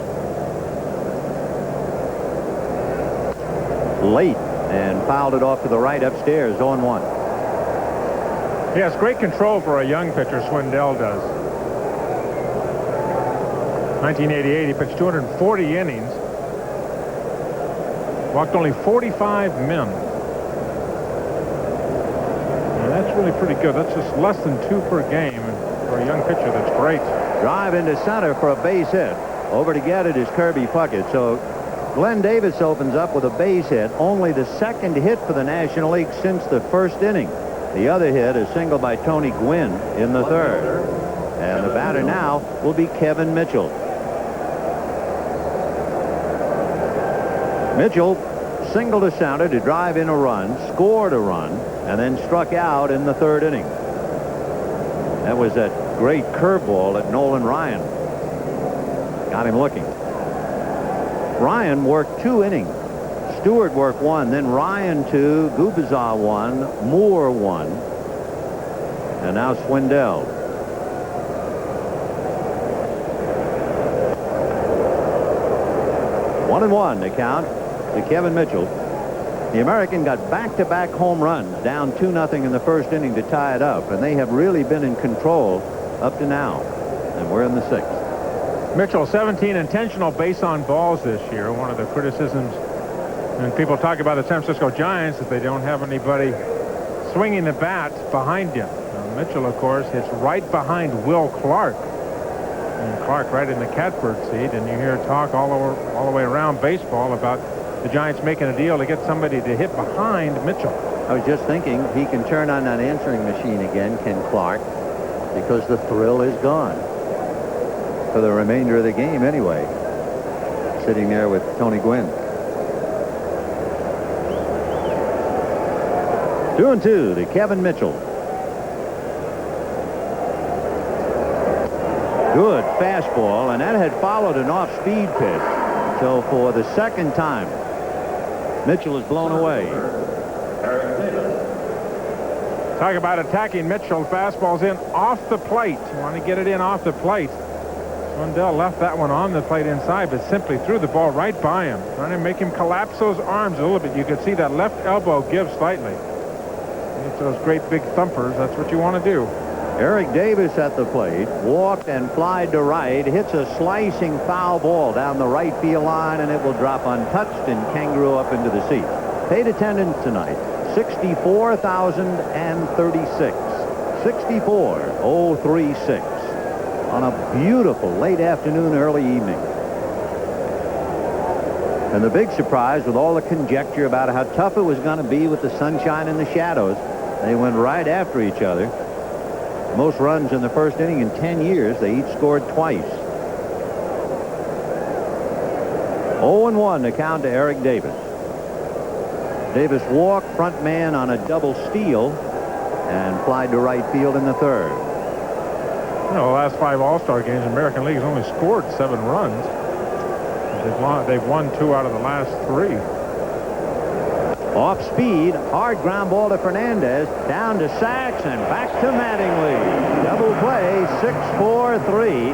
Late and fouled it off to the right upstairs, 0-1. Yes, great control for a young pitcher, Swindell does. 1988, he pitched 240 innings. Walked only 45 men. And that's really pretty good. That's just less than 2 per game. And for a young pitcher, that's great. Drive into center for a base hit. Over to get it is Kirby Puckett. So Glenn Davis opens up with a base hit. Only the second hit for the National League since the first inning. The other hit is single by Tony Gwynn in the third. And the batter now will be Kevin Mitchell. Mitchell singled to center to drive in a run, scored a run, and then struck out in the third inning. That was at great curveball that Nolan Ryan got him looking. Ryan worked 2 innings. Stewart worked 1, then Ryan 2, Gubazar 1, Moore 1, and now Swindell. One and one to count to Kevin Mitchell. The American got back-to-back home runs, down 2-0 in the first inning to tie it up, and they have really been in control up to now. And we're in the 6th. Mitchell, 17 intentional base on balls this year. One of the criticisms, and people talk about the San Francisco Giants, that they don't have anybody swinging the bat behind him. Mitchell, of course, hits right behind Will Clark. And Clark right in the catbird seat, and you hear talk all the way around baseball about the Giants making a deal to get somebody to hit behind Mitchell. I was just thinking he can turn on that answering machine again, Ken Clark, because the thrill is gone. For the remainder of the game anyway. Sitting there with Tony Gwynn. 2-2 to Kevin Mitchell. Good fastball, and that had followed an off-speed pitch. So for the second time, Mitchell is blown away. Talk about attacking Mitchell. Fastball's in off the plate. You want to get it in off the plate. Swindell left that one on the plate inside, but simply threw the ball right by him, trying to make him collapse those arms a little bit. You could see that left elbow give slightly. It's those great big thumpers. That's what you want to do. Eric Davis at the plate, walked and flied to right, hits a slicing foul ball down the right field line, and it will drop untouched and kangaroo up into the seat. Paid attendance tonight, 64,036. 64,036 on a beautiful late afternoon, early evening. And the big surprise, with all the conjecture about how tough it was going to be with the sunshine and the shadows, they went right after each other. Most runs in the first inning in 10 years. They each scored twice. 0-1 to count to Eric Davis. Davis walked, front man on a double steal, and flied to right field in the 3rd. You know, the last 5 All-Star games, the American League has only scored 7 runs. They've won 2 out of the last 3. Off speed, hard ground ball to Fernandez, down to Sachs, and back to Mattingly. Double play, 6-4-3.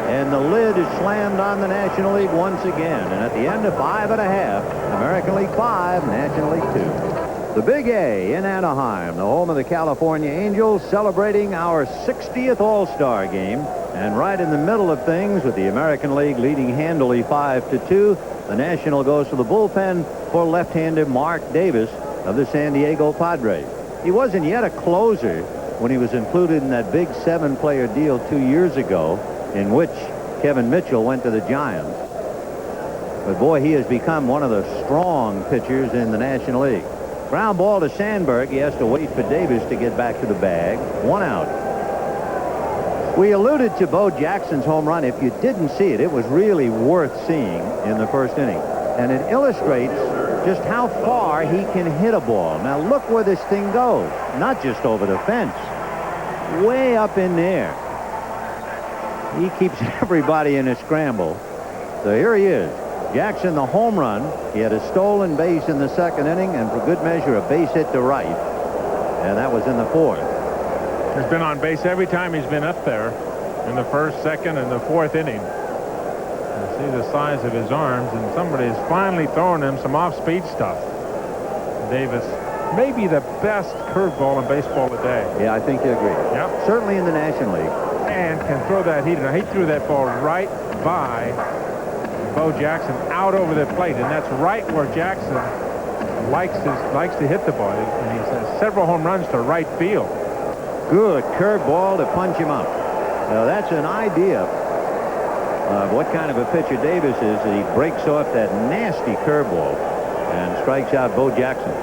And the lid is slammed on the National League once again. And at the end of 5 1/2, American League 5, National League 2. The Big A in Anaheim, the home of the California Angels, celebrating our 60th All-Star game. And right in the middle of things, with the American League leading handily 5-2, the National goes to the bullpen for left-hander Mark Davis of the San Diego Padres. He wasn't yet a closer when he was included in that big 7-player deal 2 years ago, in which Kevin Mitchell went to the Giants. But boy, he has become one of the strong pitchers in the National League. Ground ball to Sandberg. He has to wait for Davis to get back to the bag. 1 out. We alluded to Bo Jackson's home run. If you didn't see it, it was really worth seeing in the first inning. And it illustrates just how far he can hit a ball. Now look where this thing goes. Not just over the fence. Way up in there. He keeps everybody in a scramble. So here he is. Jackson, the home run. He had a stolen base in the second inning, and for good measure, a base hit to right. And that was in the 4th. He's been on base every time he's been up there in the 1st, 2nd, and the 4th inning. You see the size of his arms, and somebody is finally throwing him some off-speed stuff. Davis, maybe the best curveball in baseball today. Yeah, I think you agree. Yep. Certainly in the National League. And can throw that heater. Now, he threw that ball right by Bo Jackson out over the plate, and that's right where Jackson likes to hit the ball. And he has several home runs to right field. Good curveball to punch him up. Now that's an idea of what kind of a pitcher Davis is, that he breaks off that nasty curveball and strikes out Bo Jackson.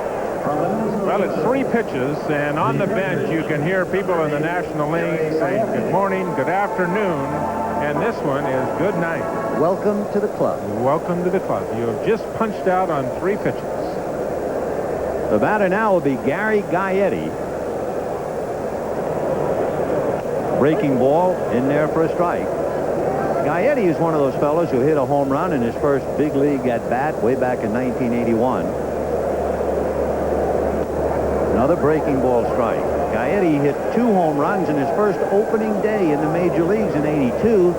Well, it's 3 pitches, and on the bench you can hear people in the National League saying good morning, good afternoon, and this one is good night. Welcome to the club. Welcome to the club. You have just punched out on 3 pitches. The batter now will be Gary Gaetti. Breaking ball in there for a strike. Gaetti is one of those fellows who hit a home run in his first big league at bat way back in 1981. Another breaking ball strike. Gaetti hit 2 home runs in his first opening day in the major leagues in '82,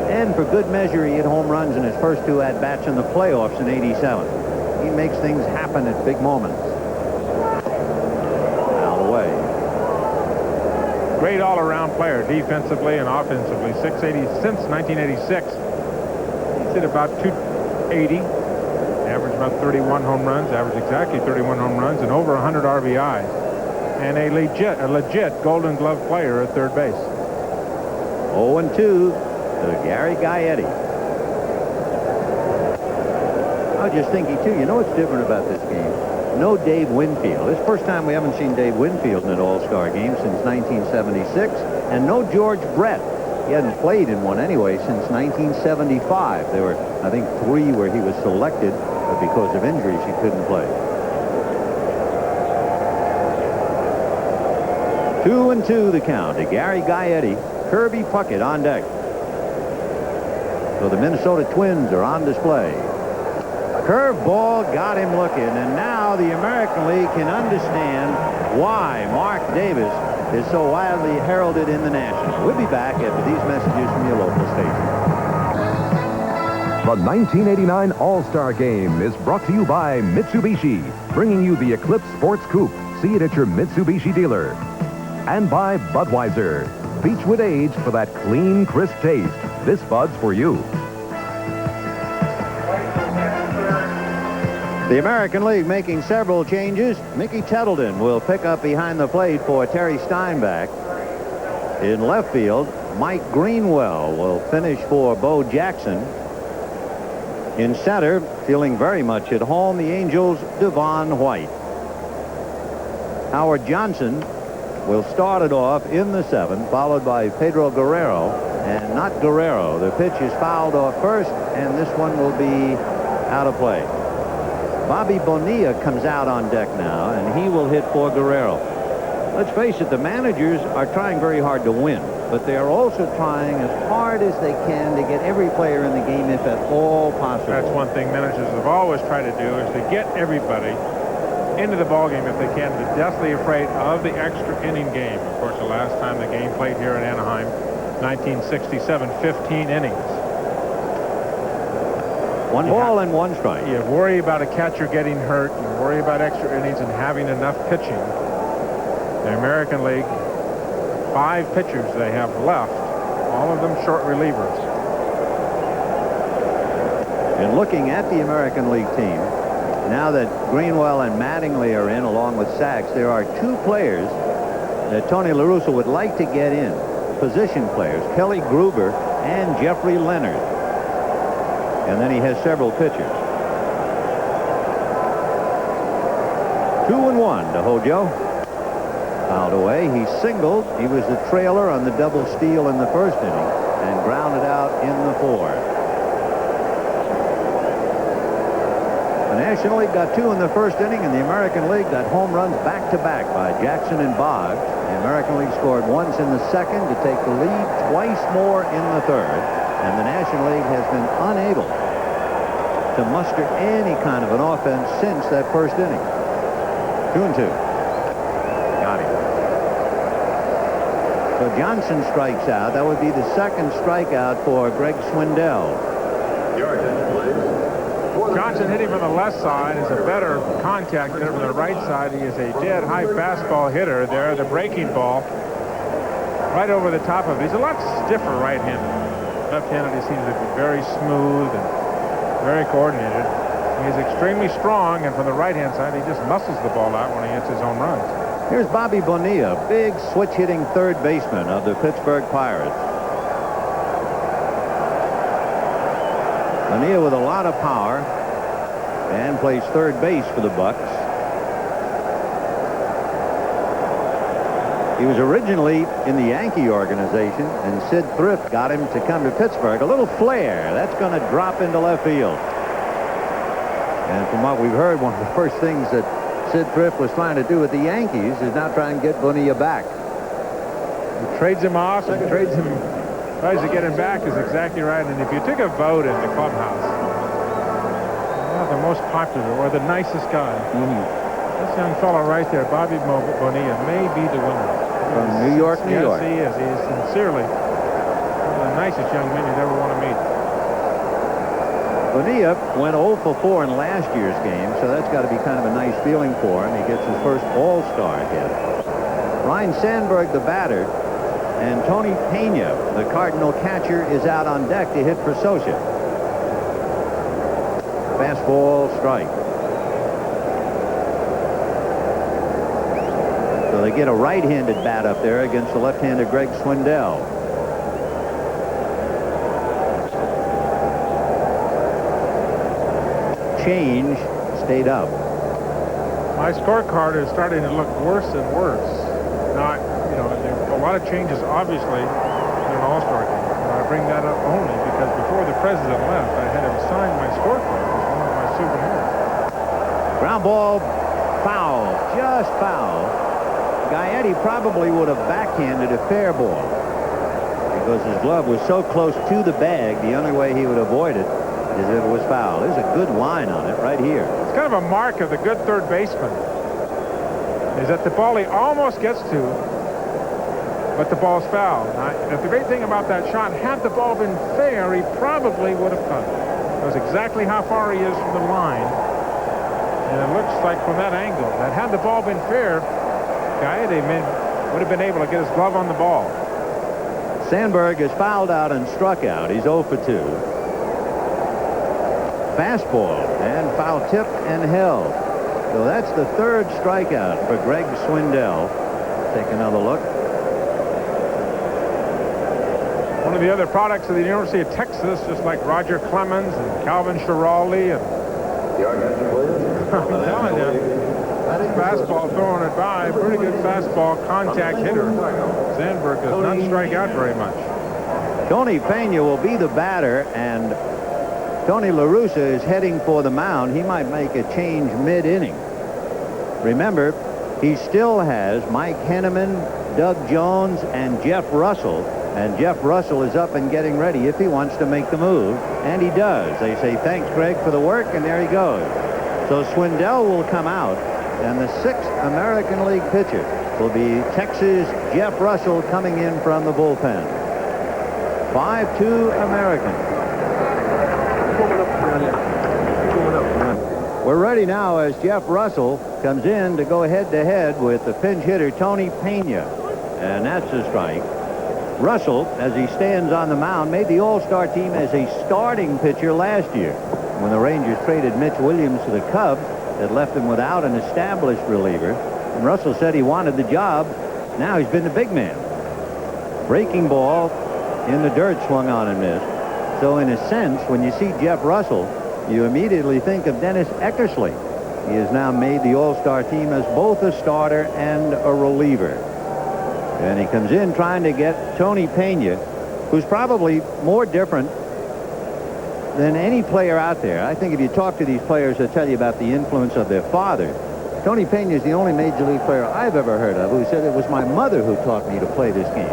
and for good measure he hit home runs in his first 2 at-bats in the playoffs in '87. He makes things happen at big moments. Out away. Great all-around player, defensively and offensively. 680 since 1986. He's hit about 280. Averaged about 31 home runs. Averaged exactly 31 home runs and over 100 RBIs. And a legit Golden Glove player at third base. 0-2 to Gary Gaetti. I was just thinking, too, you know what's different about this game? No Dave Winfield. It's the first time we haven't seen Dave Winfield in an All-Star game since 1976. And no George Brett. He hadn't played in one anyway since 1975. There were, I think, 3 where he was selected, but because of injuries he couldn't play. 2-2 the count to Gary Gaetti. Kirby Puckett on deck. So the Minnesota Twins are on display. Curveball got him looking, and now the American League can understand why Mark Davis is so widely heralded in the National. We'll be back after these messages from your local station. The 1989 All-Star Game is brought to you by Mitsubishi, bringing you the Eclipse Sports Coupe. See it at your Mitsubishi dealer. And by Budweiser. Beach with age for that clean, crisp taste. This Bud's for you. The American League making several changes. Mickey Tettleton will pick up behind the plate for Terry Steinbach. In left field, Mike Greenwell will finish for Bo Jackson. In center, feeling very much at home, the Angels' Devon White. Howard Johnson will start it off in the 7th, followed by Pedro Guerrero, and not Guerrero. The pitch is fouled off first, and this one will be out of play. Bobby Bonilla comes out on deck now, and he will hit for Guerrero. Let's face it, the managers are trying very hard to win, but they are also trying as hard as they can to get every player in the game if at all possible. That's one thing managers have always tried to do, is to get everybody into the ballgame if they can. They're deathly afraid of the extra inning game. Of course, the last time the game played here in Anaheim, 1967, 15 innings. 1 ball and 1 strike. You worry about a catcher getting hurt. You worry about extra innings and having enough pitching. The American League, 5 pitchers they have left, all of them short relievers. And looking at the American League team, now that Greenwell and Mattingly are in along with Sachs, there are 2 players that Tony La Russa would like to get in. Position players, Kelly Gruber and Jeffrey Leonard. And then he has several pitchers. 2-1 to Hojo. Fouled away. He singled. He was the trailer on the double steal in the first inning and grounded out in the 4th. The National League got 2 in the first inning, and the American League got home runs back-to-back by Jackson and Boggs. The American League scored once in the 2nd to take the lead, twice more in the 3rd, and the National League has been unable to muster any kind of an offense since that first inning. 2-2. Got him. So Johnson strikes out. That would be the 2nd strikeout for Greg Swindell. Johnson hitting from the left side is a better contact hitter from the right side. He is a dead high fastball hitter there. The breaking ball right over the top of it. He's a lot stiffer right-handed. Left-handed he seems to be very smooth and very coordinated. He's extremely strong, and from the right-hand side he just muscles the ball out when he hits his home runs. Here's Bobby Bonilla, big switch-hitting third baseman of the Pittsburgh Pirates. Bonilla with a lot of power and plays third base for the Bucks. He was originally in the Yankee organization, and Sid Thrift got him to come to Pittsburgh. A little flare. That's going to drop into left field. And from what we've heard, one of the first things that Sid Thrift was trying to do with the Yankees is now try and get Bonilla back. He trades him off and trades him, tries to get him back is exactly right. And if you took a vote at the clubhouse, the most popular or the nicest guy, this young fellow right there, Bobby Bonilla, may be the winner. From New York, New York. Yes, he is. He is sincerely one of the nicest young men you'd ever want to meet. Bonilla went 0 for 4 in last year's game, so that's got to be kind of a nice feeling for him. He gets his first All-Star hit. Ryan Sandberg, the batter, and Tony Pena, the Cardinal catcher, is out on deck to hit for Sosa. Fastball strike. So they get a right-handed bat up there against the left-handed Greg Swindell. Change stayed up. My scorecard is starting to look worse and worse. Not, you know, there are a lot of changes, obviously, in an All-Star game. And I bring that up only because before the president left, I had him sign my scorecard as one of my souvenirs. Ground ball, foul, just foul. Gaetti probably would have backhanded a fair ball because his glove was so close to the bag. The only way he would avoid it is if it was foul. There's a good line on it right here. It's kind of a mark of the good third baseman is that the ball he almost gets to, but the ball's foul. Now, the great thing about that shot, had the ball been fair, he probably would have cut it. Knows exactly how far he is from the line, and it looks like from that angle that had the ball been fair, Gaetti would have been able to get his glove on the ball. Sandberg is fouled out and struck out. He's 0 for 2. Fastball and foul tip and held. So that's the third strikeout for Greg Swindell. Take another look. One of the other products of the University of Texas, just like Roger Clemens and Calvin Schiraldi. And I'm telling you, fastball throwing it by, pretty good fastball contact hitter. Sandberg does not strike out very much. Tony Pena will be the batter, and Tony La Russa is heading for the mound. He might make a change mid-inning. Remember, he still has Mike Henneman, Doug Jones, and Jeff Russell. And Jeff Russell is up and getting ready if he wants to make the move. And he does. They say, thanks, Greg, for the work, and there he goes. So Swindell will come out, and the 6th American League pitcher will be Texas Jeff Russell coming in from the bullpen. 5-2 American. We're ready now as Jeff Russell comes in to go head-to-head with the pinch hitter Tony Pena. And that's a strike. Russell, as he stands on the mound, made the All-Star team as a starting pitcher last year when the Rangers traded Mitch Williams to the Cubs. That left him without an established reliever. And Russell said he wanted the job. Now he's been the big man. Breaking ball in the dirt, swung on and missed. So in a sense, when you see Jeff Russell, you immediately think of Dennis Eckersley. He has now made the All-Star team as both a starter and a reliever. And he comes in trying to get Tony Pena, who's probably more different than any player out there. I think if you talk to these players, they'll tell you about the influence of their father. Tony Pena is the only major league player I've ever heard of who said it was my mother who taught me to play this game.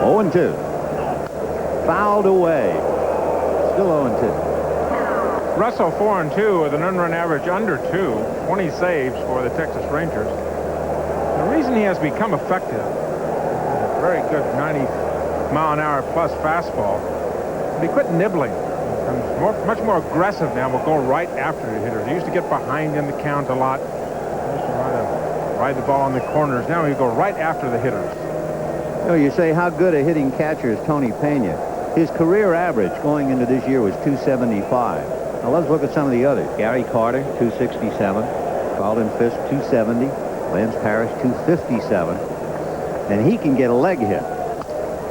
0-2. Fouled away. Still 0-2. Russell 4-2 with an earned average under 2, 20 saves for the Texas Rangers. The reason he has become effective, a very good 90-mile-an-hour plus fastball, but he quit nibbling. He's much more aggressive now. Will go right after the hitters. He used to get behind in the count a lot. He used to ride the ball in the corners. Now he go right after the hitters. You know, you say how good a hitting catcher is Tony Pena. His career average going into this year was 275. Now let's look at some of the others. Gary Carter, 267. Carlton Fisk, 270. Lance Parrish, 257. And he can get a leg hit.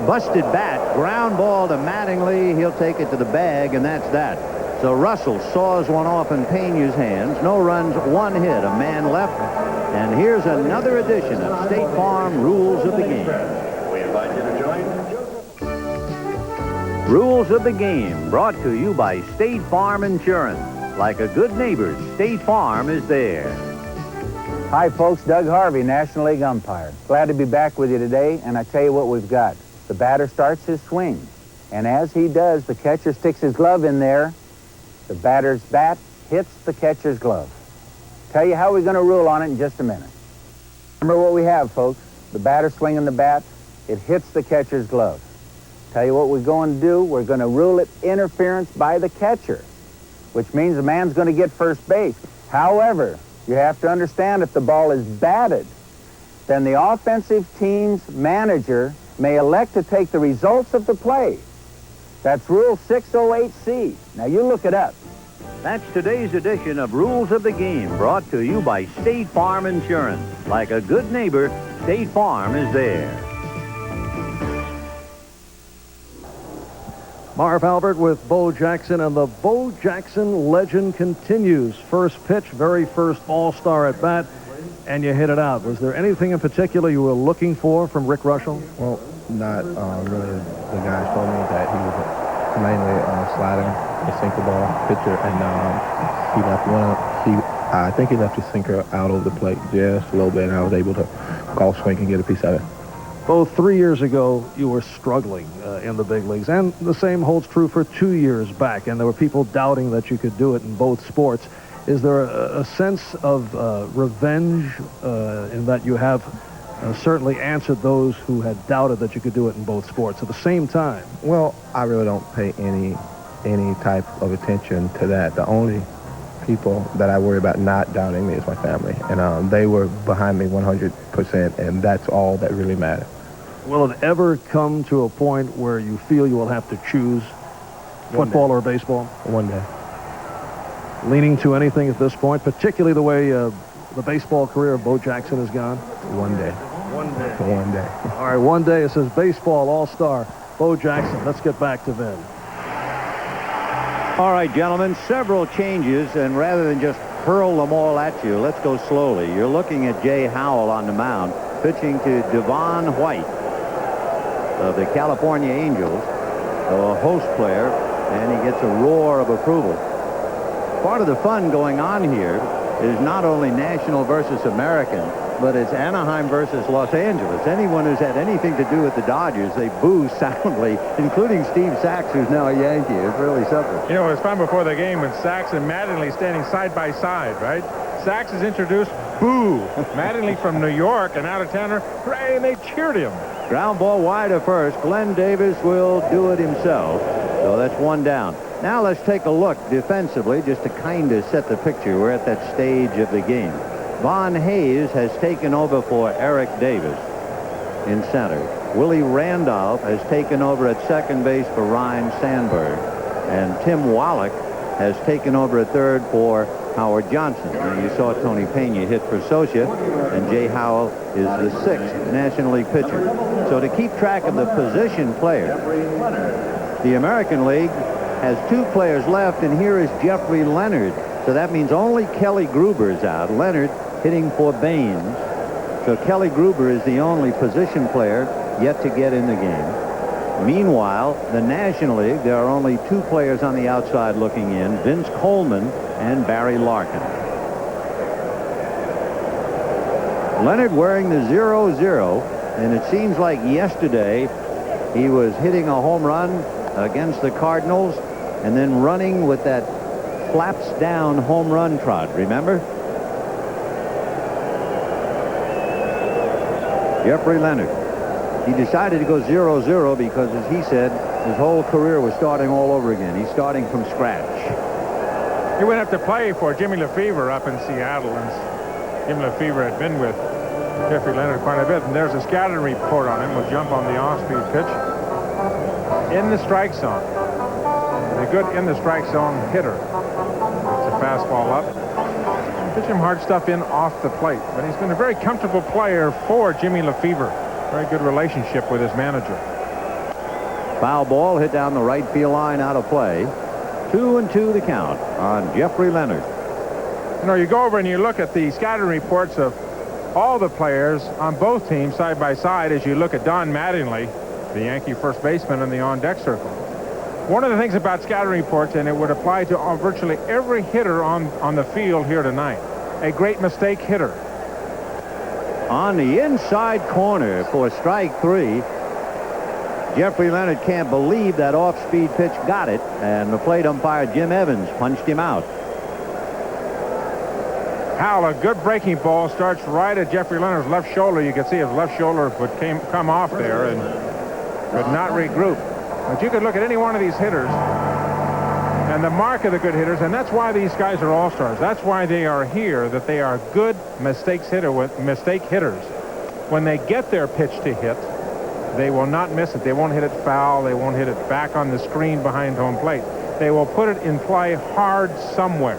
Busted bat, ground ball to Mattingly. He'll take it to the bag, and that's that. So Russell saws one off in Pena's hands. No runs, 1 hit, a man left. And here's another edition of State Farm Rules of the Game. We invite you to join. Rules of the Game brought to you by State Farm Insurance. Like a good neighbor, State Farm is there. Hi, folks. Doug Harvey, National League umpire. Glad to be back with you today, and I tell you what we've got. The batter starts his swing, and as he does, the catcher sticks his glove in there. The batter's bat hits the catcher's glove. Tell you how we're going to rule on it in just a minute. Remember what we have, folks. The batter swinging the bat, it hits the catcher's glove. Tell you what we're going to do. We're going to rule it interference by the catcher, which means the man's going to get first base. However, you have to understand if the ball is batted, then the offensive team's manager may elect to take the results of the play. That's Rule 608C. Now you look it up. That's today's edition of Rules of the Game, brought to you by State Farm Insurance. Like a good neighbor, State Farm is there. Marv Albert with Bo Jackson, and the Bo Jackson legend continues. First pitch, very first All-Star at bat, and you hit it out. Was there anything in particular you were looking for from Rick Russell? Well, not really. The guys told me that he was mainly sliding the sinker ball pitcher, and I think he left his sinker out over the plate just a little bit, and I was able to golf swing and get a piece of it. Both 3 years ago, you were struggling in the big leagues, and the same holds true for 2 years back, and there were people doubting that you could do it in both sports. Is there a sense of revenge in that you have certainly answered those who had doubted that you could do it in both sports at the same time? Well, I really don't pay any type of attention to that. The only people that I worry about not doubting me is my family, and they were behind me 100%, and that's all that really matters. Will it ever come to a point where you feel you will have to choose football or baseball? One day. Leaning to anything at this point, particularly the way the baseball career of Bo Jackson has gone? One day. One day. One day. All right, one day it says baseball all-star Bo Jackson. Let's get back to Vin. All right, gentlemen, several changes, and rather than just hurl them all at you, let's go slowly. You're looking at Jay Howell on the mound, pitching to Devon White of the California Angels, a host player, and he gets a roar of approval. Part of the fun going on here is not only national versus American, but it's Anaheim versus Los Angeles. Anyone who's had anything to do with the Dodgers, they boo soundly, including Steve Sachs, who's now a Yankee. It's really something. You know, it was fun before the game when Sachs and Mattingly standing side by side, right? Sachs is introduced, boo. Mattingly from New York, an out-of-towner, hooray, and they cheered him. Ground ball wide at first. Glenn Davis will do it himself. So that's one down. Now let's take a look defensively just to kind of set the picture. We're at that stage of the game. Von Hayes has taken over for Eric Davis in center. Willie Randolph has taken over at second base for Ryne Sandberg. And Tim Wallach has taken over at third for Howard Johnson. Now you saw Tony Pena hit for Socia, and Jay Howell is the 6th National League pitcher. So to keep track of the position players, the American League has 2 players left, and here is Jeffrey Leonard. So that means only Kelly Gruber is out. Leonard hitting for Baines. So Kelly Gruber is the only position player yet to get in the game. Meanwhile, the National League, there are only 2 players on the outside looking in, Vince Coleman and Barry Larkin. Leonard wearing the 0-0, and it seems like yesterday he was hitting a home run against the Cardinals and then running with that flaps down home run trot, remember? Jeffrey Leonard. He decided to go 0-0 because, as he said, his whole career was starting all over again. He's starting from scratch. He went up to play for Jimmy Lefevre up in Seattle, and Jimmy Lefevre had been with Jeffrey Leonard quite a bit, and there's a scouting report on him. We'll jump on the off-speed pitch. In the strike zone. A good in the strike zone hitter. It's a fastball up. Pitch him hard stuff in off the plate, but he's been a very comfortable player for Jimmy Lefevre. Very good relationship with his manager. Foul ball hit down the right field line, out of play. 2-2 the count on Jeffrey Leonard. You know, you go over and you look at the scouting reports of all the players on both teams side by side as you look at Don Mattingly, the Yankee first baseman in the on-deck circle. One of the things about scouting reports, and it would apply to virtually every hitter on the field here tonight, a great mistake hitter. on the inside corner for strike 3. Jeffrey Leonard can't believe that off-speed pitch got it, and the plate umpire Jim Evans punched him out. Hal, a good breaking ball starts right at Jeffrey Leonard's left shoulder. You can see his left shoulder would come off there and could not regroup. But you could look at any one of these hitters and the mark of the good hitters, and that's why these guys are all-stars. That's why they are here, that they are good mistake hitters. When they get their pitch to hit, they will not miss it. They won't hit it foul. They won't hit it back on the screen behind home plate. They will put it in play hard somewhere.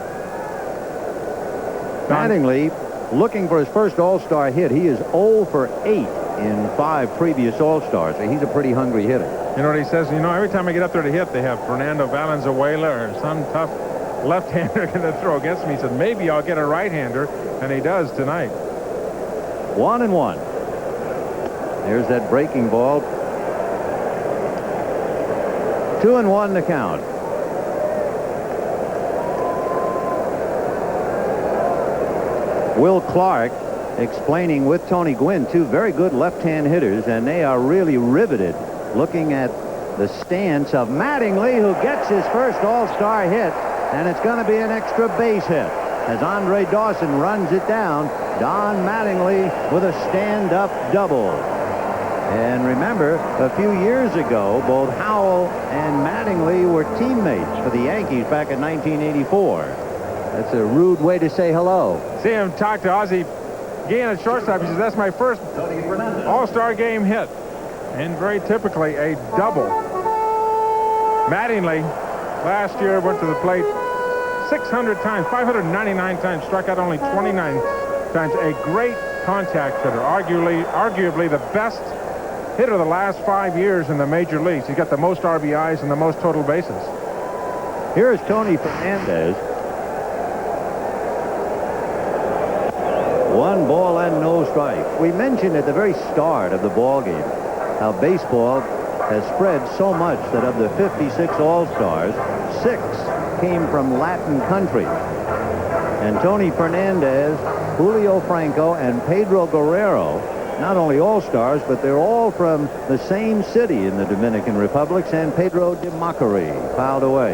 Mattingly looking for his first All-Star hit. He is 0 for 8 in 5 previous All-Stars, so he's a pretty hungry hitter. You know what he says? You know, every time I get up there to hit, they have Fernando Valenzuela or some tough left-hander going to throw against me. He said, maybe I'll get a right-hander, and he does tonight. 1-1. There's that breaking ball. 2-1 the count. Will Clark explaining with Tony Gwynn, 2 very good left-hand hitters, and they are really riveted looking at the stance of Mattingly, who gets his first All-Star hit, and it's going to be an extra base hit as Andre Dawson runs it down. Don Mattingly with a stand-up double. And remember, a few years ago, both Howell and Mattingly were teammates for the Yankees back in 1984. That's a rude way to say hello. See him talk to Ozzie Guillen at shortstop. He says, that's my first All-Star game hit. And very typically a double. Mattingly last year went to the plate 600 times, 599 times, struck out only 29 times. A great contact hitter, arguably the best hitter of the last 5 years in the major leagues. He's got the most RBIs and the most total bases. Here is Tony Fernandez. 1 ball and no strike. We mentioned at the very start of the ball game how baseball has spread so much that of the 56 All-Stars, 6 came from Latin countries. And Tony Fernandez, Julio Franco, and Pedro Guerrero, not only All-Stars, but they're all from the same city in the Dominican Republic. San Pedro de Macorís fouled away.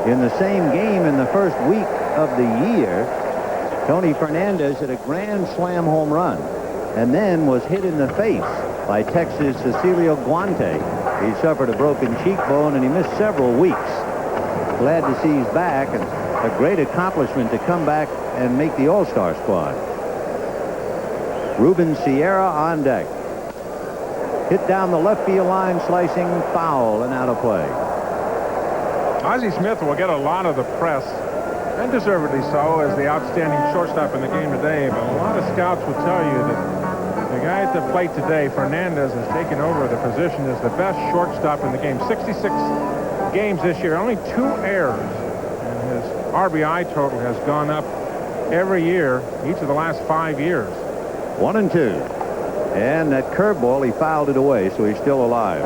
In the same game in the first week of the year, Tony Fernandez hit a grand slam home run and then was hit in the face by Texas' Cecilio Guante. He suffered a broken cheekbone and he missed several weeks. Glad to see he's back, and a great accomplishment to come back and make the All-Star squad. Ruben Sierra on deck. Hit down the left field line, slicing foul and out of play. Ozzie Smith will get a lot of the press, and deservedly so, as the outstanding shortstop in the game today. But a lot of scouts will tell you that the guy at the plate today, Fernandez, has taken over the position as the best shortstop in the game. 66 games this year, only 2 errors, and his RBI total has gone up every year, each of the last 5 years. 1-2. And that curveball, he fouled it away, so he's still alive.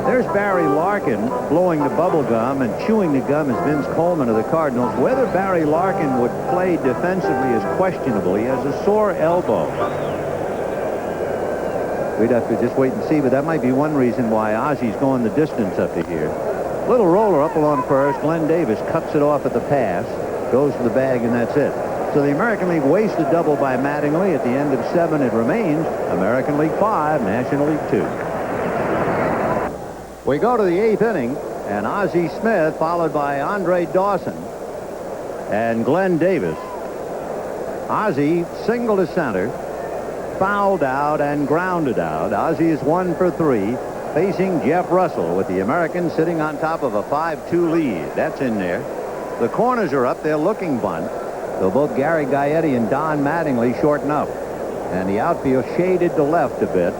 There's Barry Larkin blowing the bubble gum, and chewing the gum is Vince Coleman of the Cardinals. Whether Barry Larkin would play defensively is questionable. He has a sore elbow. We'd have to just wait and see, but that might be one reason why Ozzie's going the distance up to here. Little roller up along first. Glenn Davis cuts it off at the pass, goes to the bag, and that's it. So the American League wastes a double by Mattingly. At the end of 7, it remains American League 5, National League 2. We go to the 8th inning, and Ozzie Smith, followed by Andre Dawson and Glenn Davis. Ozzie single to center, fouled out and grounded out. Ozzie is 1 for 3, facing Jeff Russell, with the Americans sitting on top of a 5-2 lead. That's in there. The corners are up. They're looking bunt, though both Gary Gaetti and Don Mattingly shorten up. And the outfield shaded to left a bit,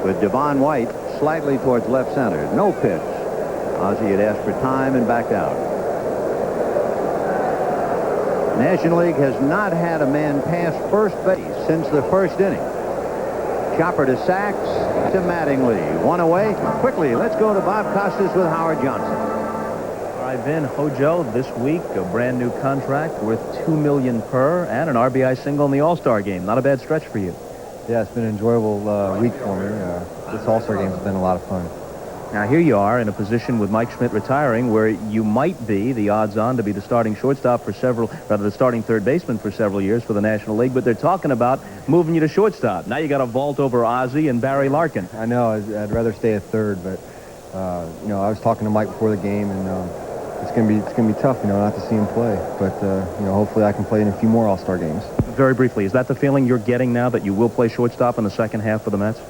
with Devon White slightly towards left center. No pitch. Ozzie had asked for time and backed out. National League has not had a man pass first base since the first inning. Chopper to Sachs, to Mattingly. 1 away. Quickly, let's go to Bob Costas with Howard Johnson. All right, Vin Hojo this week, a brand new contract worth $2 million per, and an RBI single in the All-Star game. Not a bad stretch for you. Yeah, it's been an enjoyable week for me. This All-Star game has been a lot of fun. Now here you are in a position with Mike Schmidt retiring where you might be the odds-on to be the starting shortstop for the starting third baseman for several years for the National League, but they're talking about moving you to shortstop. Now you got a vault over Ozzie and Barry Larkin. I know, I'd rather stay at third, but you know, I was talking to Mike before the game, and it's gonna be tough, you know, not to see him play. But you know, hopefully I can play in a few more All-Star games. Very briefly, is that the feeling you're getting now that you will play shortstop in the second half for the Mets?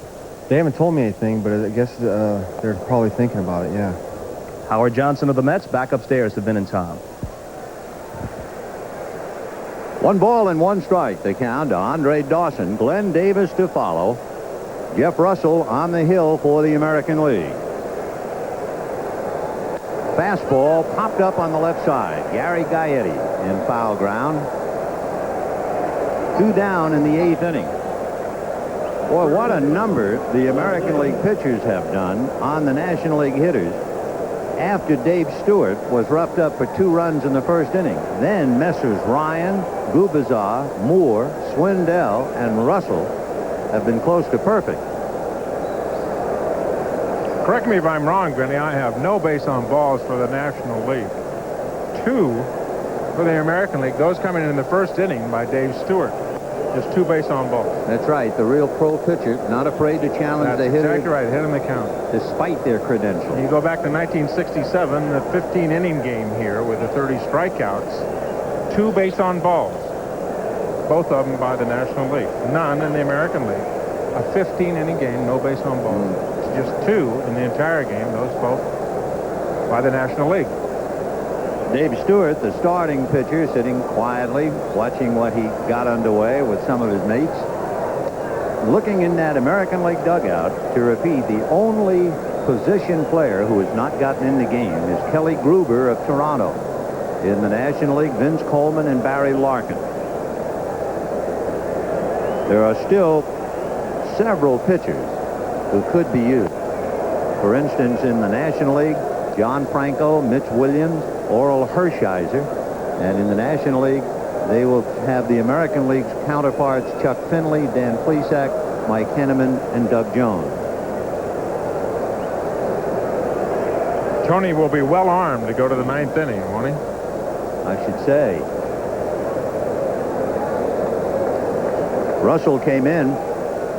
They haven't told me anything, but I guess they're probably thinking about it, yeah. Howard Johnson of the Mets back upstairs to Vin and Tom. 1 ball and 1 strike. The count to Andre Dawson. Glenn Davis to follow. Jeff Russell on the hill for the American League. Fastball popped up on the left side. Gary Gaetti in foul ground. 2 down in the 8th inning. Boy, what a number the American League pitchers have done on the National League hitters after Dave Stewart was roughed up for 2 runs in the first inning. Then Messrs. Ryan, Gubazar, Moore, Swindell, and Russell have been close to perfect. Correct me if I'm wrong, Vinny. I have no base on balls for the National League. 2 for the American League. Those coming in the first inning by Dave Stewart. Just 2 base on balls. That's right. The real pro pitcher, not afraid to challenge the hitter. Exactly right. Hit him the count. Despite their credentials. You go back to 1967, the 15-inning game here with the 30 strikeouts. 2 base on balls. Both of them by the National League. None in the American League. A 15-inning game, no base on balls. It's just 2 in the entire game. Those both by the National League. Dave Stewart, the starting pitcher, sitting quietly, watching what he got underway with some of his mates. Looking in that American League dugout, to repeat, the only position player who has not gotten in the game is Kelly Gruber of Toronto. In the National League, Vince Coleman and Barry Larkin. There are still several pitchers who could be used. For instance, in the National League, John Franco, Mitch Williams, Oral Hershiser, and in the National League they will have the American League's counterparts Chuck Finley, Dan Plesac, Mike Henneman, and Doug Jones. Tony will be well armed to go to the 9th inning, won't he? I should say. Russell came in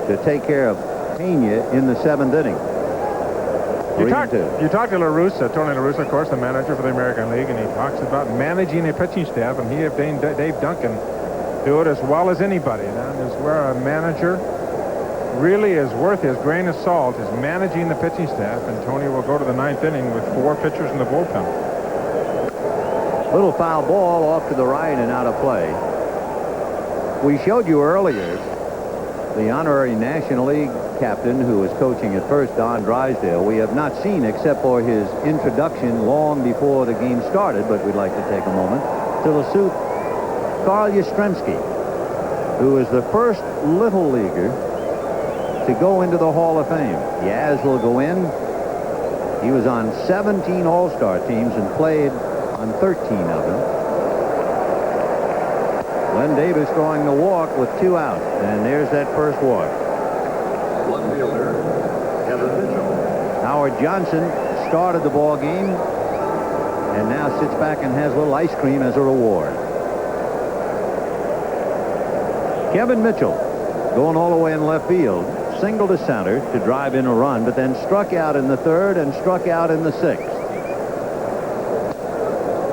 to take care of Pena in the 7th inning. You talked to La Russa, Tony La Russa, of course, the manager for the American League, and he talks about managing a pitching staff, and he and Dave Duncan do it as well as anybody. And that is where a manager really is worth his grain of salt, is managing the pitching staff, and Tony will go to the 9th inning with 4 pitchers in the bullpen. Little foul ball off to the right and out of play. We showed you earlier the honorary National League captain who was coaching at first, Don Drysdale. We have not seen except for his introduction long before the game started, but we'd like to take a moment to salute Carl Yastrzemski, who was the first little leaguer to go into the Hall of Fame. Yaz will go in. He was on 17 All-Star teams and played on 13 of them. Glenn Davis throwing the walk with 2 out, and there's that first walk. One fielder, Kevin Mitchell. Howard Johnson started the ball game and now sits back and has a little ice cream as a reward. Kevin Mitchell going all the way in left field, single to center to drive in a run, but then struck out in the 3rd and struck out in the 6th.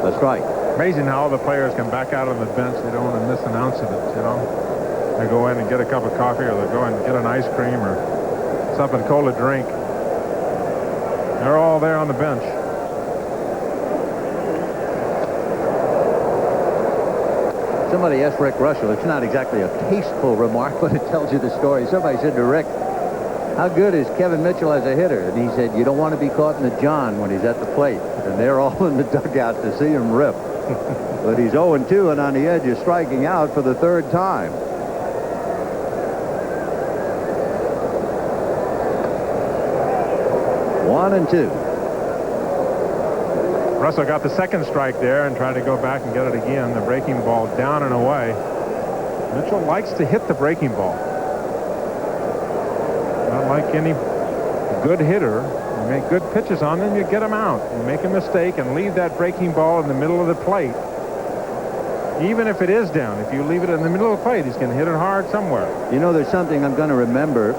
That's right. Amazing how all the players can back out on the bench. They don't want to miss an ounce of it, you know. They go in and get a cup of coffee, or they go in and get an ice cream or something cold to drink. They're all there on the bench. Somebody asked Rick Russell, it's not exactly a tasteful remark, but it tells you the story. Somebody said to Rick, how good is Kevin Mitchell as a hitter? And he said, you don't want to be caught in the John when he's at the plate. And they're all in the dugout to see him rip. But he's 0-2 and on the edge of striking out for the 3rd time. One and 2. Russell got the second strike there and tried to go back and get it again. The breaking ball down and away. Mitchell likes to hit the breaking ball. Not like any good hitter. You make good pitches on them, you get them out. You make a mistake and leave that breaking ball in the middle of the plate. Even if it is down, if you leave it in the middle of the plate, he's going to hit it hard somewhere. You know, there's something I'm going to remember,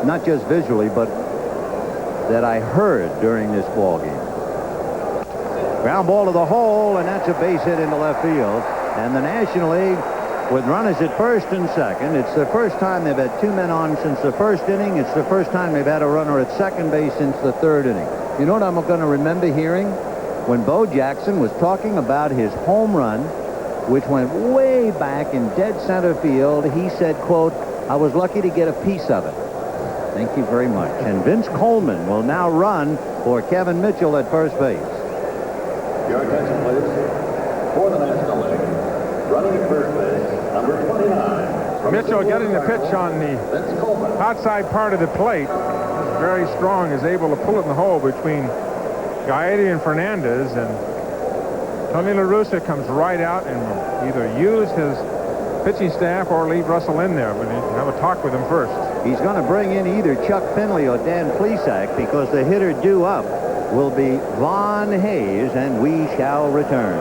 not just visually, but that I heard during this ball game. Ground ball to the hole, and that's a base hit into left field. And the National League, with runners at first and second, it's the first time they've had 2 men on since the first inning. It's the first time they've had a runner at second base since the third inning. You know what I'm going to remember hearing? When Bo Jackson was talking about his home run, which went way back in dead center field, he said, quote, "I was lucky to get a piece of it." Thank you very much. And Vince Coleman will now run for Kevin Mitchell at first base. Your attention, please. For the National League, running at first base, number 29. Mitchell getting the pitch on the outside part of the plate. Is very strong, is able to pull it in the hole between Gaetti and Fernandez, and Tony La Russa comes right out and will either use his pitching staff or leave Russell in there, but have a talk with him first. He's going to bring in either Chuck Finley or Dan Plesac, because the hitter due up will be Von Hayes, and we shall return.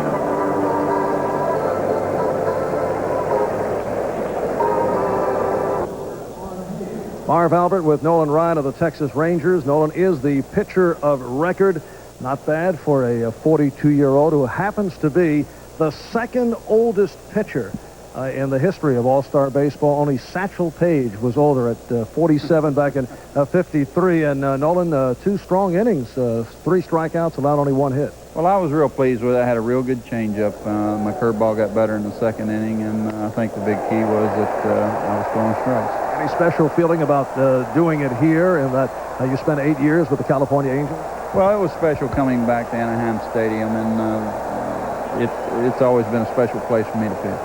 Marv Albert with Nolan Ryan of the Texas Rangers. Nolan is the pitcher of record. Not bad for a 42-year-old who happens to be the second oldest pitcher in the history of All-Star Baseball. Only Satchel Paige was older at 47 back in 53. And Nolan, 2 strong innings, 3 strikeouts, allowed only 1 hit. Well, I was real pleased with it. I had a real good changeup. My curveball got better in the second inning, and I think the big key was that I was throwing strikes. Any special feeling about doing it here, and that you spent 8 years with the California Angels? Well, it was special coming back to Anaheim Stadium, and it's always been a special place for me to pitch.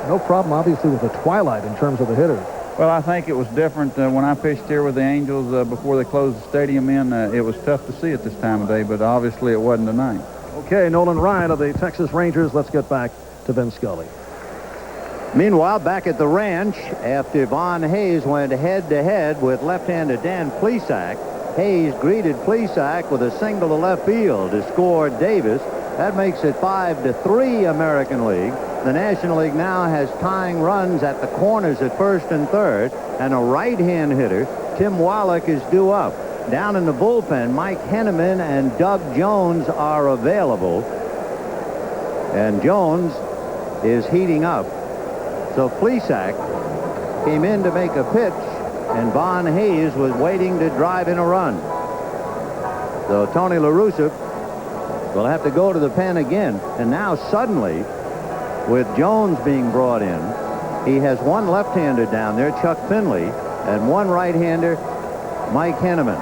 No problem, obviously, with the twilight in terms of the hitters. Well, I think it was different when I pitched here with the Angels before they closed the stadium in. It was tough to see at this time of day, but obviously it wasn't tonight. Okay, Nolan Ryan of the Texas Rangers. Let's get back to Vin Scully. Meanwhile, back at the ranch, after Von Hayes went head-to-head with left-hander Dan Plesac, Hayes greeted Plesac with a single to left field to score Davis. That makes it 5-3 American League. The National League now has tying runs at the corners at first and third, and a right-hand hitter, Tim Wallach, is due up. Down in the bullpen, Mike Henneman and Doug Jones are available, and Jones is heating up. So Plesac came in to make a pitch, and Von Hayes was waiting to drive in a run. So Tony La Russa will have to go to the pen again. And now suddenly, with Jones being brought in, he has one left-hander down there, Chuck Finley, and one right-hander, Mike Henneman.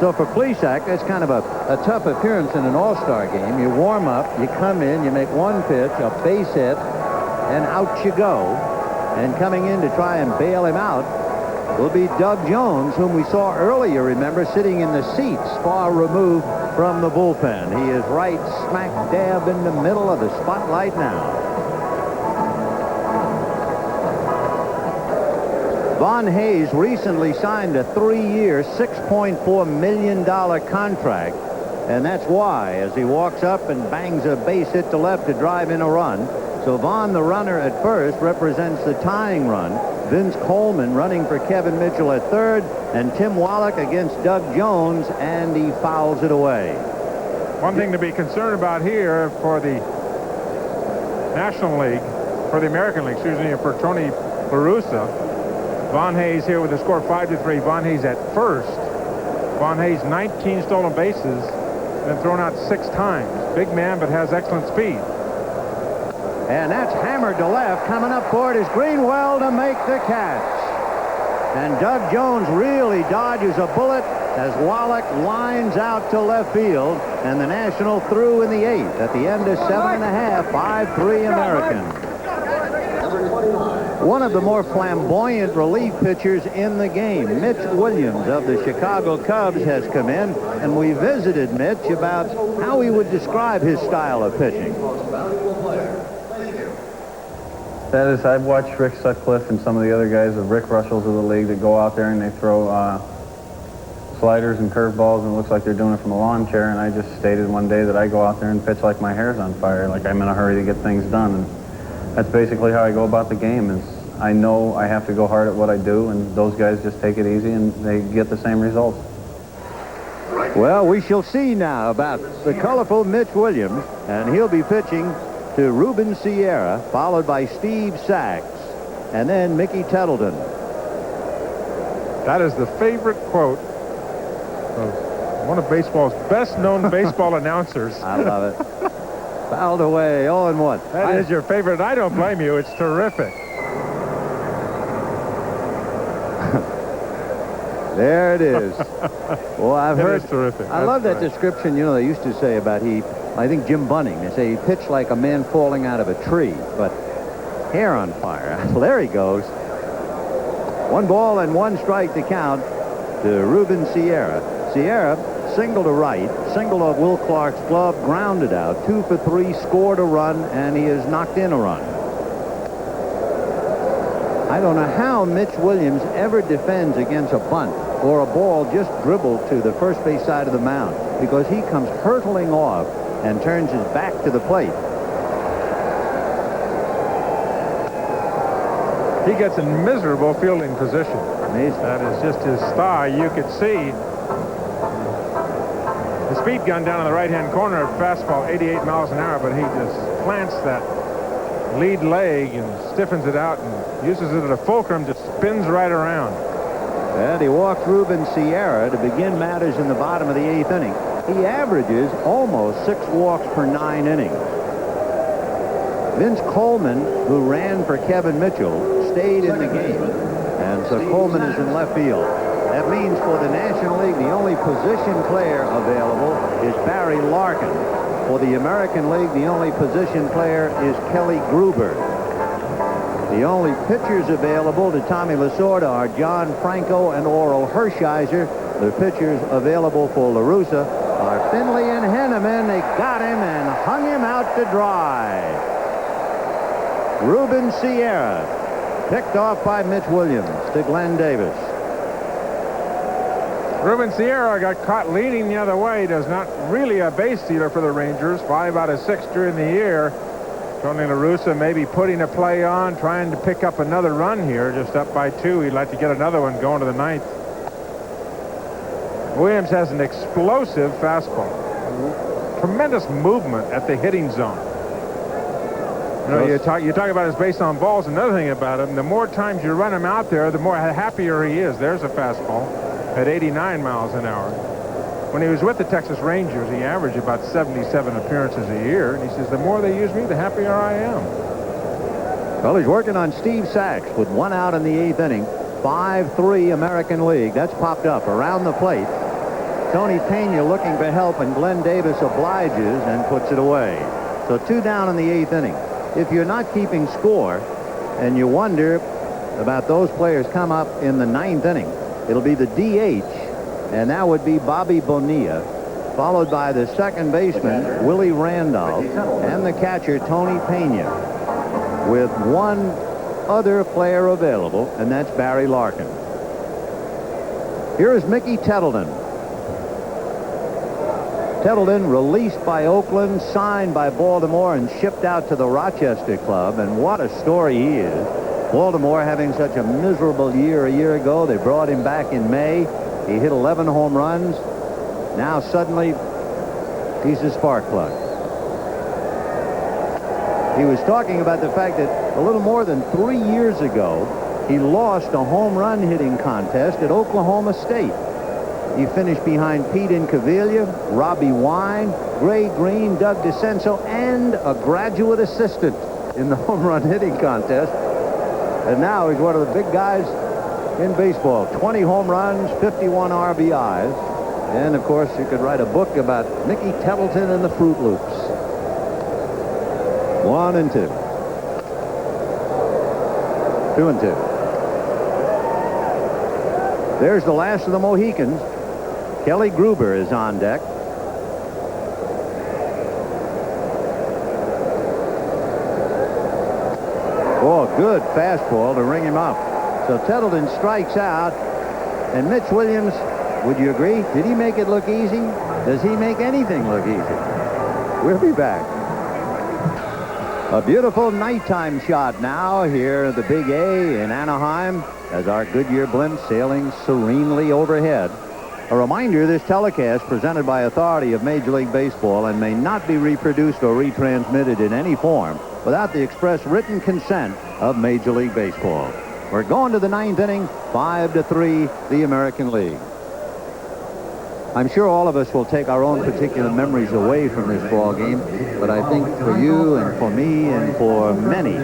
So for Plesac, that's kind of a tough appearance in an all-star game. You warm up, you come in, you make one pitch, a base hit, and out you go. And coming in to try and bail him out will be Doug Jones, whom we saw earlier, remember, sitting in the seats far removed from the bullpen. He is right smack dab in the middle of the spotlight now. Von Hayes recently signed a 3-year, $6.4 million contract, and that's why, as he walks up and bangs a base hit to left to drive in a run. So Von, the runner at first, represents the tying run. Vince Coleman running for Kevin Mitchell at third, and Tim Wallach against Doug Jones, and he fouls it away. One thing to be concerned about here for the National League, for the American League, excuse me, for Tony La Russa, Von Hayes here with a score 5-3. Von Hayes at first. Von Hayes 19 stolen bases, been thrown out 6 times. Big man, but has excellent speed. And that's hammered to left. Coming up for it is Greenwell to make the catch. And Doug Jones really dodges a bullet as Wallach lines out to left field. And the National through in the 8th at the end of 7.5, 5-3 American. Number 29. One of the more flamboyant relief pitchers in the game, Mitch Williams of the Chicago Cubs, has come in, and we visited Mitch about how he would describe his style of pitching. That is, I've watched Rick Sutcliffe and some of the other guys, the Rick Russells of the league, that go out there and they throw sliders and curveballs, and it looks like they're doing it from a lawn chair. And I just stated one day that I go out there and pitch like my hair's on fire, like I'm in a hurry to get things done. And that's basically how I go about the game. Is I know I have to go hard at what I do, and those guys just take it easy and they get the same results. Well, we shall see now about the colorful Mitch Williams, and he'll be pitching to Ruben Sierra, followed by Steve Sachs, and then Mickey Tettleton. That is the favorite quote of one of baseball's best-known baseball announcers. I love it. Fouled away, 0-1. That is your favorite. I don't blame you. It's terrific. There it is. Well, I've heard. It is terrific. I love that description. You know, they used to say about I think Jim Bunning. They say he pitched like a man falling out of a tree, but hair on fire. Well, there he goes. 1 ball and 1 strike to count to Ruben Sierra. Sierra single to right, single off Will Clark's glove, grounded out, 2 for 3, scored a run, and he has knocked in a run. I don't know how Mitch Williams ever defends against a bunt or a ball just dribbled to the first base side of the mound, because he comes hurtling off and turns his back to the plate. He gets in miserable fielding position. Amazing. That is just his thigh. You could see the speed gun down in the right-hand corner, fastball 88 miles an hour, but he just plants that lead leg and stiffens it out and uses it at a fulcrum, just spins right around. And he walked Ruben Sierra to begin matters in the bottom of the 8th inning. He averages almost 6 walks per 9 innings. Vince Coleman, who ran for Kevin Mitchell, stayed in the game, and so Coleman is in left field. That means for the National League, the only position player available is Barry Larkin. For the American League, the only position player is Kelly Gruber. The only pitchers available to Tommy Lasorda are John Franco and Oro Hershiser. The pitchers available for La Russa are Finley and Henneman. They got him and hung him out to dry. Ruben Sierra, picked off by Mitch Williams to Glenn Davis. Ruben Sierra got caught leading the other way. Does not really a base stealer for the Rangers. 5 out of 6 during the year. Tony La Russa maybe putting a play on, trying to pick up another run here, just up by 2. He'd like to get another one going to the 9th. Williams has an explosive fastball. Tremendous movement at the hitting zone. You know, you talk about his base on balls. Another thing about him, the more times you run him out there, the more happier he is. There's a fastball at 89 miles an hour. When he was with the Texas Rangers, he averaged about 77 appearances a year. And he says, the more they use me, the happier I am. Well, he's working on Steve Sachs with 1 out in the 8th inning. 5-3 American League. That's popped up around the plate. Tony Pena looking for help, and Glenn Davis obliges and puts it away. So 2 down in the 8th inning. If you're not keeping score and you wonder about those players come up in the 9th inning, it'll be the DH, and that would be Bobby Bonilla, followed by the second baseman, Willie Randolph, and the catcher, Tony Pena, with 1 other player available, and that's Barry Larkin. Here is Mickey Tettleton. Tettleton released by Oakland, signed by Baltimore, and shipped out to the Rochester club. And what a story he is. Baltimore having such a miserable year a year ago. They brought him back in May. He hit 11 home runs. Now suddenly he's a spark plug. He was talking about the fact that a little more than 3 years ago, he lost a home run hitting contest at Oklahoma State. He finished behind Pete Incaviglia, Robbie Wine, Gray Green, Doug DeCenso, and a graduate assistant in the home run hitting contest. And now he's one of the big guys in baseball. 20 home runs, 51 RBIs. And, of course, you could write a book about Mickey Tettleton and the Fruit Loops. 1-2. 2-2. There's the last of the Mohicans. Kelly Gruber is on deck. Oh, good fastball to ring him up. So Tettleton strikes out. And Mitch Williams, would you agree? Did he make it look easy? Does he make anything look easy? We'll be back. A beautiful nighttime shot now here at the Big A in Anaheim as our Goodyear blimp sailing serenely overhead. A reminder, this telecast presented by authority of Major League Baseball and may not be reproduced or retransmitted in any form without the express written consent of Major League Baseball. We're going to the ninth inning, 5-3, the American League. I'm sure all of us will take our own particular memories away from this ball game, but I think for you and for me and for many,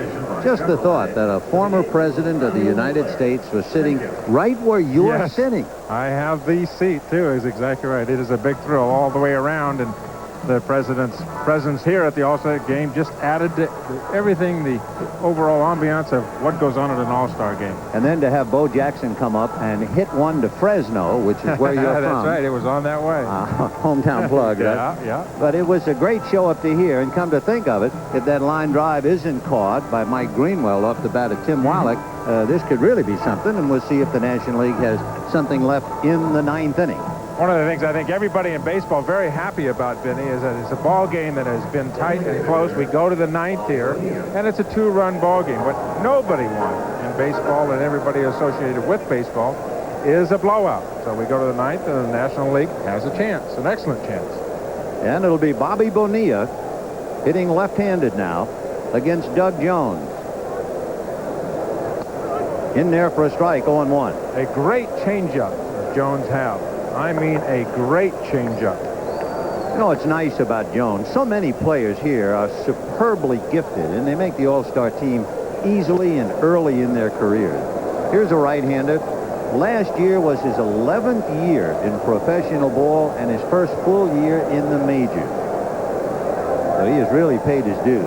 just the thought that a former president of the United States was sitting right where you're sitting. I have the seat, too, is exactly right. It is a big thrill all the way around, and the president's presence here at the All-Star game just added to everything, the overall ambiance of what goes on at an All-Star game. And then to have Bo Jackson come up and hit one to Fresno, which is where you're from. That's right. It was on that way. Hometown plug. Yeah. But it was a great show up to here, and come to think of it, if that line drive isn't caught by Mike Greenwell off the bat of Tim Wallach, this could really be something, and we'll see if the National League has something left in the ninth inning. One of the things I think everybody in baseball very happy about, Vinny, is that it's a ball game that has been tight and close. We go to the ninth here, and it's a two-run ball game. What nobody wants in baseball and everybody associated with baseball is a blowout. So we go to the ninth, and the National League has a chance, an excellent chance. And it'll be Bobby Bonilla hitting left-handed now against Doug Jones. In there for a strike, 0-1. A great changeup that Jones has. I mean, a great changeup. You know what's nice about Jones? So many players here are superbly gifted, and they make the All-Star team easily and early in their careers. Here's a right-hander. Last year was his 11th year in professional ball and his first full year in the majors. So he has really paid his dues.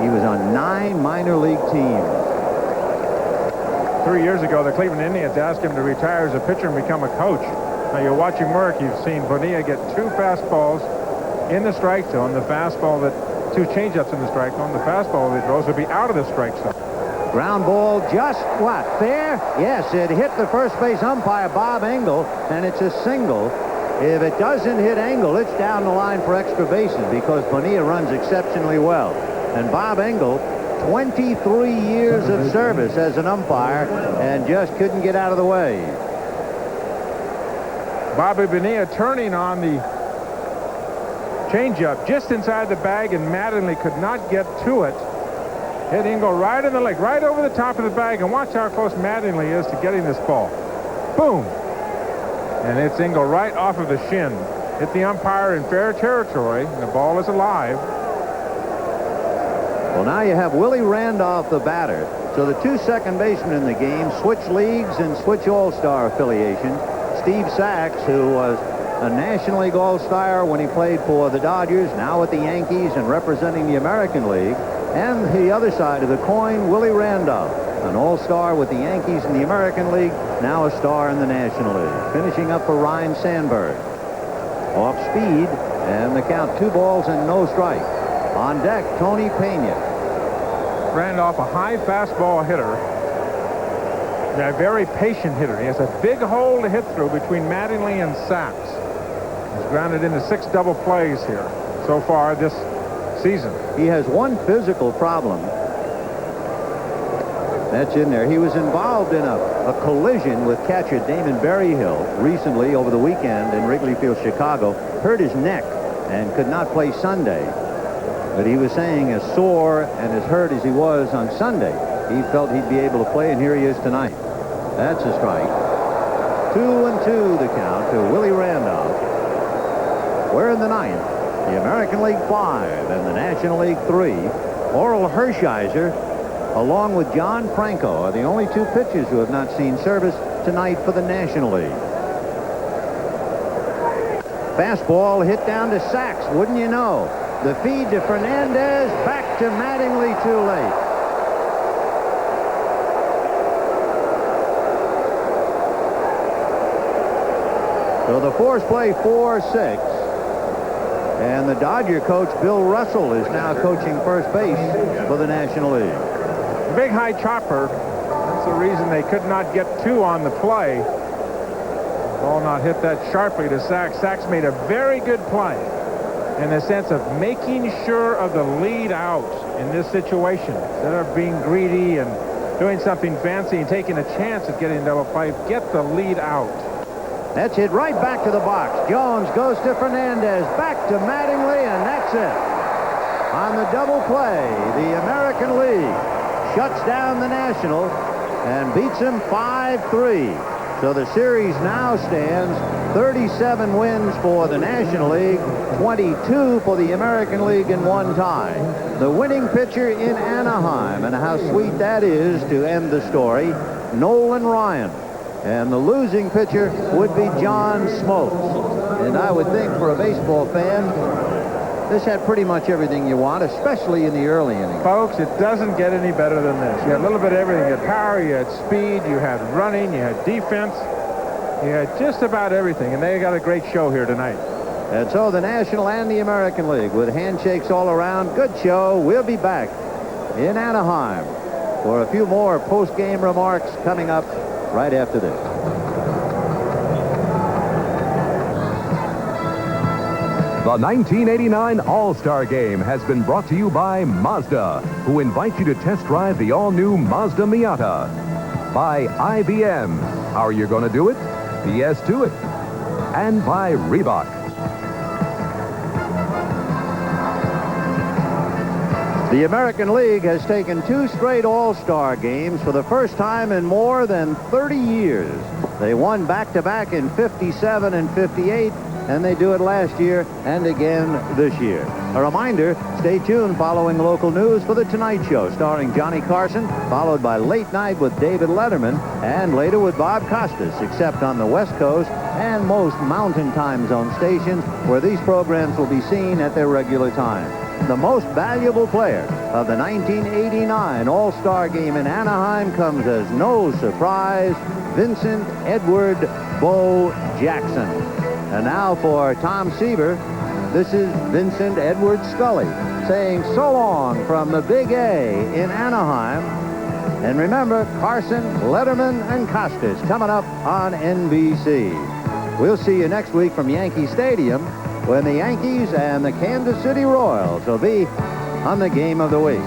He was on 9 minor league teams. 3 years ago, the Cleveland Indians asked him to retire as a pitcher and become a coach. Now, you watch him work. You've seen Bonilla get 2 fastballs in the strike zone. The fastball that 2 changeups in the strike zone. The fastball that throws would be out of the strike zone. Ground ball, just what? Fair? Yes, it hit the first base umpire, Bob Engel, and it's a single. If it doesn't hit Engel, it's down the line for extra bases because Bonilla runs exceptionally well. And Bob Engel, 23 years of service as an umpire and just couldn't get out of the way. Bobby Bonilla turning on the changeup just inside the bag, and Mattingly could not get to it. Hit Engel right in the leg, right over the top of the bag, and watch how close Mattingly is to getting this ball. Boom! And it's Engel right off of the shin. Hit the umpire in fair territory, and the ball is alive. Well, now you have Willie Randolph, the batter. So the 2 second basemen in the game switch leagues and switch all-star affiliations. Steve Sachs, who was a National League all-star when he played for the Dodgers, now with the Yankees and representing the American League. And the other side of the coin, Willie Randolph, an all-star with the Yankees in the American League, now a star in the National League. Finishing up for Ryne Sandberg. Off speed, and the count 2 balls and no strike. On deck, Tony Pena. Randolph, a high fastball hitter. A very patient hitter. He has a big hole to hit through between Mattingly and Sachs. He's grounded into 6 double plays here so far this season. He has one physical problem. That's in there. He was involved in a collision with catcher Damon Berryhill recently over the weekend in Wrigley Field, Chicago. Hurt his neck and could not play Sunday. But he was saying as sore and as hurt as he was on Sunday, he felt he'd be able to play, and here he is tonight. That's a strike. 2-2 the count to Willie Randolph. We're in the ninth. The American League 5 and the National League 3. Oral Hershiser, along with John Franco, are the only 2 pitchers who have not seen service tonight for the National League. Fastball hit down to Sachs, wouldn't you know? The feed to Fernandez, back to Mattingly, too late. So the Force play 4-6. And the Dodger coach, Bill Russell, is now coaching first base for the National League. Big high chopper. That's the reason they could not get 2 on the play. Ball not hit that sharply to Sachs. Sachs made a very good play in the sense of making sure of the lead out in this situation. Instead of being greedy and doing something fancy and taking a chance at getting double play, get the lead out. That's hit right back to the box. Jones goes to Fernandez, back to Mattingly, and that's it. On the double play, the American League shuts down the National and beats them 5-3. So the series now stands 37 wins for the National League, 22 for the American League, and 1 tie. The winning pitcher in Anaheim, and how sweet that is to end the story, Nolan Ryan. And the losing pitcher would be John Smoltz. And I would think for a baseball fan, this had pretty much everything you want, especially in the early innings. Folks, it doesn't get any better than this. You had a little bit of everything. You had power, you had speed, you had running, you had defense. You had just about everything, and they got a great show here tonight. And so the National and the American League with handshakes all around. Good show. We'll be back in Anaheim for a few more post-game remarks coming up right after this. The 1989 All-Star Game has been brought to you by Mazda, who invite you to test drive the all-new Mazda Miata. By IBM. How are you going to do it? Yes to it. And by Reebok. The American League has taken 2 straight All-Star games for the first time in more than 30 years. They won back-to-back in 57 and 58, and they do it last year and again this year. A reminder, stay tuned following local news for The Tonight Show, starring Johnny Carson, followed by Late Night with David Letterman, and later with Bob Costas, except on the West Coast and most Mountain Time Zone stations, where these programs will be seen at their regular time. The most valuable player of the 1989 All-Star Game in Anaheim comes as no surprise, Vincent Edward Bo Jackson. And now for Tom Seaver, this is Vincent Edward Scully saying so long from the Big A in Anaheim. And remember, Carson, Letterman, and Costas coming up on NBC. We'll see you next week from Yankee Stadium, when the Yankees and the Kansas City Royals will be on the Game of the Week.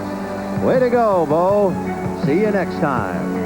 Way to go, Bo. See you next time.